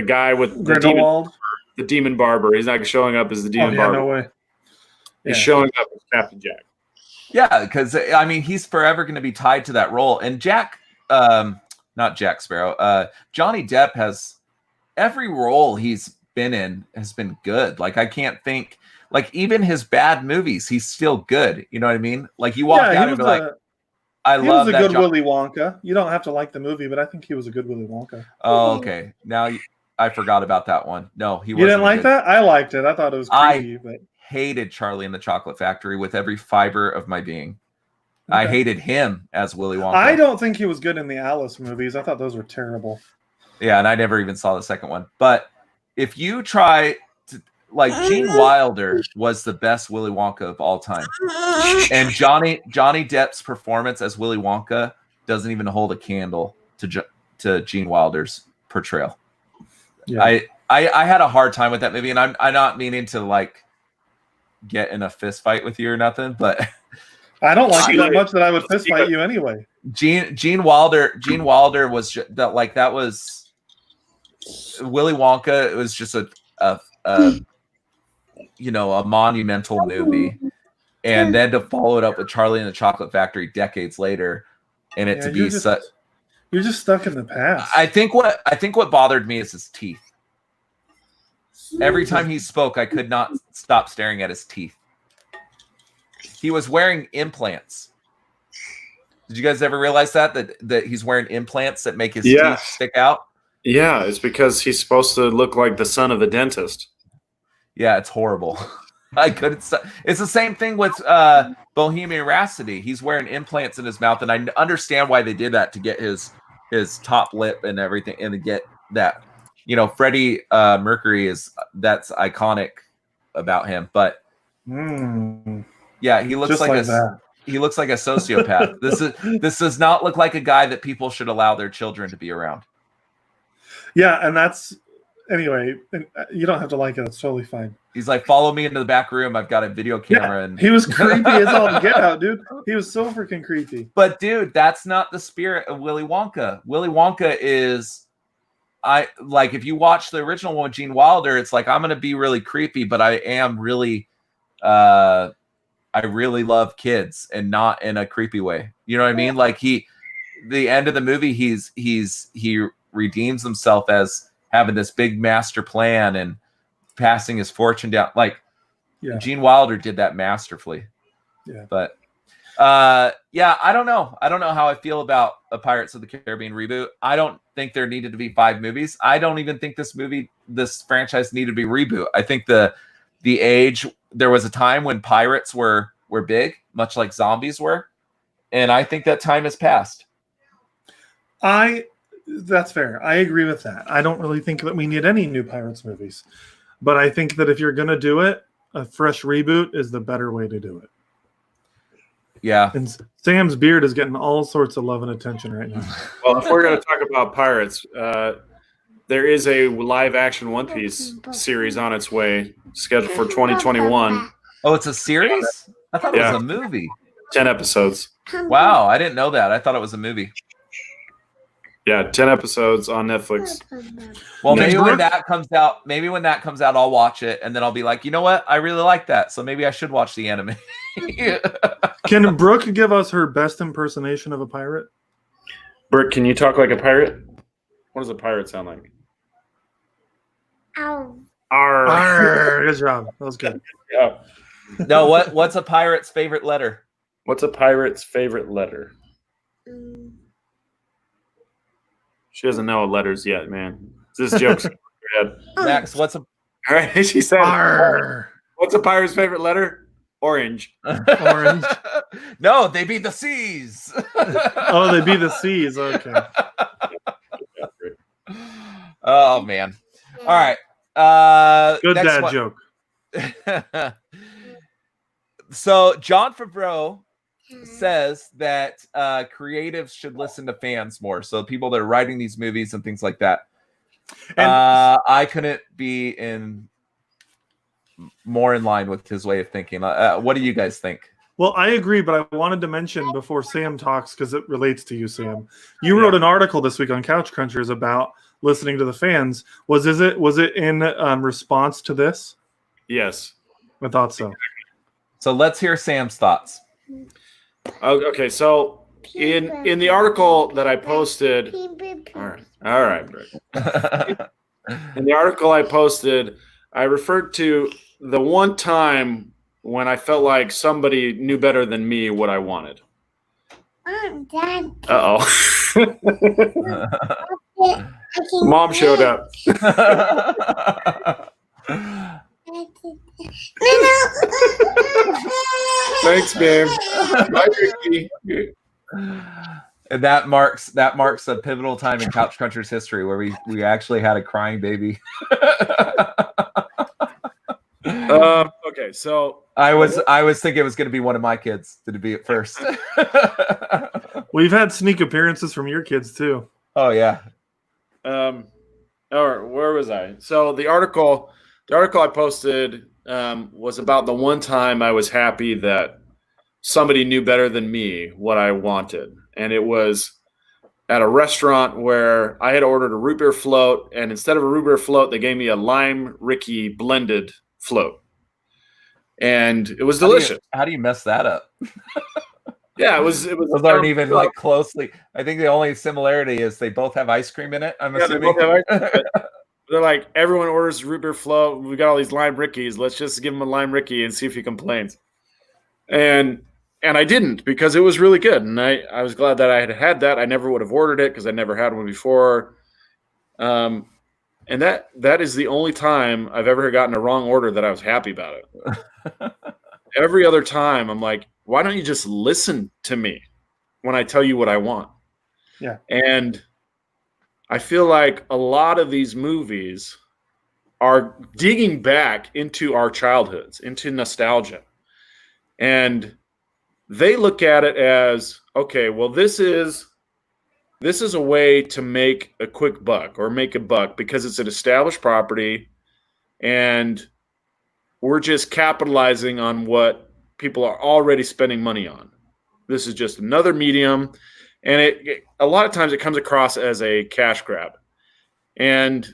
guy with the demon barber. He's not showing up as the demon barber. No way. Yeah. He's showing up as Captain Jack. Yeah, because I mean, he's forever going to be tied to that role. And Jack, not Jack Sparrow, Johnny Depp has every role he's been in has been good. Like I can't think, like even his bad movies, he's still good. You know what I mean? Like you walk out and be like, I love that. He was a good Willy Wonka. You don't have to like the movie, but I think he was a good Willy Wonka. Oh, okay. Now I forgot about that one. No, he wasn't. You didn't like that? I liked it. I thought it was creepy. But hated Charlie and the Chocolate Factory with every fiber of my being. Okay. I hated him as Willy Wonka. I don't think he was good in the Alice movies. I thought those were terrible. Yeah, and I never even saw the second one. But if you try to, like, Gene Wilder was the best Willy Wonka of all time. And Johnny Depp's performance as Willy Wonka doesn't even hold a candle to Gene Wilder's portrayal. Yeah. I had a hard time with that movie, and I'm not meaning to like get in a fist fight with you or nothing, but I don't like you that much that I would fist fight you anyway. Gene Wilder was that was Willy Wonka. It was just a monumental movie, and then to follow it up with Charlie and the Chocolate Factory decades later, and it to be such. You're just stuck in the past. I think what bothered me is his teeth. Every time he spoke, I could not stop staring at his teeth. He was wearing implants. Did you guys ever realize that he's wearing implants that make his teeth stick out? Yeah, it's because he's supposed to look like the son of a dentist. Yeah, it's horrible. I couldn't. It's the same thing with Bohemian Rhapsody. He's wearing implants in his mouth, and I understand why they did that to get his top lip and everything, and to get that. Freddie Mercury that's iconic about him, but yeah, he looks he looks like a sociopath. This does not look like a guy that people should allow their children to be around. Yeah, and that's anyway. You don't have to like it; it's totally fine. He's like, follow me into the back room. I've got a video camera, and he was creepy as all get out, dude. He was so freaking creepy. But dude, that's not the spirit of Willy Wonka. Willy Wonka is. If you watch the original one with Gene Wilder, it's like I'm gonna be really creepy, but I am really, I really love kids and not in a creepy way. You know what I mean? Like the end of the movie, he redeems himself as having this big master plan and passing his fortune down. Gene Wilder did that masterfully. Yeah, but. I don't know. I don't know how I feel about a Pirates of the Caribbean reboot. I don't think there needed to be 5 movies. I don't even think this franchise needed to be reboot. I think the age, there was a time when pirates were big, much like zombies were, and I think that time has passed. That's fair. I agree with that. I don't really think that we need any new Pirates movies, but I think that if you're gonna do it, a fresh reboot is the better way to do it. Yeah. And Sam's beard is getting all sorts of love and attention right now. Well, if we're going to talk about pirates, there is a live-action One Piece series on its way, scheduled for 2021. Oh, it's a series? I thought it was a movie. 10 episodes. Wow, I didn't know that. I thought it was a movie. Yeah, 10 episodes on Netflix. Well, maybe when that comes out, I'll watch it, and then I'll be like, you know what? I really like that, so maybe I should watch the anime. Can Brooke give us her best impersonation of a pirate? Brooke, can you talk like a pirate? What does a pirate sound like? Ow. Arr. Arr. Good job. That was good. Yeah. No, what's a pirate's favorite letter? What's a pirate's favorite letter? She doesn't know letters yet, man. This joke's in her head. Max, what's a... All right, she said, Arr. What's a pirate's favorite letter? Orange. Orange. No, they be the C's. Oh, they be the C's. Okay. Oh, man. All right. Good dad joke. So, Jon Favreau says that creatives should listen to fans more. So people that are writing these movies and things like that. And I couldn't be more in line with his way of thinking. What do you guys think? well, I agree, but I wanted to mention before Sam talks, because it relates to you, Sam. You wrote an article this week on Couch Crunchers about listening to the fans. Was it in response to this? Yes. I thought so. So let's hear Sam's thoughts. Okay, so in the article that I posted, all right, Brick. In the article I posted, I referred to the one time when I felt like somebody knew better than me what I wanted. Uh-oh. Mom showed up. Thanks, babe. Bye, Ricky. And that marks a pivotal time in Couch Crunchers history where we actually had a crying baby. Okay, so I was thinking it was going to be one of my kids to be at first. We've had sneak appearances from your kids too. Oh yeah. All right, where was I? So the article I posted was about the one time I was happy that somebody knew better than me what I wanted, and it was at a restaurant where I had ordered a root beer float, and instead of a root beer float, they gave me a lime Ricky blended float, and it was delicious. How do you mess that up? Yeah, it was. Those aren't even like closely. I think the only similarity is they both have ice cream in it. I'm assuming. They're like, everyone orders root beer float. We got all these lime Rickies. Let's just give him a lime Ricky and see if he complains. And I didn't, because it was really good, and I was glad that I had that. I never would have ordered it because I never had one before. And that is the only time I've ever gotten a wrong order that I was happy about it. Every other time, I'm like, why don't you just listen to me when I tell you what I want? Yeah. And I feel like a lot of these movies are digging back into our childhoods, into nostalgia. And they look at it as, okay, well, this is a way to make a quick buck or make a buck because it's an established property, and we're just capitalizing on what people are already spending money on. This is just another medium, and a lot of times it comes across as a cash grab. And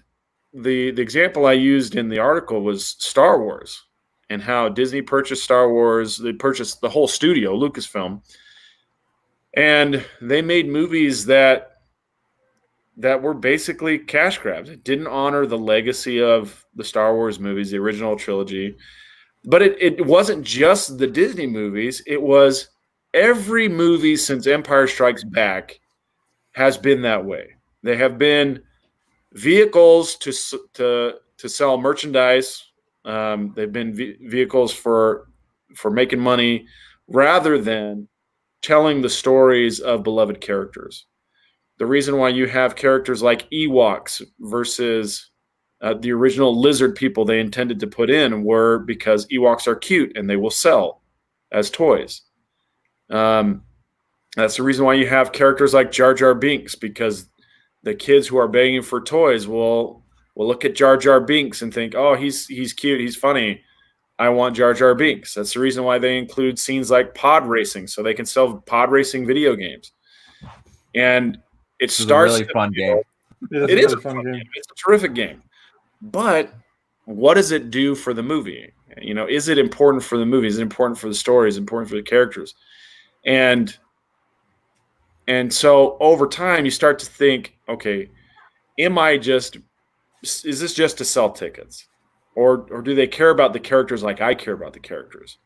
the example I used in the article was Star Wars, and how Disney purchased Star Wars. They purchased the whole studio, Lucasfilm, and they made movies that were basically cash grabs. It didn't honor the legacy of the Star Wars movies, the original trilogy. But it wasn't just the Disney movies. It was every movie since Empire Strikes Back has been that way. They have been vehicles to sell merchandise. They've been vehicles for making money rather than telling the stories of beloved characters. The reason why you have characters like Ewoks versus the original lizard people they intended to put in were because Ewoks are cute and they will sell as toys. That's the reason why you have characters like Jar Jar Binks, because the kids who are begging for toys will look at Jar Jar Binks and think, oh, he's cute, he's funny, I want Jar Jar Binks. That's the reason why they include scenes like pod racing, so they can sell pod racing video games. And it starts a really fun game. It is a fun game. It's a terrific game. But what does it do for the movie? You know, is it important for the movie? Is it important for the story? Is it important for the characters? And so over time, you start to think, okay, is this just to sell tickets? Or do they care about the characters like I care about the characters?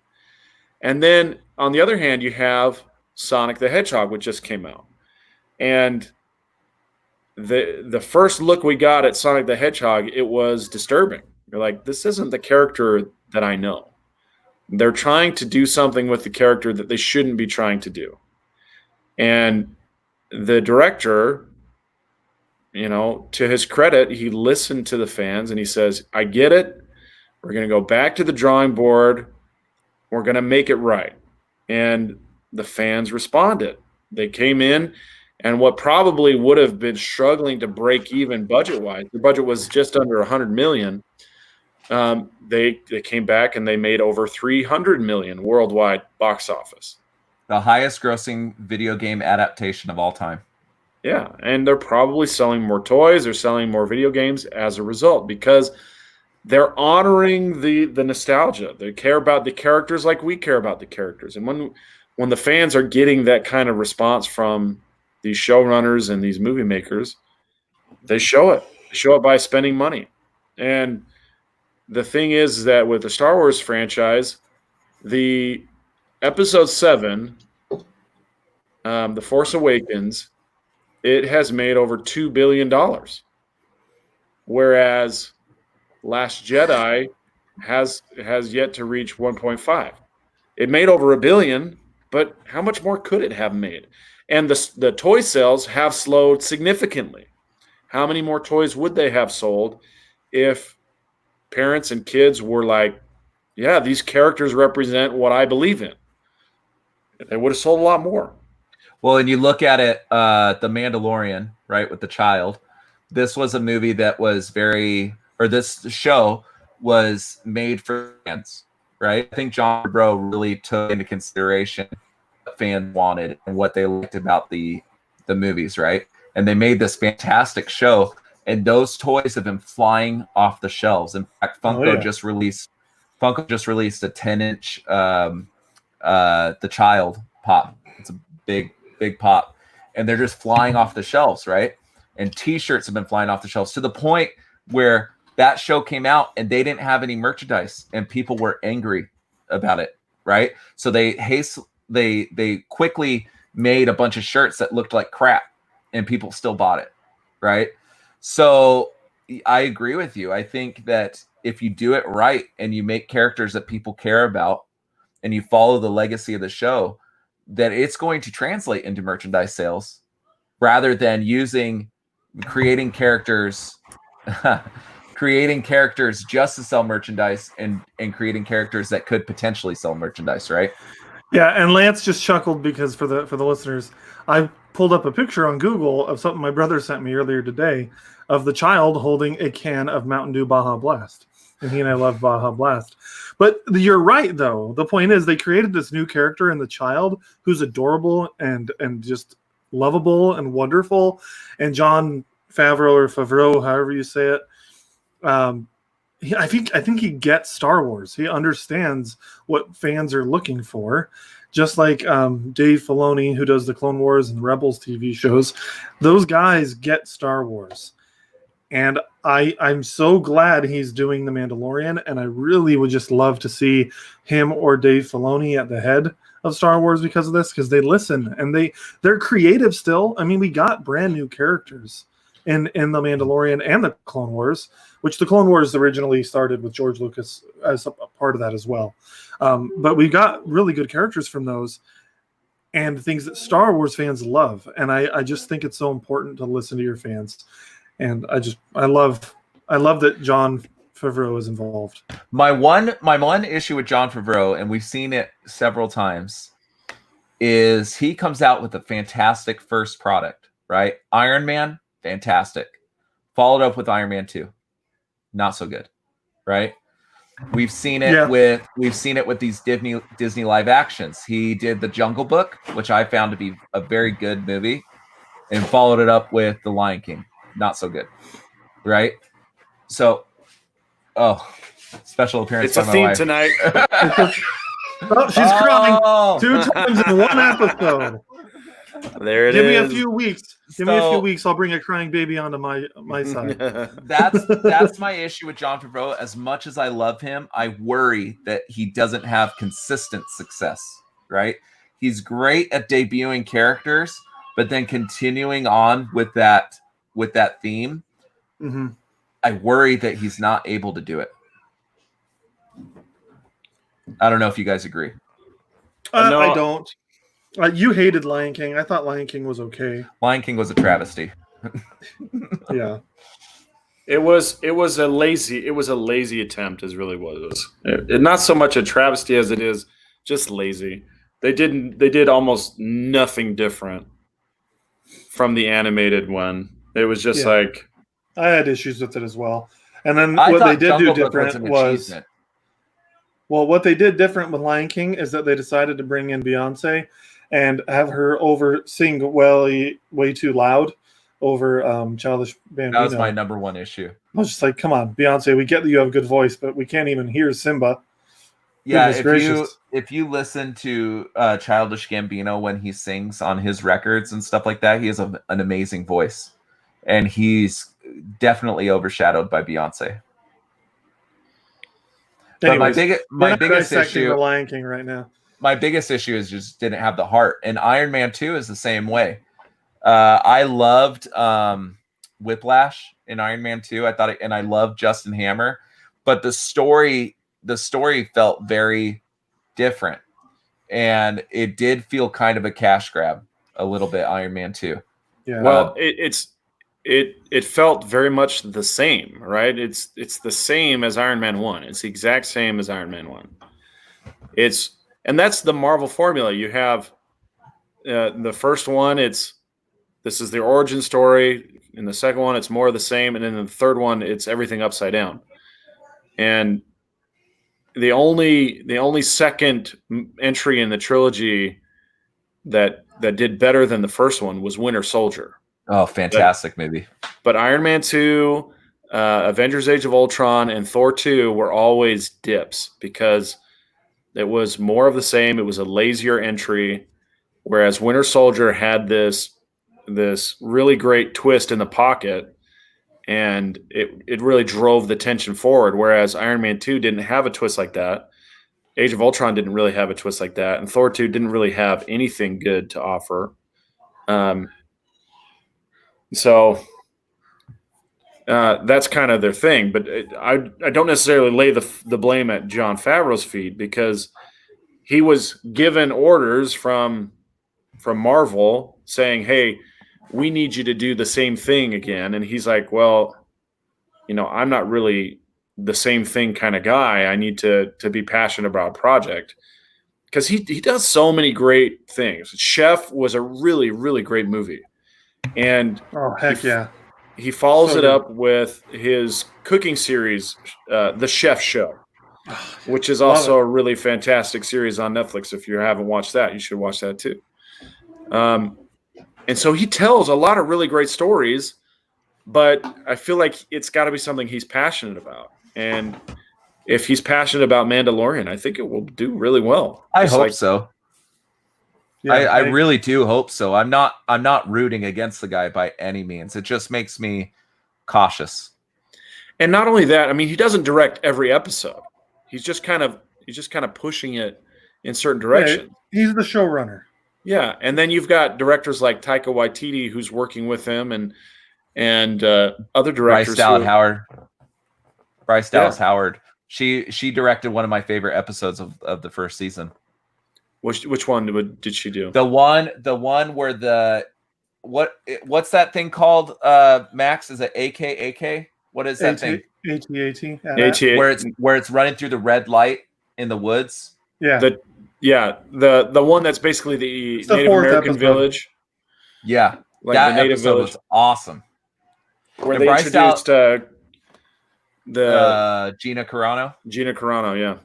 And then on the other hand, you have Sonic the Hedgehog, which just came out. And the first look we got at Sonic the Hedgehog, it was disturbing. You're like, this isn't the character that I know. They're trying to do something with the character that they shouldn't be trying to do. And the director, you know, to his credit, he listened to the fans and he says, I get it. We're going to go back to the drawing board. We're going to make it right. And the fans responded. They came in, and what probably would have been struggling to break even budget-wise, the budget was just under $100 million. They came back and they made over $300 million worldwide box office. The highest grossing video game adaptation of all time. Yeah, and they're probably selling more toys. They're selling more video games as a result because they're honoring the nostalgia. They care about the characters like we care about the characters. And when the fans are getting that kind of response from these showrunners and these movie makers, they show it. They show it by spending money. And the thing is that with the Star Wars franchise, the Episode 7, The Force Awakens, it has made over $2 billion. Whereas Last Jedi has yet to reach 1.5. It made over $1 billion, but how much more could it have made? And the toy sales have slowed significantly. How many more toys would they have sold if parents and kids were like, yeah, these characters represent what I believe in? They would have sold a lot more. Well, and you look at it, The Mandalorian, right, with the child. This was a movie that was this show was made for fans, right? I think Jon Favreau really took into consideration what fans wanted and what they liked about the movies, right? And they made this fantastic show, and those toys have been flying off the shelves. In fact, Funko just released a 10-inch the child pop. It's a big pop, and they're just flying off the shelves, right? And T-shirts have been flying off the shelves to the point where that show came out and they didn't have any merchandise, and people were angry about it, right? So they quickly made a bunch of shirts that looked like crap, and people still bought it, right? So I agree with you. I think that if you do it right and you make characters that people care about and you follow the legacy of the show, that it's going to translate into merchandise sales rather than creating characters just to sell merchandise and creating characters that could potentially sell merchandise, right? Yeah, and Lance just chuckled because for the listeners, I pulled up a picture on Google of something my brother sent me earlier today of the child holding a can of Mountain Dew Baja Blast. And he and I love Baja Blast. But you're right, though. The point is they created this new character in the child who's adorable and just lovable and wonderful. And Jon Favreau, however you say it, I think he gets Star Wars. He understands what fans are looking for. Just like Dave Filoni, who does the Clone Wars and the Rebels TV shows. Those guys get Star Wars. And I'm so glad he's doing The Mandalorian, and I really would just love to see him or Dave Filoni at the head of Star Wars because of this, because they listen and they're creative still. I mean, we got brand new characters in The Mandalorian and the Clone Wars, which the Clone Wars originally started with George Lucas as a part of that as well. But we got really good characters from those and things that Star Wars fans love. And I just think it's so important to listen to your fans. And I love that Jon Favreau is involved. My one issue with Jon Favreau, and we've seen it several times, is he comes out with a fantastic first product, right? Iron Man, fantastic. Followed up with Iron Man 2. Not so good, right? We've seen it with these Disney live actions. He did The Jungle Book, which I found to be a very good movie, and followed it up with The Lion King. Not so good, right? So, special appearance. It's a theme tonight. She's crying 2 times in one episode. There it Give is. me a few weeks. Give me a few weeks. I'll bring a crying baby onto my side. That's my issue with Jon Favreau. As much as I love him, I worry that he doesn't have consistent success. Right? He's great at debuting characters, but then continuing on with that theme. Mm-hmm. I worry that he's not able to do it. I don't know if you guys agree. No, I don't. You hated Lion King. I thought Lion King was okay. Lion King was a travesty. Yeah. It was a lazy attempt, is really what it was. Not so much a travesty as it is just lazy. They did almost nothing different from the animated one. It was just like I had issues with it as well. And then I what thought they did Jungle do Book was different an was achievement. well, what they did different with Lion King is that they decided to bring in Beyonce and have her sing way too loud over Childish Gambino. That was my number one issue. I was just like, come on, Beyonce, we get that you have a good voice, but we can't even hear Simba. Yeah, Goodness if you listen to Childish Gambino when he sings on his records and stuff like that, he has an amazing voice, and he's definitely overshadowed by Beyonce. Anyways, but my biggest issue, the Lion King right now. My biggest issue is just didn't have the heart, and Iron Man 2 is the same way. I loved Whiplash in Iron Man 2. I loved Justin Hammer, but the story felt very different, and it did feel kind of a cash grab a little bit. Iron Man 2. Yeah. Well, it felt very much the same, right? It's the same as Iron Man 1. It's the exact same as Iron Man 1. And that's the Marvel formula. You have the first one, this is the origin story. In the second one, it's more of the same, and then in the third one, it's everything upside down. And the only second entry in the trilogy that did better than the first one was Winter Soldier. Oh, fantastic movie. But Iron Man 2, Avengers Age of Ultron, and Thor 2 were always dips because it was more of the same. It was a lazier entry, whereas Winter Soldier had this really great twist in the pocket, and it really drove the tension forward, whereas Iron Man 2 didn't have a twist like that. Age of Ultron didn't really have a twist like that, and Thor 2 didn't really have anything good to offer. So that's kind of their thing. But I don't necessarily lay the blame at Jon Favreau's feet, because he was given orders from Marvel saying, hey, we need you to do the same thing again. And he's like, well, I'm not really the same thing kind of guy. I need to be passionate about a project, because he does so many great things. Chef was a really, really great movie. And he follows it up with his cooking series, The Chef Show, which is also a really fantastic series on Netflix. If you haven't watched that, you should watch that too. And so he tells a lot of really great stories, but I feel like it's got to be something he's passionate about. And if he's passionate about Mandalorian, I think it will do really well. I hope so. Yeah, I really do hope so. I'm not rooting against the guy by any means. It just makes me cautious. And not only that, I mean, he doesn't direct every episode. He's just kind of pushing it in certain directions. Yeah, he's the showrunner. Yeah, and then you've got directors like Taika Waititi who's working with him, and other directors. Bryce Dallas Howard. She directed one of my favorite episodes of the first season. Which one did she do? The one where what's that thing called? Max, is it AK? What is that thing? AT-AT. Where it's running through the red light in the woods. Yeah. The one that's basically the Native American village. Yeah, like that the Native episode village was awesome. Where they introduced Gina Carano. Gina Carano, yeah.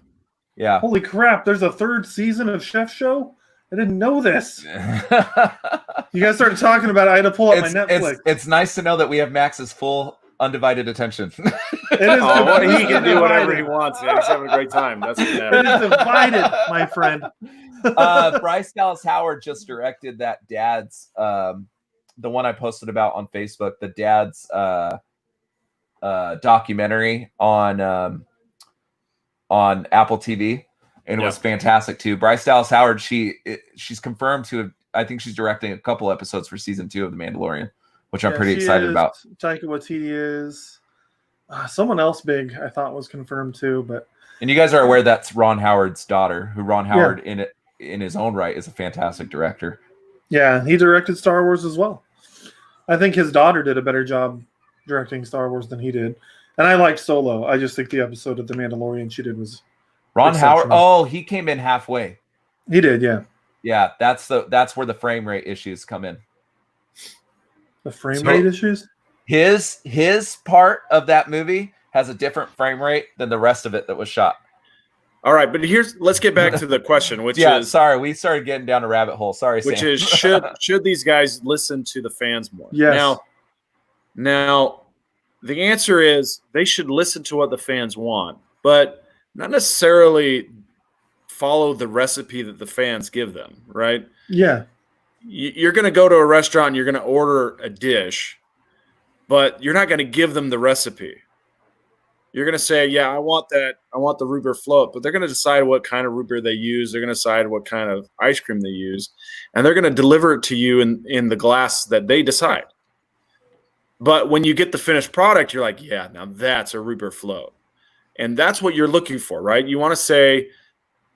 Yeah. Holy crap! There's a third season of Chef Show. I didn't know this. You guys started talking about it. I had to pull up my Netflix. It's nice to know that we have Max's full undivided attention. He can do whatever he wants, man. He's having a great time. That's what matters. It is divided, my friend. Bryce Dallas Howard just directed that Dad's, the one I posted about on Facebook, the Dad's documentary on Apple TV, and it was fantastic too. Bryce Dallas Howard, she's confirmed to have, I think she's directing a couple episodes for season 2 of The Mandalorian, which I'm pretty excited about. Taika Waititi is someone else big I thought was confirmed too, and you guys are aware that's Ron Howard's daughter, who Ron Howard in his own right is a fantastic director. Yeah, he directed Star Wars as well. I think his daughter did a better job directing Star Wars than he did. And I liked Solo. I just think the episode of The Mandalorian she did was Ron Howard. Oh, he came in halfway. He did, yeah. Yeah, that's where the frame rate issues come in. The frame rate issues? His part of that movie has a different frame rate than the rest of it that was shot. All right, but let's get back to the question, which is sorry, we started getting down a rabbit hole. Sorry, which Sam. is should these guys listen to the fans more? Yes. Now the answer is they should listen to what the fans want, but not necessarily follow the recipe that the fans give them, right? Yeah. You're going to go to a restaurant and you're going to order a dish, but you're not going to give them the recipe. You're going to say, yeah, I want the root beer float, but they're going to decide what kind of root beer they use. They're going to decide what kind of ice cream they use, and they're going to deliver it to you in the glass that they decide. But when you get the finished product, you're like, yeah, now that's a root beer float. And that's what you're looking for, right? You want to say,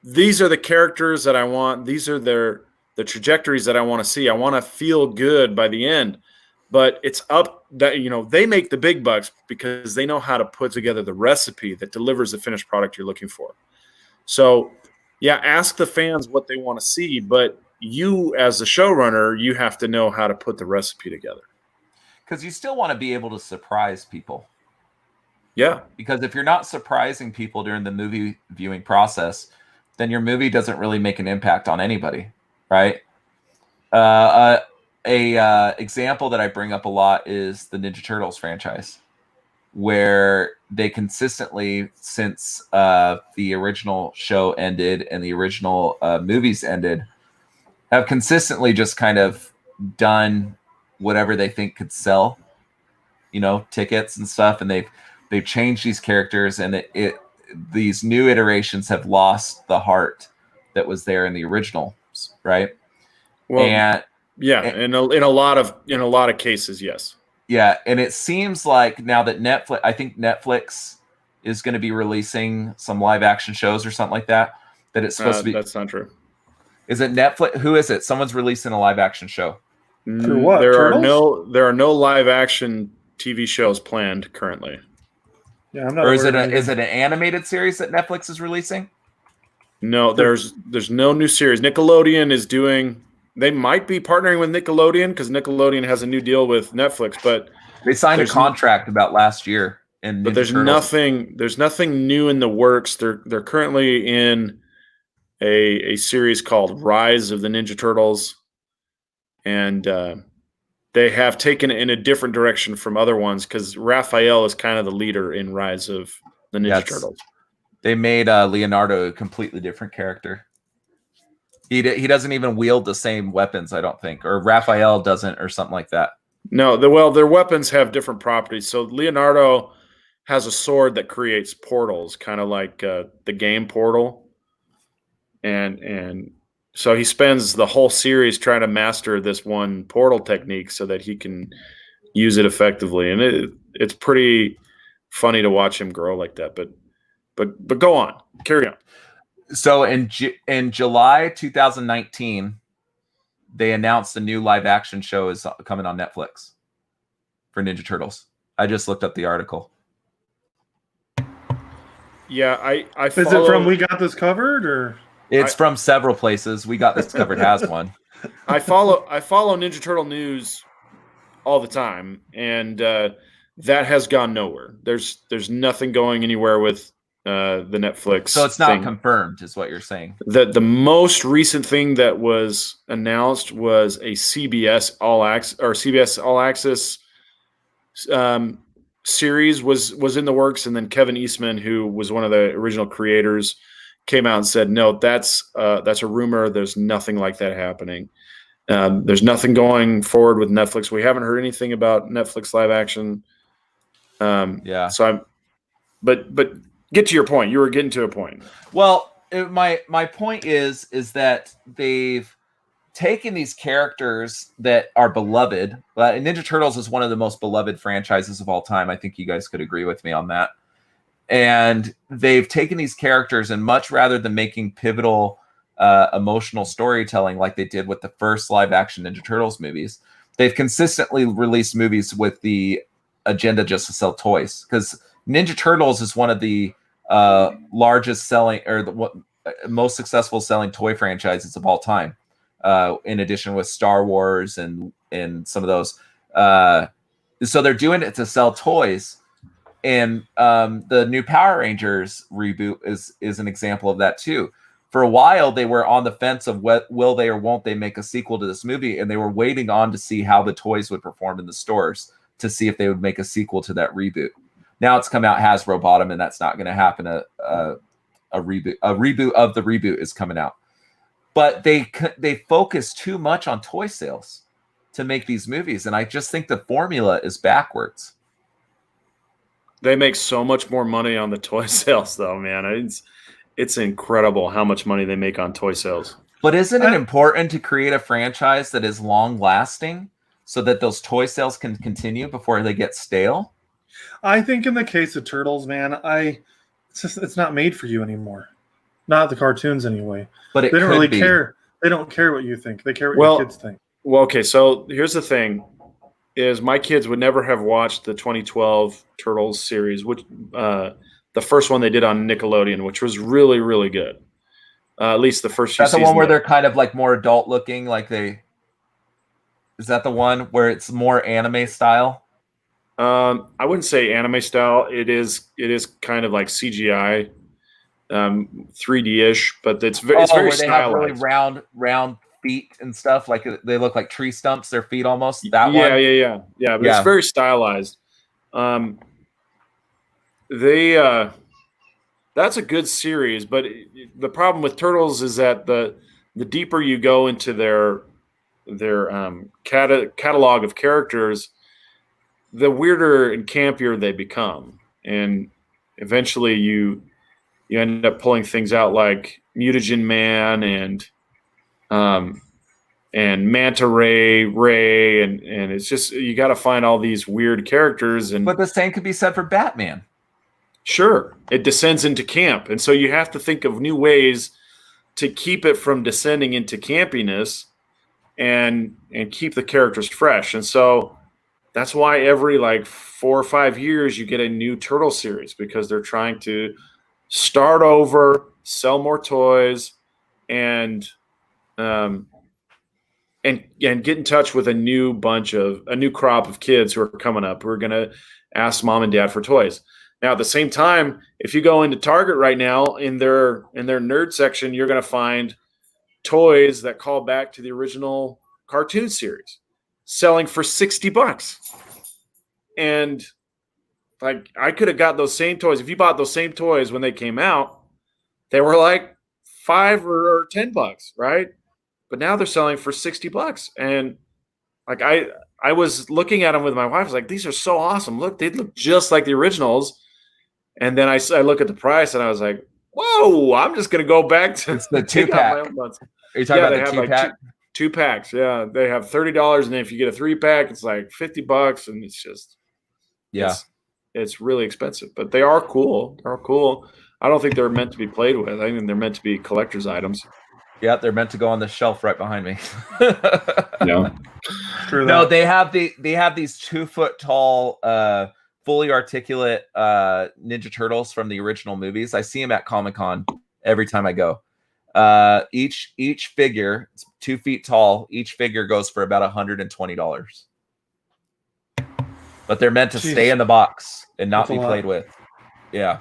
these are the characters that I want. These are the trajectories that I want to see. I want to feel good by the end. But it's up that, they make the big bucks because they know how to put together the recipe that delivers the finished product you're looking for. So, yeah, ask the fans what they want to see. But you, as the showrunner, you have to know how to put the recipe together. Because you still want to be able to surprise people. Yeah. Because if you're not surprising people during the movie viewing process, then your movie doesn't really make an impact on anybody, right? Example that I bring up a lot is the Ninja Turtles franchise, where they consistently, since the original show ended and the original movies ended, have consistently just kind of done whatever they think could sell, tickets and stuff, and they've changed these characters, and these new iterations have lost the heart that was there in the originals, right? Well, in a lot of cases, yes. Yeah, and it seems like now that I think Netflix is going to be releasing some live action shows or something like that. That it's supposed to be. That's not true. Is it Netflix? Who is it? Someone's releasing a live action show. For what? There Turtles? are no live action TV shows planned currently. Yeah, I'm not. Or is it an animated series that Netflix is releasing? No, there's no new series. Nickelodeon is doing. They might be partnering with Nickelodeon because Nickelodeon has a new deal with Netflix, but they signed a contract about last year. But there's nothing new in the works. They're currently in a series called Rise of the Ninja Turtles, and they have taken it in a different direction from other ones because Raphael is kind of the leader in Rise of the Ninja Turtles. They made Leonardo a completely different character. He doesn't even wield the same weapons, I don't think, or Raphael doesn't, or something like that. No, their weapons have different properties. So Leonardo has a sword that creates portals, kind of like the game Portal, and so he spends the whole series trying to master this one portal technique so that he can use it effectively, and it's pretty funny to watch him grow like that. But go on, carry on. So in July 2019, they announced a new live action show is coming on Netflix for Ninja Turtles. I just looked up the article. Yeah, I Is it from We Got This Covered, or it's from several places. We Got This Covered has one. I follow Ninja Turtle news all the time, and that has gone nowhere. There's nothing going anywhere with the Netflix. So it's not confirmed, is what you're saying. The most recent thing that was announced was a CBS All Access series was in the works, and then Kevin Eastman, who was one of the original creators, came out and said, "No, that's a rumor. There's nothing like that happening. There's nothing going forward with Netflix. We haven't heard anything about Netflix live action." Yeah. So but get to your point. You were getting to a point. Well, my point is that they've taken these characters that are beloved. Ninja Turtles is one of the most beloved franchises of all time. I think you guys could agree with me on that. And they've taken these characters, and much rather than making pivotal emotional storytelling like they did with the first live action Ninja Turtles movies, they've consistently released movies with the agenda just to sell toys. Because Ninja Turtles is one of the largest selling, or the most successful selling toy franchises of all time. in addition with Star Wars and some of those. So they're doing it to sell toys. And the new Power Rangers reboot is an example of that too. For a while, they were on the fence of will they or won't they make a sequel to this movie, and they were waiting on to see how the toys would perform in the stores to see if they would make a sequel to that reboot. Now it's come out, Hasbro bought them, and that's not going to happen. A reboot of the reboot is coming out, but they focus too much on toy sales to make these movies, and I just think the formula is backwards. They make so much more money on the toy sales, though, man. It's incredible how much money they make on toy sales. But isn't it important to create a franchise that is long-lasting so that those toy sales can continue before they get stale? I think in the case of Turtles, man, it's not made for you anymore. Not the cartoons anyway. But they don't really care. They don't care what you think. They care what your kids think. Well, okay, so here's the thing. Is my kids would never have watched the 2012 Turtles series, which the first one they did on Nickelodeon, which was really, really good. At least the first few seasons. That's the one where they're kind of like more adult looking, is that the one where it's more anime style? I wouldn't say anime style. It is kind of like CGI, 3D-ish, but it's very stylized. They have really round feet and stuff, like they look like tree stumps, their feet almost. That one. Yeah. But it's very stylized. That's a good series, but the problem with Turtles is that the deeper you go into their catalog of characters, the weirder and campier they become, and eventually you end up pulling things out like Mutagen Man and Manta Ray, and it's just you got to find all these weird characters. But the same could be said for Batman. Sure, it descends into camp, and so you have to think of new ways to keep it from descending into campiness, and keep the characters fresh. And so that's why every 4 or 5 years you get a new Turtle series, because they're trying to start over, sell more toys, and get in touch with a new crop of kids who are coming up who are going to ask mom and dad for toys. Now, at the same time, if you go into Target right now in their nerd section, you're going to find toys that call back to the original cartoon series, selling for $60. And I could have got those same toys. If you bought those same toys when they came out, they were like $5 or $10, right? But now they're selling for $60. And I was looking at them with my wife. I was like, these are so awesome. Look, they look just like the originals. And then I look at the price and I was like, whoa, I'm just going to go back to the 2-pack. Are you talking about the 2-pack? Two packs. Yeah. They have $30. And then if you get a 3-pack, it's like $50. And it's just, it's really expensive, but they are cool. They're cool. I don't think they're meant to be played with. I think they're meant to be collector's items. Yeah, they're meant to go on the shelf right behind me. Yeah. No, they have these 2 foot tall, fully articulate Ninja Turtles from the original movies. I see them at Comic-Con every time I go. Each figure, it's 2 feet tall. Each figure goes for about $120. But they're meant to stay in the box and not be played with. Yeah.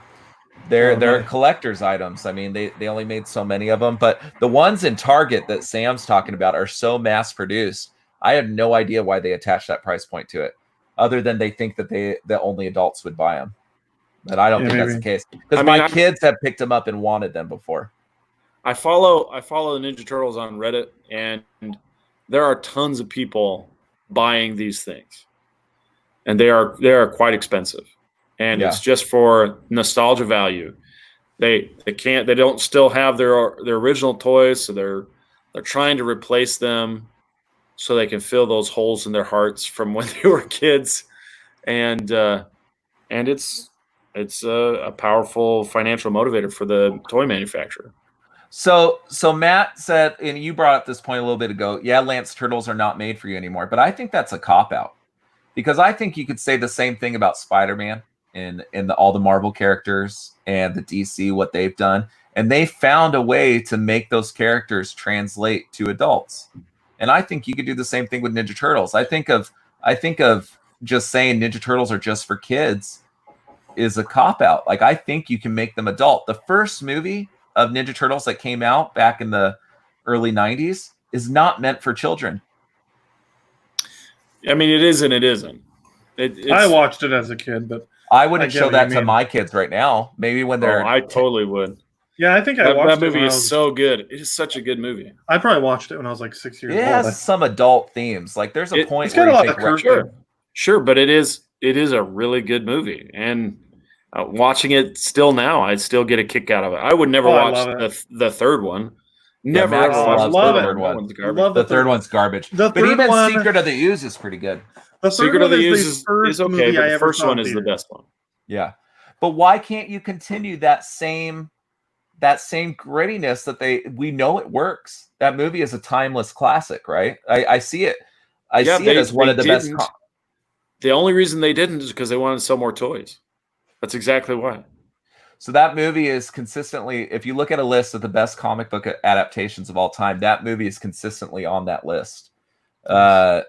They're collector's items. I mean, they only made so many of them, but the ones in Target that Sam's talking about are so mass produced. I have no idea why they attach that price point to it, other than they think that only adults would buy them. But I don't think that's the case, because my kids have picked them up and wanted them before. I follow the Ninja Turtles on Reddit, and there are tons of people buying these things, and they are quite expensive. And it's just for nostalgia value. They don't still have their original toys, so they're trying to replace them so they can fill those holes in their hearts from when they were kids. And it's a powerful financial motivator for the toy manufacturer. So Matt said, and you brought up this point a little bit ago, Lance, Turtles are not made for you anymore. But I think that's a cop-out, because I think you could say the same thing about Spider-Man and all the Marvel characters and the DC, what they've done. and they found a way to make those characters translate to adults. And I think you could do the same thing with Ninja Turtles. I think of just saying Ninja Turtles are just for kids is a cop-out. Like, I think you can make them adult. The first movie of Ninja Turtles that came out back in the early 90s is not meant for children. I mean, it is and it isn't. I watched it as a kid, but I wouldn't show that to my kids right now. Maybe when they're... I totally would. Yeah, I think that watched movie. That movie is so good. It is such a good movie. I probably watched it when I was like 6 years old. It has some adult themes. Like, there's a point it's got where a lot you of think... curse. Sure, but it is a really good movie. And watching it still now, I still get a kick out of it. I would never watch the third one. Never ever watch the third one. The third one's garbage. But even Secret of the Ooze is pretty good. The Secret of the Ooze is okay, but the first one is the best one. Yeah. But why can't you continue that same grittiness that we know it works? That movie is a timeless classic, right? I see it. I see it as one of the best. The only reason they didn't is because they wanted to sell more toys. That's exactly why. So that movie is consistently, if you look at a list of the best comic book adaptations of all time, that movie is consistently on that list. But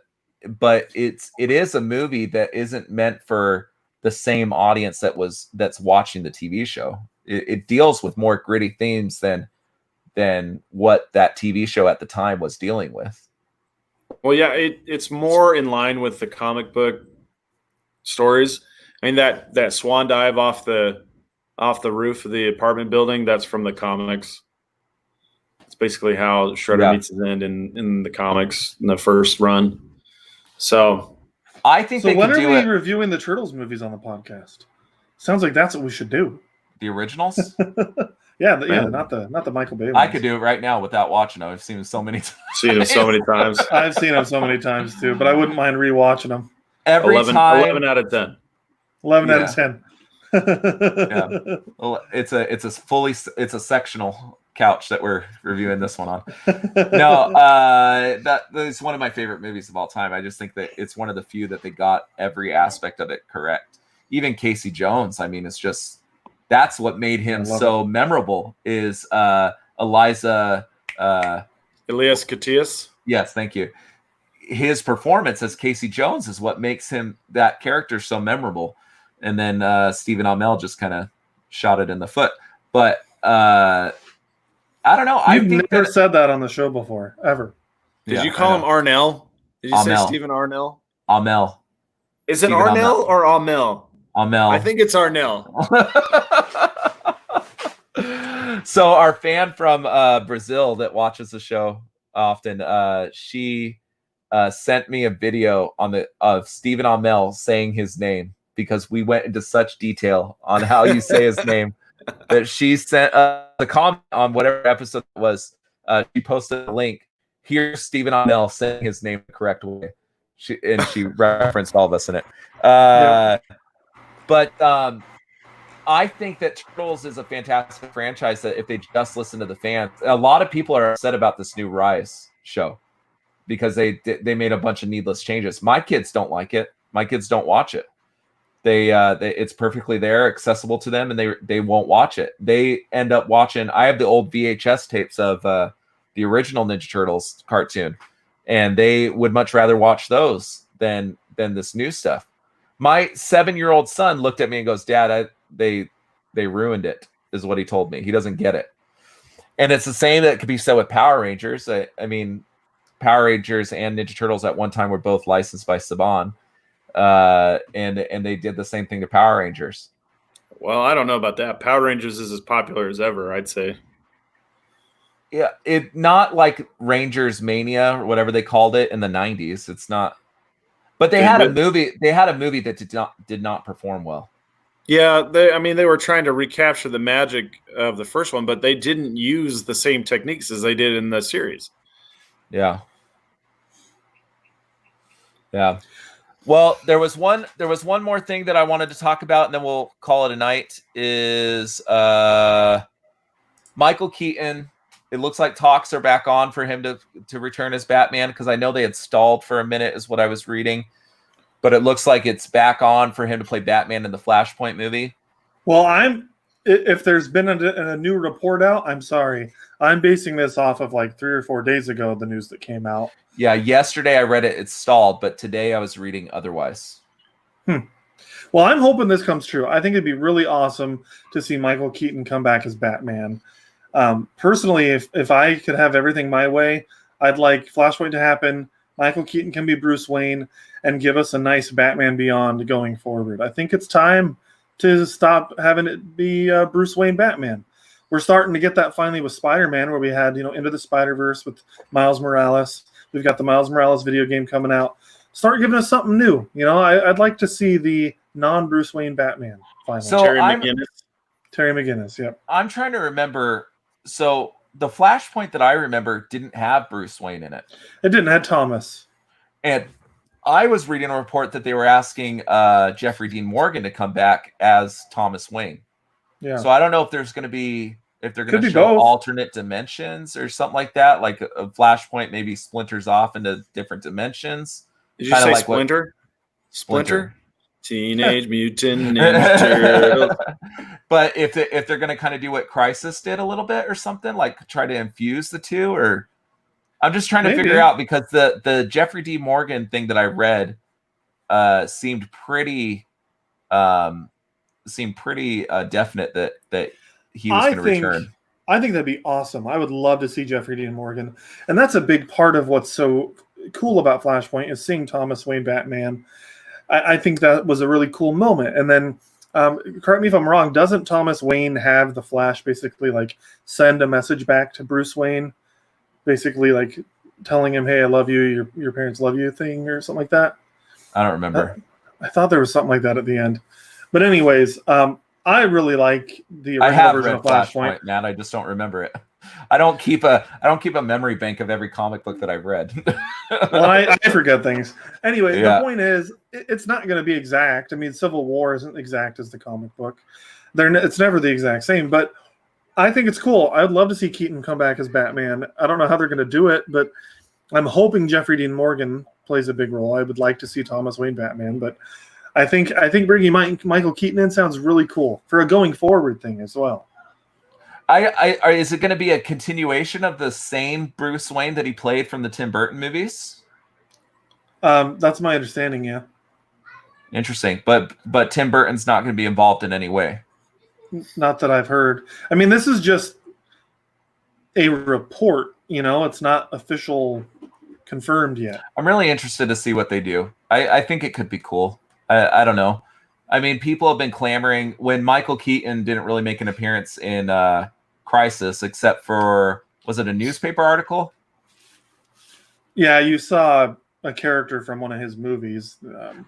it is a movie that isn't meant for the same audience that's watching the TV show. It deals with more gritty themes than what that TV show at the time was dealing with. Well, yeah, it's more in line with the comic book stories. I mean, that swan dive off the roof of the apartment building, that's from the comics. It's basically how Shredder meets his end in the comics in the first run. So I think so. When are we reviewing the Turtles movies on the podcast? Sounds like that's what we should do. The originals? Yeah, not the Michael Bay ones. I could do it right now without watching them. I've seen them so many times. I've seen them so many times too, but I wouldn't mind rewatching them. Every 11 out of 10. 11 out of 10. Yeah. Well, it's a sectional couch that we're reviewing this one on. No, that is one of my favorite movies of all time. I just think that it's one of the few that they got every aspect of it correct. Even Casey Jones, I mean, it's just that's what made him so memorable is Elias Koteas. Yes, thank you. His performance as Casey Jones is what makes him that character so memorable. And then Stephen Amell just kind of shot it in the foot. But I don't know. You've never said that on the show before, ever. Did you call him Arnell? Did you say Stephen Arnell? Amell. Is it Arnell or Amell? Amell. I think it's Arnell. So our fan from Brazil that watches the show often, she sent me a video of Stephen Amell saying his name because we went into such detail on how you say his name that she sent a comment on whatever episode it was. She posted a link. Here's Stephen Amell saying his name the correct way. She referenced all of us in it. But I think that Turtles is a fantastic franchise that if they just listen to the fans, a lot of people are upset about this new Rise show because they made a bunch of needless changes. My kids don't like it. My kids don't watch it. They it's perfectly there, accessible to them, and they won't watch it. They end up watching. I have the old VHS tapes of the original Ninja Turtles cartoon, and they would much rather watch those than this new stuff. My 7-year-old son looked at me and goes, "Dad, they ruined it," is what he told me. He doesn't get it. And it's the same that could be said with Power Rangers. I mean, Power Rangers and Ninja Turtles at one time were both licensed by Saban. And they did the same thing to Power Rangers. Well, I don't know about that. Power Rangers is as popular as ever, I'd say. Yeah, it not like Rangers Mania or whatever they called it in the 90s. It's not. But they had a movie that did not perform well. Yeah, they were trying to recapture the magic of the first one, but they didn't use the same techniques as they did in the series. Yeah. Yeah. Well, there was one more thing that I wanted to talk about, and then we'll call it a night. Is Michael Keaton? It looks like talks are back on for him to return as Batman, because I know they had stalled for a minute, is what I was reading. But it looks like it's back on for him to play Batman in the Flashpoint movie. Well, I'm if there's been a new report out, I'm sorry. I'm basing this off of like 3 or 4 days ago, the news that came out. Yeah, yesterday I read it. It's stalled, but today I was reading otherwise. Well, I'm hoping this comes true. I think it'd be really awesome to see Michael Keaton come back as Batman. Personally, if I could have everything my way, I'd like Flashpoint to happen. Michael Keaton can be Bruce Wayne and give us a nice Batman Beyond going forward. I think it's time to stop having it be Bruce Wayne Batman. We're starting to get that finally with Spider-Man, where we had, Into the Spider-Verse with Miles Morales. We've got the Miles Morales video game coming out. Start giving us something new. I'd like to see the non-Bruce Wayne Batman finally. So Terry McGinnis. Yep. I'm trying to remember. So the Flashpoint that I remember didn't have Bruce Wayne in it. It didn't have Thomas. And I was reading a report that they were asking Jeffrey Dean Morgan to come back as Thomas Wayne. Yeah. So I don't know if they're going to show both. alternate dimensions or something like that. Like a Flashpoint maybe splinters off into different dimensions. Did you say like Splinter? Splinter? Teenage Mutant Ninja Turtles. But if they're going to kind of do what Crisis did a little bit or something, like try to infuse the two, or I'm just trying to figure out, because the Jeffrey D. Morgan thing that I read seemed pretty definite that he was going to return. I think that'd be awesome. I would love to see Jeffrey Dean Morgan, and that's a big part of what's so cool about Flashpoint is seeing Thomas Wayne Batman. I think that was a really cool moment. And then, correct me if I'm wrong, doesn't Thomas Wayne have the Flash basically like send a message back to Bruce Wayne, basically like telling him, "Hey, I love you. Your parents love you," thing or something like that? I don't remember. I thought there was something like that at the end. But anyways, I really like the original version of Flashpoint. Matt, I just don't remember it. I don't keep a memory bank of every comic book that I've read. Well, I forget things. Anyway, The point is, it's not going to be exact. I mean, Civil War isn't exact as the comic book. It's never the exact same, but I think it's cool. I'd love to see Keaton come back as Batman. I don't know how they're going to do it, but I'm hoping Jeffrey Dean Morgan plays a big role. I would like to see Thomas Wayne Batman, but I think bringing Michael Keaton in sounds really cool for a going forward thing as well. Is it going to be a continuation of the same Bruce Wayne that he played from the Tim Burton movies? That's my understanding, yeah. Interesting. But Tim Burton's not going to be involved in any way. Not that I've heard. I mean, this is just a report, it's not official confirmed yet. I'm really interested to see what they do. I think it could be cool. I don't know. I mean, people have been clamoring when Michael Keaton didn't really make an appearance in Crisis, except for, was it a newspaper article? Yeah, you saw a character from one of his movies.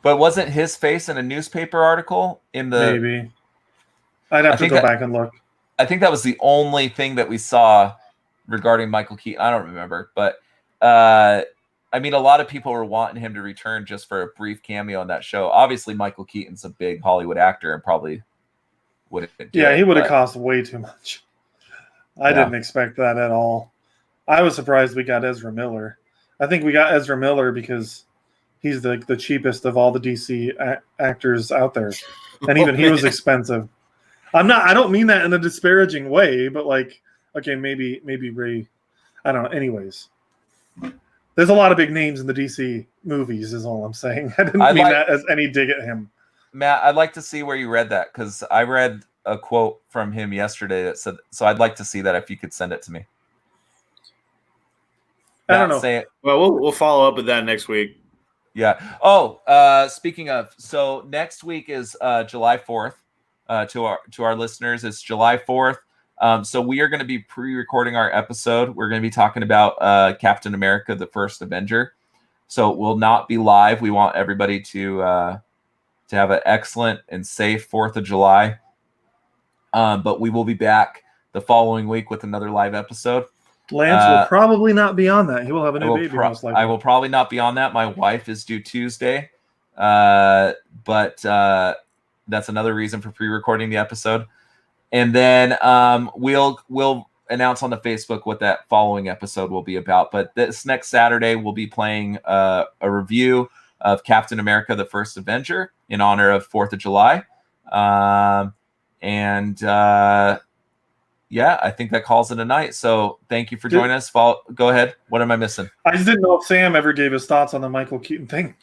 But wasn't his face in a newspaper article? Maybe. I'd have to go back and look. I think that was the only thing that we saw regarding Michael Keaton. I don't remember. But, I mean, a lot of people were wanting him to return just for a brief cameo on that show. Obviously, Michael Keaton's a big Hollywood actor and probably wouldn't do it. Yeah, he would have cost way too much. I didn't expect that at all. I was surprised we got Ezra Miller. I think we got Ezra Miller because he's the cheapest of all the DC actors out there, and even he was expensive. I don't mean that in a disparaging way, but like, okay, maybe Ray. I don't know. Anyways, there's a lot of big names in the DC movies. Is all I'm saying. I didn't mean that as any dig at him. Matt, I'd like to see where you read that, because I read a quote from him yesterday that said, so I'd like to see that if you could send it to me. I don't know. Say it. Well, we'll follow up with that next week. Yeah. Oh, speaking of, so next week is July 4th. To our listeners, it's July 4th. So we are going to be pre-recording our episode. We're going to be talking about Captain America, the First Avenger. So it will not be live. We want everybody to have an excellent and safe 4th of July. But we will be back the following week with another live episode. Lance will probably not be on that. He will have a new baby most likely. I will probably not be on that. My wife is due Tuesday. But that's another reason for pre-recording the episode. And then we'll announce on the Facebook what that following episode will be about. But this next Saturday, we'll be playing a review of Captain America, the First Avenger in honor of 4th of July. And I think that calls it a night. So thank you for joining us. Go ahead. What am I missing? I just didn't know if Sam ever gave his thoughts on the Michael Keaton thing.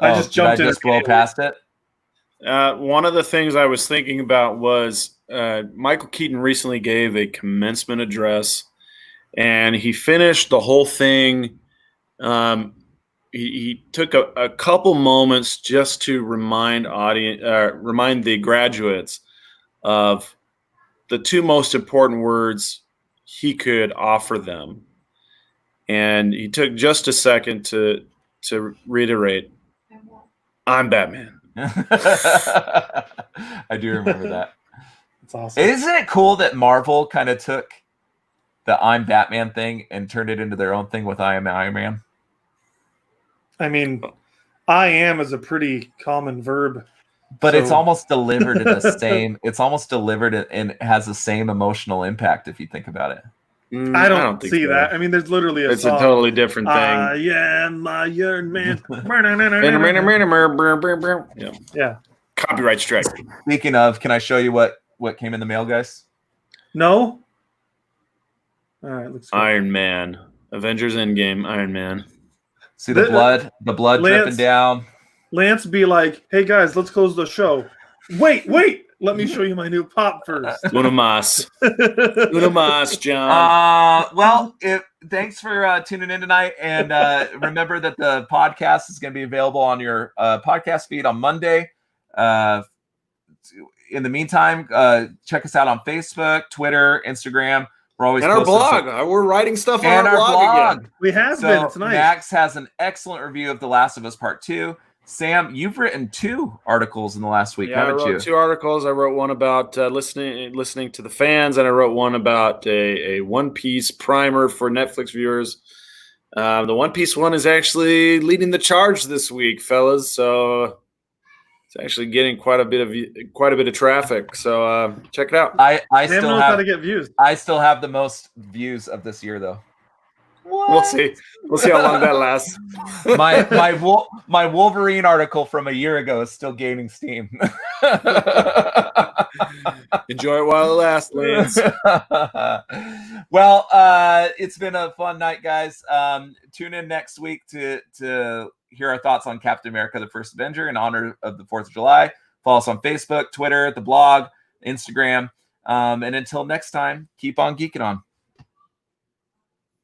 I just jumped in. Just blow past it. One of the things I was thinking about was Michael Keaton recently gave a commencement address, and he finished the whole thing. He took a couple moments just to remind the graduates of the two most important words he could offer them, and he took just a second to reiterate, "I'm Batman." I do remember that. It's awesome. Isn't it cool that Marvel kind of took the "I'm Batman" thing and turned it into their own thing with "I am Iron Man"? I mean, "I am" is a pretty common verb, but it's almost delivered in the same. It's almost delivered and has the same emotional impact if you think about it. I don't see so. That. I mean, there's literally it's song. A totally different thing. I am Iron Man. Yeah. Copyright strike. Speaking of, can I show you what came in the mail, guys? No. All right. Looks good. Iron Man. Avengers Endgame. Iron Man. See the blood dripping down. Lance be like, "Hey guys, let's close the show." Wait. Let me show you my new pop first. Una mas, John. Thanks for tuning in tonight. And remember that the podcast is going to be available on your podcast feed on Monday. In the meantime, check us out on Facebook, Twitter, Instagram. We're always our blog. We're writing stuff on our blog again. We have been. It's nice. Max has an excellent review of The Last of Us Part 2. Sam, you've written 2 articles in the last week, haven't you? I wrote 2 articles. I wrote one about listening to the fans, and I wrote one about a One Piece primer for Netflix viewers. The One Piece one is actually leading the charge this week, fellas. So it's actually getting quite a bit of traffic. So check it out. I still knows how to get views. I still have the most views of this year, though. What? We'll see. We'll see how long that lasts. My Wolverine article from a year ago is still gaining steam. Enjoy it while it lasts, Lance. Well, it's been a fun night, guys. Tune in next week to hear our thoughts on Captain America: The First Avenger in honor of the 4th of July. Follow us on Facebook, Twitter, the blog, Instagram. And until next time, keep on geeking on.